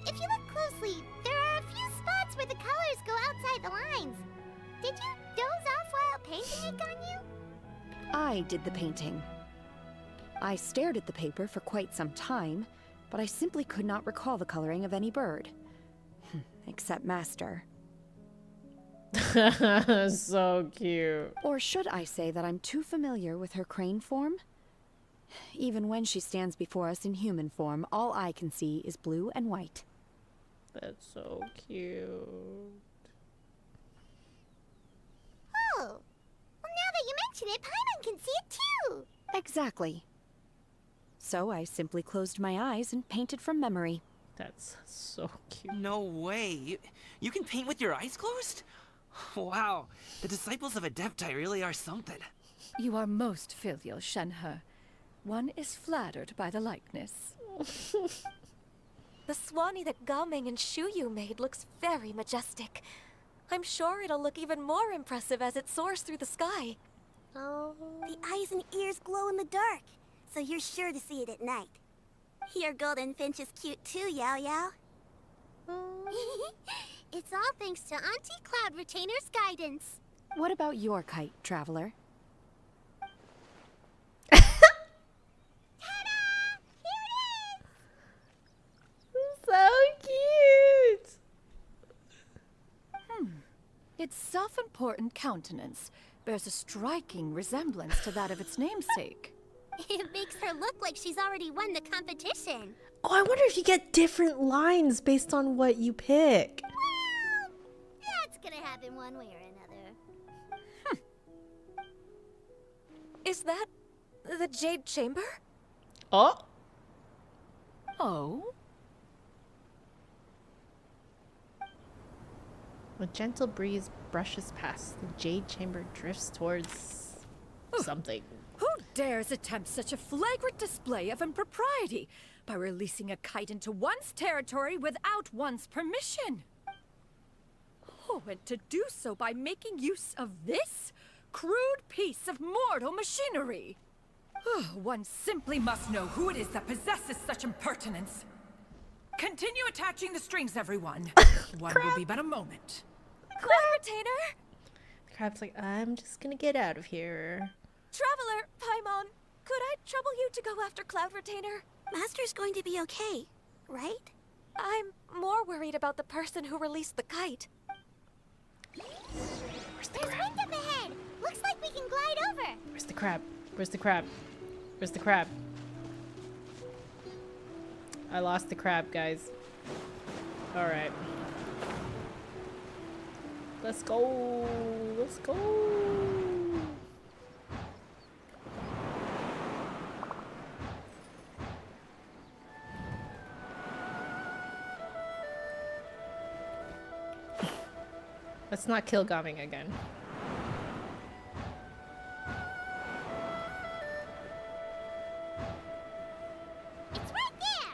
If you look closely, there are a few spots where the colors go outside the lines. Did you doze off while painting it, Ganyu? I did the painting. I stared at the paper for quite some time, but I simply could not recall the coloring of any bird. Except Master. So cute. Or should I say that I'm too familiar with her crane form? Even when she stands before us in human form, all I can see is blue and white. That's so cute. Oh, well, now that you mention it, Paimon can see it too. Exactly. So I simply closed my eyes and painted from memory. That's so cute. No way. You can paint with your eyes closed? Wow. The disciples of Adepti really are something. You are most filial, Shenhe. One is flattered by the likeness. The Swanee that Gaming and Shuyu made looks very majestic. I'm sure it'll look even more impressive as it soars through the sky. Oh. The eyes and ears glow in the dark, so you're sure to see it at night. Your golden finch is cute too, Yao Yao. It's all thanks to Auntie Cloud Retainer's guidance. What about your kite, Traveler? So cute! Its self-important countenance bears a striking resemblance to that of its namesake. It makes her look like she's already won the competition. Oh, I wonder if you get different lines based on what you pick. Well, that's gonna happen one way or another. Is that the Jade Chamber? Oh? Oh? A gentle breeze brushes past. The jade chamber drifts towards something. Who dares attempt such a flagrant display of impropriety by releasing a kite into one's territory without one's permission? Oh, and to do so by making use of this crude piece of mortal machinery. One simply must know who it is that possesses such impertinence. Continue attaching the strings, everyone. One will be but a moment. Cloud Retainer! Crab's like, I'm just gonna get out of here. Traveler, Paimon, could I trouble you to go after Cloud Retainer? Master's going to be okay, right? I'm more worried about the person who released the kite. There's wind up ahead! Looks like we can glide over! Where's the crab? Where's the crab? Where's the crab? I lost the crab, guys. Alright. Let's go! Let's go! Let's not kill Gaming again. It's right there!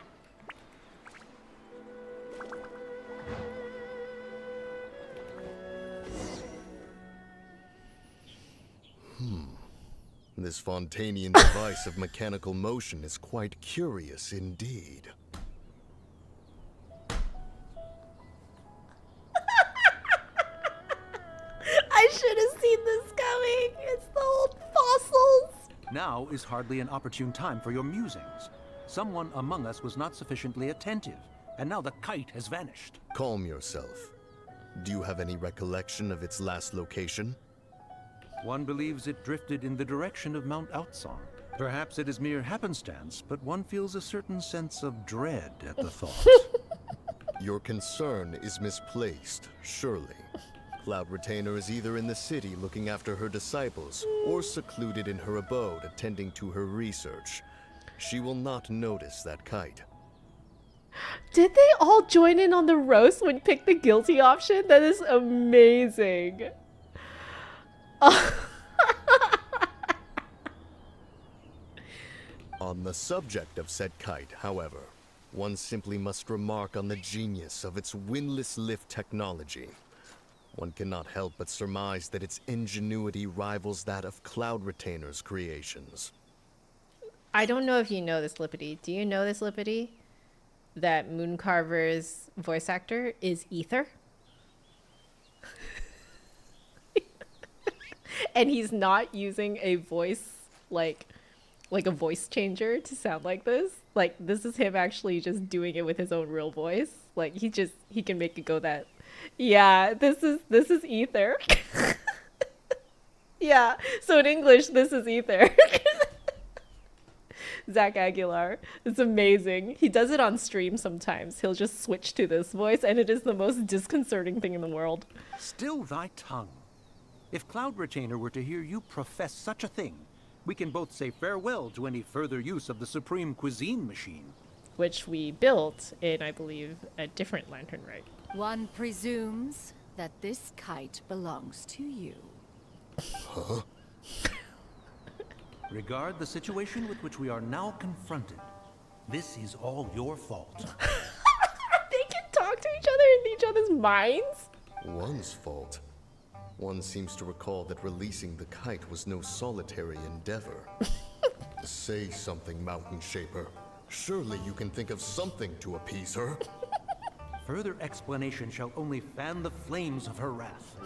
This Fontanian device of mechanical motion is quite curious indeed. I should have seen this coming! It's the old fossils! Now is hardly an opportune time for your musings. Someone among us was not sufficiently attentive, and now the kite has vanished. Calm yourself. Do you have any recollection of its last location? One believes it drifted in the direction of Mount Outsong. Perhaps it is mere happenstance, but one feels a certain sense of dread at the thought. Your concern is misplaced, surely. Cloud Retainer is either in the city looking after her disciples, or secluded in her abode attending to her research. She will not notice that kite. Did they all join in on the roast when you picked the guilty option? That is amazing. On the subject of said kite, however, one simply must remark on the genius of its windless lift technology. One cannot help but surmise that its ingenuity rivals that of Cloud Retainer's creations. I don't know if you know this, Lippity. Do you know this, Lippity? That Mooncarver's voice actor is Ether? And he's not using a voice, like a voice changer to sound like this. Like, this is him actually just doing it with his own real voice. Like, he can make it go that... Yeah, this is Ether. Yeah, so in English, this is Ether. Zach Aguilar. It's amazing. He does it on stream sometimes. He'll just switch to this voice, and it is the most disconcerting thing in the world. Still thy tongue. If Cloud Retainer were to hear you profess such a thing, we can both say farewell to any further use of the Supreme Cuisine Machine. Which we built in, I believe, a different Lantern Rite. One presumes that this kite belongs to you. Huh? Regard the situation with which we are now confronted. This is all your fault. They can talk to each other in each other's minds? One's fault. One seems to recall that releasing the kite was no solitary endeavor. Say something, Mountain Shaper. Surely you can think of something to appease her. Further explanation shall only fan the flames of her wrath.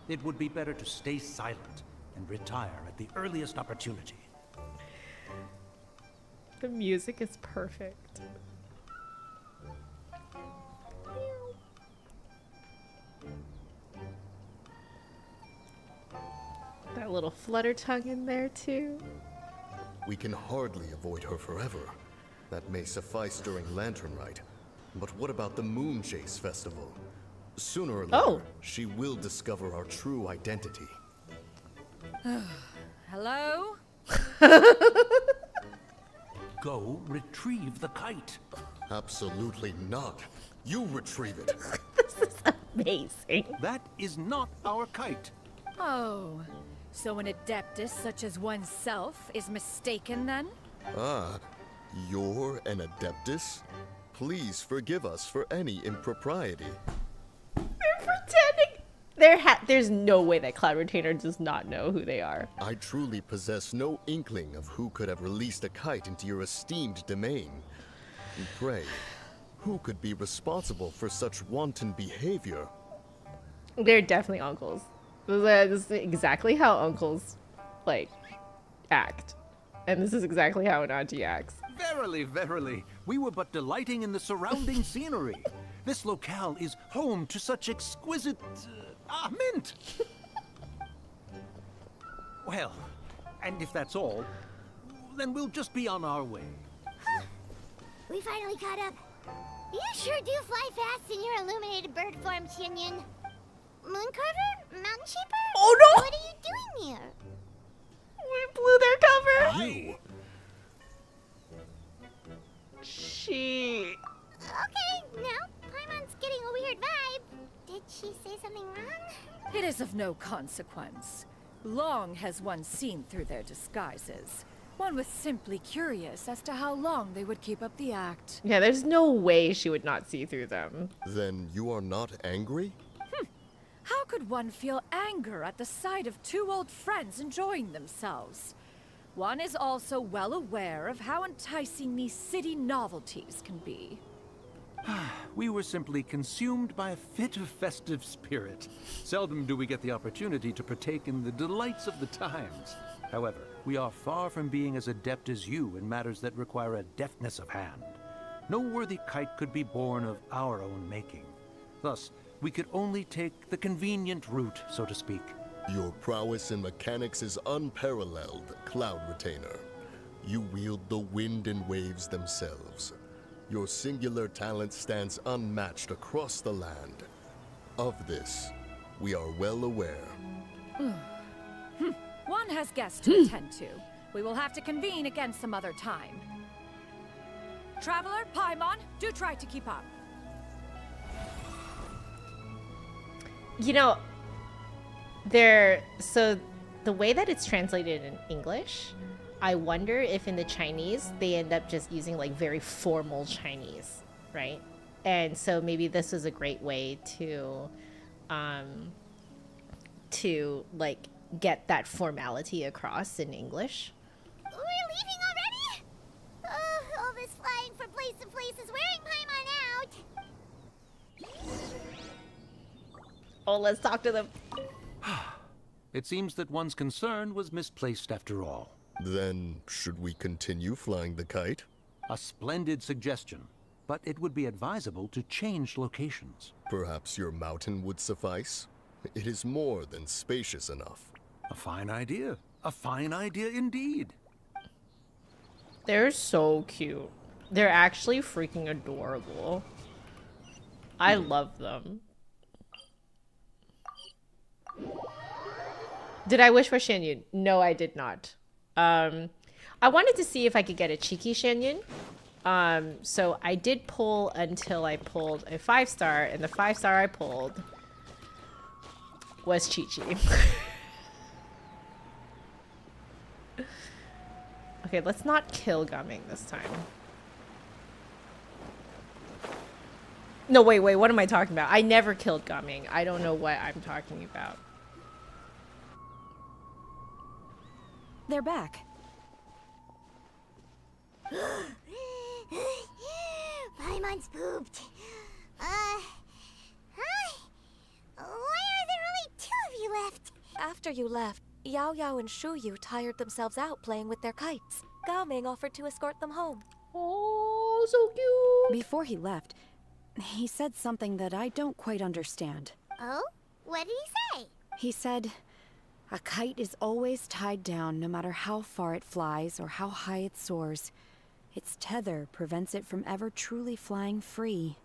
It would be better to stay silent and retire at the earliest opportunity. The music is perfect. That little flutter tongue in there too. We can hardly avoid her forever. That may suffice during Lantern Rite. But what about the Moon Chase Festival? Sooner or later, she will discover our true identity. Hello? Go retrieve the kite. Absolutely not. You retrieve it. This is amazing. That is not our kite. Oh, so an adeptus such as oneself is mistaken then? Ah, you're an adeptus? Please forgive us for any impropriety. They're pretending. There's no way that Cloud Retainer does not know who they are. I truly possess no inkling of who could have released a kite into your esteemed domain. And pray, who could be responsible for such wanton behavior? They're definitely uncles. This is exactly how uncles, like, act. And this is exactly how an auntie acts. Verily, verily, we were but delighting in the surrounding scenery. This locale is home to such exquisite... mint! Well, and if that's all, then we'll just be on our way. We finally caught up. You sure do fly fast in your illuminated bird form, Xinyan. Mooncarver? Mountain sheeper? Oh no! What are you doing here? We blew their cover! You! She... Okay, now Paimon's getting a weird vibe. Did she say something wrong? It is of no consequence. Long has one seen through their disguises. One was simply curious as to how long they would keep up the act. Yeah, there's no way she would not see through them. Then you are not angry? How could one feel anger at the sight of two old friends enjoying themselves? One is also well aware of how enticing these city novelties can be. We were simply consumed by a fit of festive spirit. Seldom do we get the opportunity to partake in the delights of the times. However, we are far from being as adept as you in matters that require a deftness of hand. No worthy kite could be born of our own making. Thus, we could only take the convenient route, so to speak. Your prowess in mechanics is unparalleled, Cloud Retainer. You wield the wind and waves themselves. Your singular talent stands unmatched across the land. Of this, we are well aware. One has guests to attend to. We will have to convene again some other time. Traveler, Paimon, do try to keep up. You know, so the way that it's translated in English, I wonder if in the Chinese they end up just using like very formal Chinese, right? And so maybe this is a great way to like get that formality across in English. We're leaving already? Oh, all this flying from place to place is wearing Paimon out. Oh, let's talk to them. It seems that one's concern was misplaced after all. Then, should we continue flying the kite? A splendid suggestion, but it would be advisable to change locations. Perhaps your mountain would suffice? It is more than spacious enough. A fine idea. A fine idea indeed. They're so cute. They're actually freaking adorable. I love them. Did I wish for Xianyun? No, I did not. I wanted to see if I could get a cheeky Xianyun. So I did pull until I pulled a 5-star, and the 5-star I pulled was Chi-Chi. Okay, let's not kill Gaming this time. No, wait, what am I talking about? I never killed Gaming. I don't know what I'm talking about. They're back. Paimon's pooped. Hi. Why are there only 2 of you left? After you left, Yao Yao and Shu Yu tired themselves out playing with their kites. Gao Ming offered to escort them home. Oh, so cute. Before he left, he said something that I don't quite understand. Oh? What did he say? He said, a kite is always tied down no matter how far it flies or how high it soars. Its tether prevents it from ever truly flying free.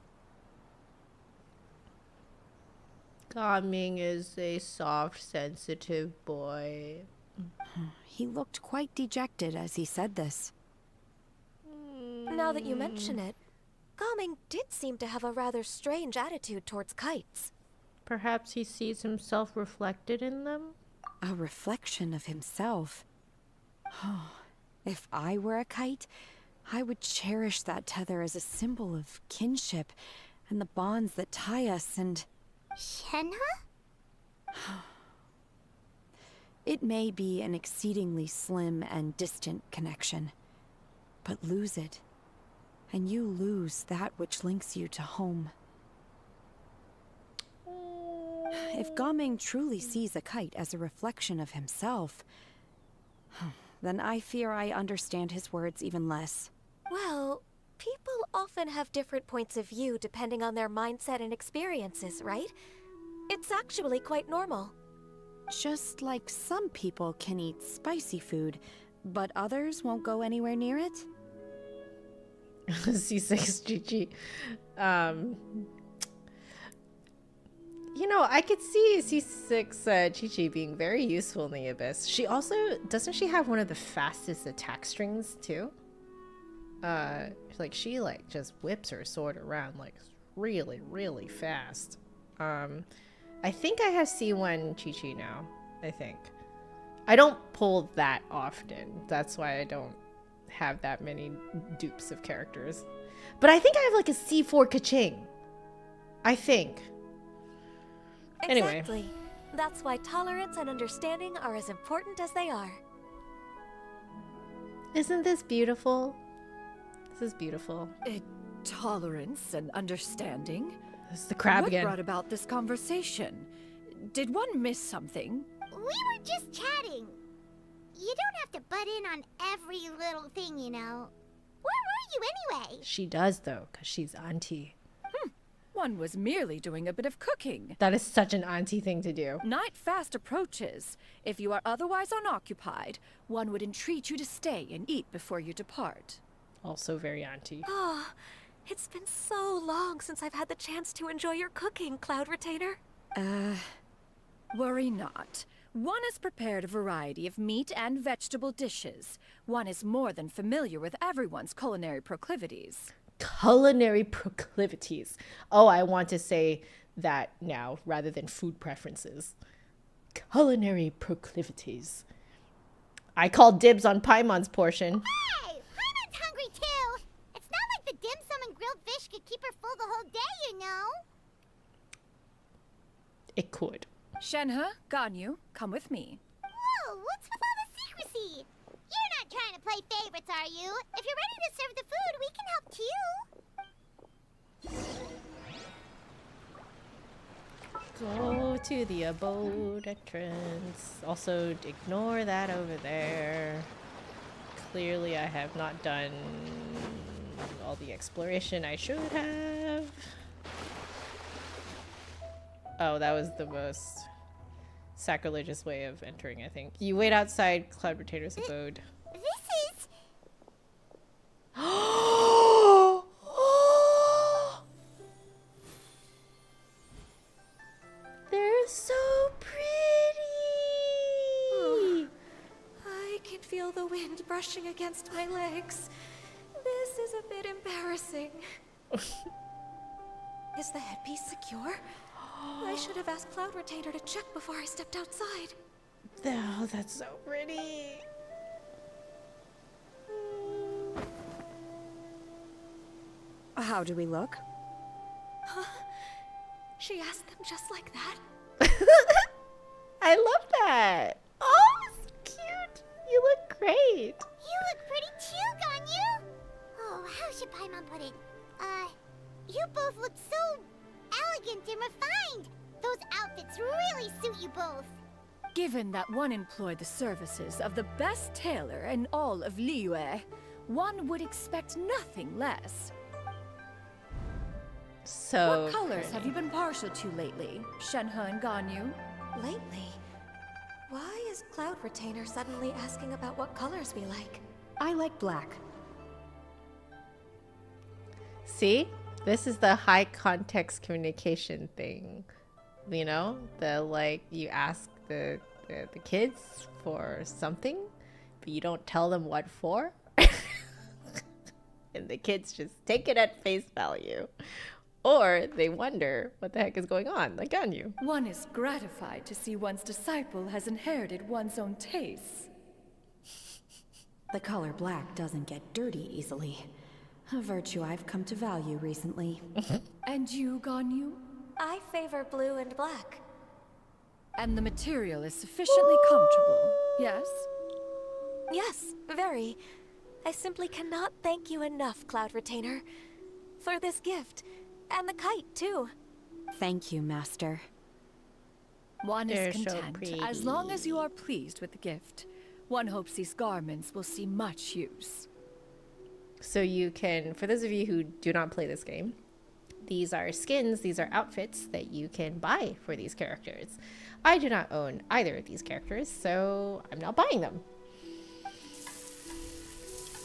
Gaming is a soft, sensitive boy. He looked quite dejected as he said this. Now that you mention it, Gao Ming did seem to have a rather strange attitude towards kites. Perhaps he sees himself reflected in them? A reflection of himself. Oh, if I were a kite, I would cherish that tether as a symbol of kinship and the bonds that tie us and... Shenhe? It may be an exceedingly slim and distant connection, but lose it, and you lose that which links you to home. if Gaming truly sees a kite as a reflection of himself, then I fear I understand his words even less. Well, people often have different points of view depending on their mindset and experiences, right? It's actually quite normal. Just like some people can eat spicy food, but others won't go anywhere near it? C6 Chi Chi. You know, I could see C6 Chi Chi being very useful in the Abyss. She also, doesn't she have one of the fastest attack strings too? Like she like just whips her sword around like really, really fast. I think I have C1 Chi Chi now, I think. I don't pull that often. That's why I don't have that many dupes of characters. But I think I have like a C4 Kaching. I think. Anyway. Exactly. That's why tolerance and understanding are as important as they are. Isn't this beautiful? This is beautiful. Tolerance and understanding? This is the crab what again. What brought about this conversation? Did one miss something? We were just chatting. You don't have to butt in on every little thing, you know. Where were you anyway? She does though, because she's auntie. One was merely doing a bit of cooking. That is such an auntie thing to do. Night fast approaches. If you are otherwise unoccupied, one would entreat you to stay and eat before you depart. Also very auntie. Oh, it's been so long since I've had the chance to enjoy your cooking, Cloud Retainer. Worry not. One has prepared a variety of meat and vegetable dishes. One is more than familiar with everyone's culinary proclivities. Culinary proclivities. Oh, I want to say that now rather than food preferences. Culinary proclivities. I call dibs on Paimon's portion. Hey! Paimon's hungry too! It's not like the dim sum and grilled fish could keep her full the whole day, you know? It could. Shenhe, Ganyu, come with me. Whoa, what's with all the secrecy? You're not trying to play favorites, are you? If you're ready to serve the food, we can help too. Go to the abode entrance. Also, ignore that over there. Clearly, I have not done all the exploration I should have. Oh, that was the most sacrilegious way of entering, I think. You wait outside Cloud Retainer's abode. This is... They're so pretty! I can feel the wind brushing against my legs. This is a bit embarrassing. Is the headpiece secure? I should have asked Cloud Retainer to check before I stepped outside. Oh, that's so pretty. How do we look? Huh? She asked them just like that? I love that. Oh, it's cute. You look great. You look pretty too, Ganyu! Oh, how should Paimon put it? You both look so elegant and refined. Those outfits really suit you both. Given that one employed the services of the best tailor in all of Liyue, one would expect nothing less. So what colors have you been partial to lately, Shenhe and Ganyu? Lately? Why is Cloud Retainer suddenly asking about what colors we like? I like black. See? This is the high context communication thing. You know? The like you ask the kids for something, but you don't tell them what for. And the kids just take it at face value. Or they wonder what the heck is going on, like Ganyu. One is gratified to see one's disciple has inherited one's own tastes. The color black doesn't get dirty easily. A virtue I've come to value recently. And you, Ganyu? I favor blue and black. And the material is sufficiently comfortable, yes? Yes, very. I simply cannot thank you enough, Cloud Retainer, for this gift. And the kite, too. Thank you, Master. One They're is so content, as long as you are pleased with the gift. One hopes these garments will see much use. So you can, for those of you who do not play this game, these are skins, these are outfits that you can buy for these characters. I do not own either of these characters, so I'm not buying them.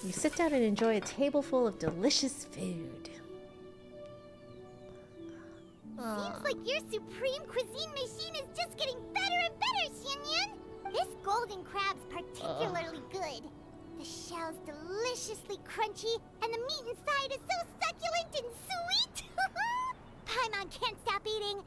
You sit down and enjoy a table full of delicious food. Seems like your supreme cuisine machine is just getting better and better, Xinyun. This golden crab's particularly good. The shell's deliciously crunchy, and the meat inside is so succulent and sweet. Paimon can't stop eating.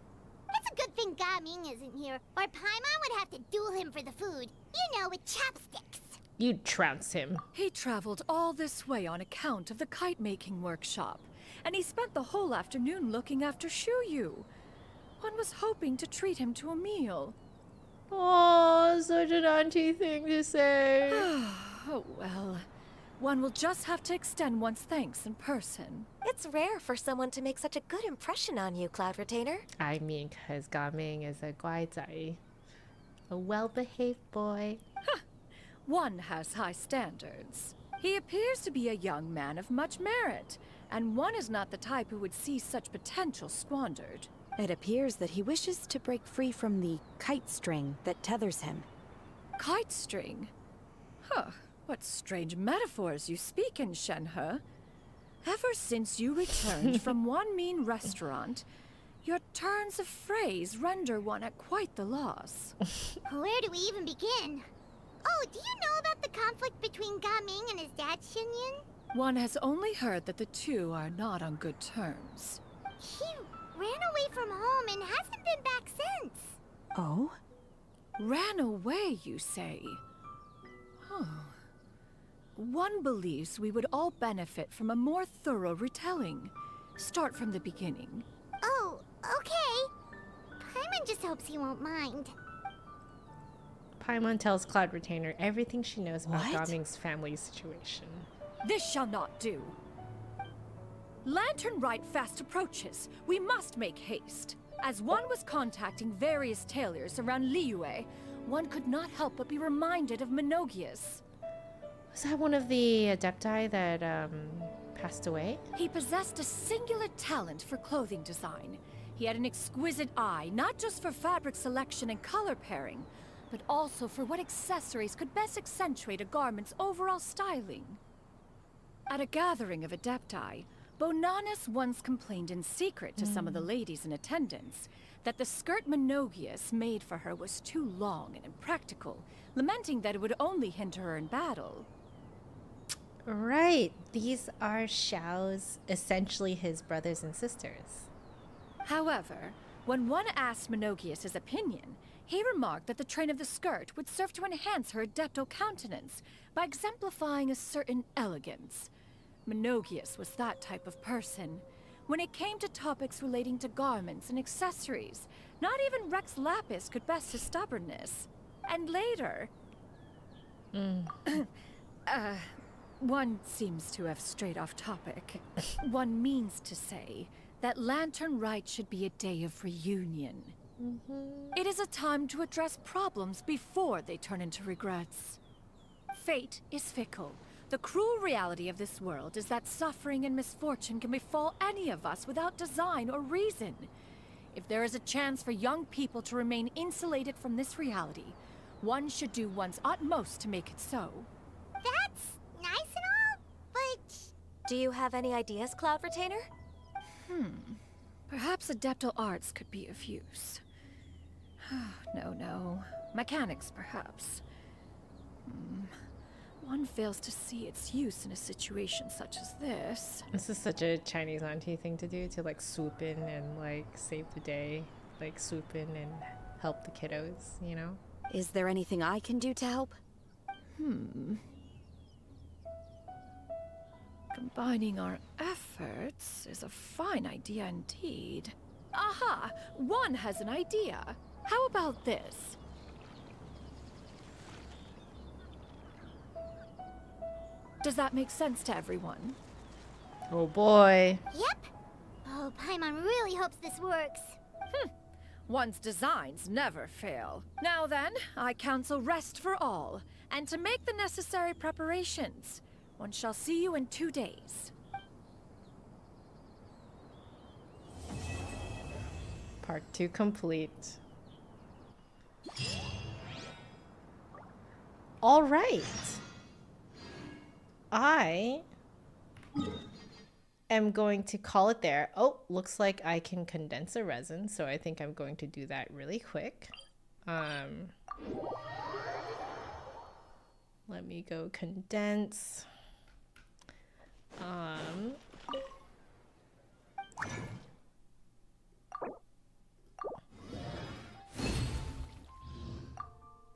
It's a good thing Gaming isn't here, or Paimon would have to duel him for the food. You know, with chopsticks. You'd trounce him. He traveled all this way on account of the kite-making workshop, and he spent the whole afternoon looking after Shuyu. One was hoping to treat him to a meal. Oh, such an auntie thing to say. Oh well. One will just have to extend one's thanks in person. It's rare for someone to make such a good impression on you, Cloud Retainer. I mean, because Gaming is a guaizai. A well-behaved boy. One has high standards. He appears to be a young man of much merit, and one is not the type who would see such potential squandered. It appears that he wishes to break free from the kite string that tethers him. Kite string? Huh, what strange metaphors you speak in, Shenhe. Ever since you returned from one mean restaurant, your turns of phrase render one at quite the loss. Where do we even begin? Oh, do you know about the conflict between Gaming and his dad, Xinyun? One has only heard that the two are not on good terms. He ran away from home and hasn't been back since. Oh? Ran away, you say? Huh. One believes we would all benefit from a more thorough retelling. Start from the beginning. Oh, okay. Paimon just hopes he won't mind. Paimon tells Cloud Retainer everything she knows about What? Gaming's family situation. This shall not do. Lantern Rite fast approaches. We must make haste. As one was contacting various tailors around Liyue, one could not help but be reminded of Menogius. Was that one of the Adepti that passed away? He possessed a singular talent for clothing design. He had an exquisite eye, not just for fabric selection and color pairing, but also for what accessories could best accentuate a garment's overall styling. At a gathering of Adepti, Bonanis once complained in secret to some of the ladies in attendance that the skirt Menogius made for her was too long and impractical, lamenting that it would only hinder her in battle. Right. These are Xiao's, essentially his brothers and sisters. However, when one asked Menogius his opinion, he remarked that the train of the skirt would serve to enhance her adeptal countenance by exemplifying a certain elegance. Menogius was that type of person. When it came to topics relating to garments and accessories, not even Rex Lapis could best his stubbornness. And later... one seems to have strayed off topic. One means to say that Lantern Rite should be a day of reunion. It is a time to address problems before they turn into regrets. Fate is fickle. The cruel reality of this world is that suffering and misfortune can befall any of us without design or reason. If there is a chance for young people to remain insulated from this reality, one should do one's utmost to make it so. That's nice and all, but... Do you have any ideas, Cloud Retainer? Perhaps adeptal arts could be of use. No. Mechanics, perhaps. One fails to see its use in a situation such as this. This is such a Chinese auntie thing to do, to like swoop in and like save the day. Like swoop in and help the kiddos, you know? Is there anything I can do to help? Combining our efforts is a fine idea indeed. Aha! One has an idea. How about this? Does that make sense to everyone? Oh boy. Yep. Oh, Paimon really hopes this works. One's designs never fail. Now then, I counsel rest for all, and to make the necessary preparations. One shall see you in 2 days. Part 2 complete. All right. I am going to call it there. Oh, looks like I can condense a resin, so I think I'm going to do that really quick. Let me go condense.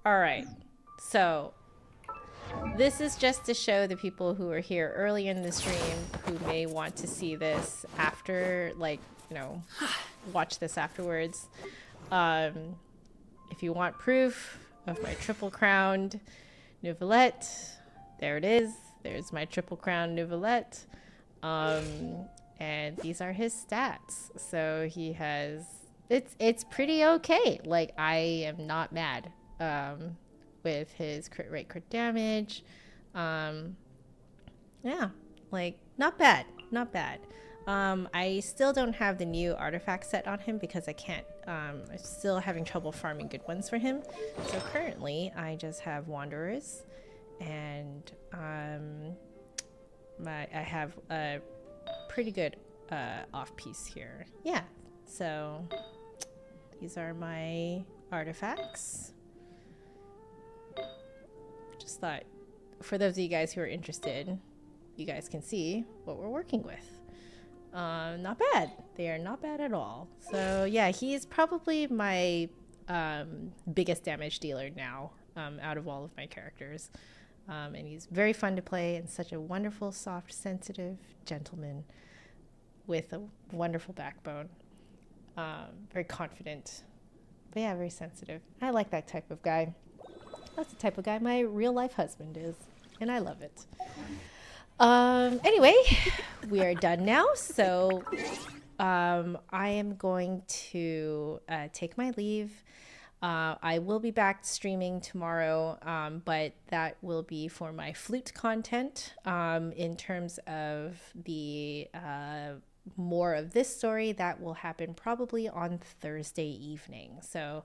All right, so this is just to show the people who are here early in the stream who may want to see this after, like, you know, watch this afterwards. If you want proof of my triple crowned Nouvelette, there it is. There's my triple crowned Nouvelette. And these are his stats. So he has, it's pretty okay. Like, I am not mad. With his crit rate, crit damage. Yeah, like, not bad, not bad. I still don't have the new artifact set on him because I can't, I'm still having trouble farming good ones for him. So currently I just have Wanderers, and I have a pretty good off piece here. Yeah, so these are my artifacts. Just thought, for those of you guys who are interested, you guys can see what we're working with. Not bad. They are not bad at all. So yeah, he's probably my biggest damage dealer now out of all of my characters. And he's very fun to play and such a wonderful, soft, sensitive gentleman with a wonderful backbone. Very confident. But yeah, very sensitive. I like that type of guy. That's the type of guy my real life husband is, and I love it. Anyway, we are done now, so I am going to take my leave. I will be back streaming tomorrow, but that will be for my flute content. In terms of the more of this story, that will happen probably on Thursday evening. So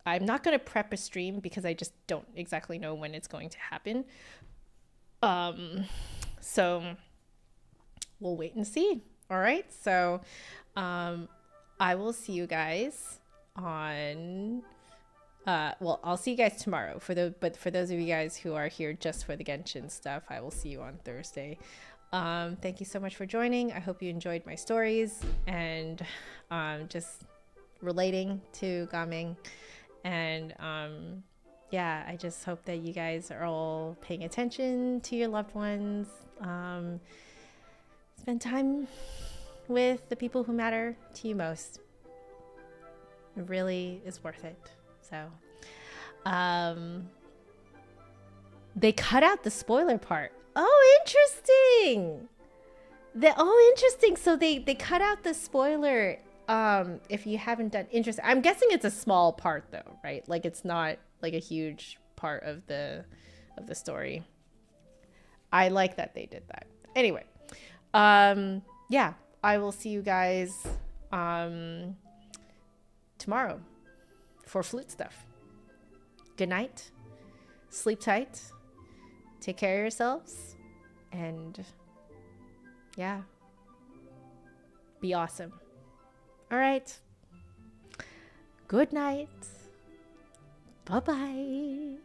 I'm not going to prep a stream because I just don't exactly know when it's going to happen. So we'll wait and see. All right. So I will see you guys on well, I'll see you guys tomorrow but for those of you guys who are here just for the Genshin stuff, I will see you on Thursday. Thank you so much for joining. I hope you enjoyed my stories and just relating to Gaming. And yeah, I just hope that you guys are all paying attention to your loved ones. Spend time with the people who matter to you most. It really is worth it. So, they cut out the spoiler part. Oh, interesting. Interesting. So they cut out the spoiler. If you haven't done interest, I'm guessing it's a small part though, right? Like, it's not like a huge part of the story. I like that they did that. Anyway, yeah, I will see you guys tomorrow for flute stuff. Good night. Sleep tight. Take care of yourselves. And yeah, be awesome. All right. Good night. Bye-bye.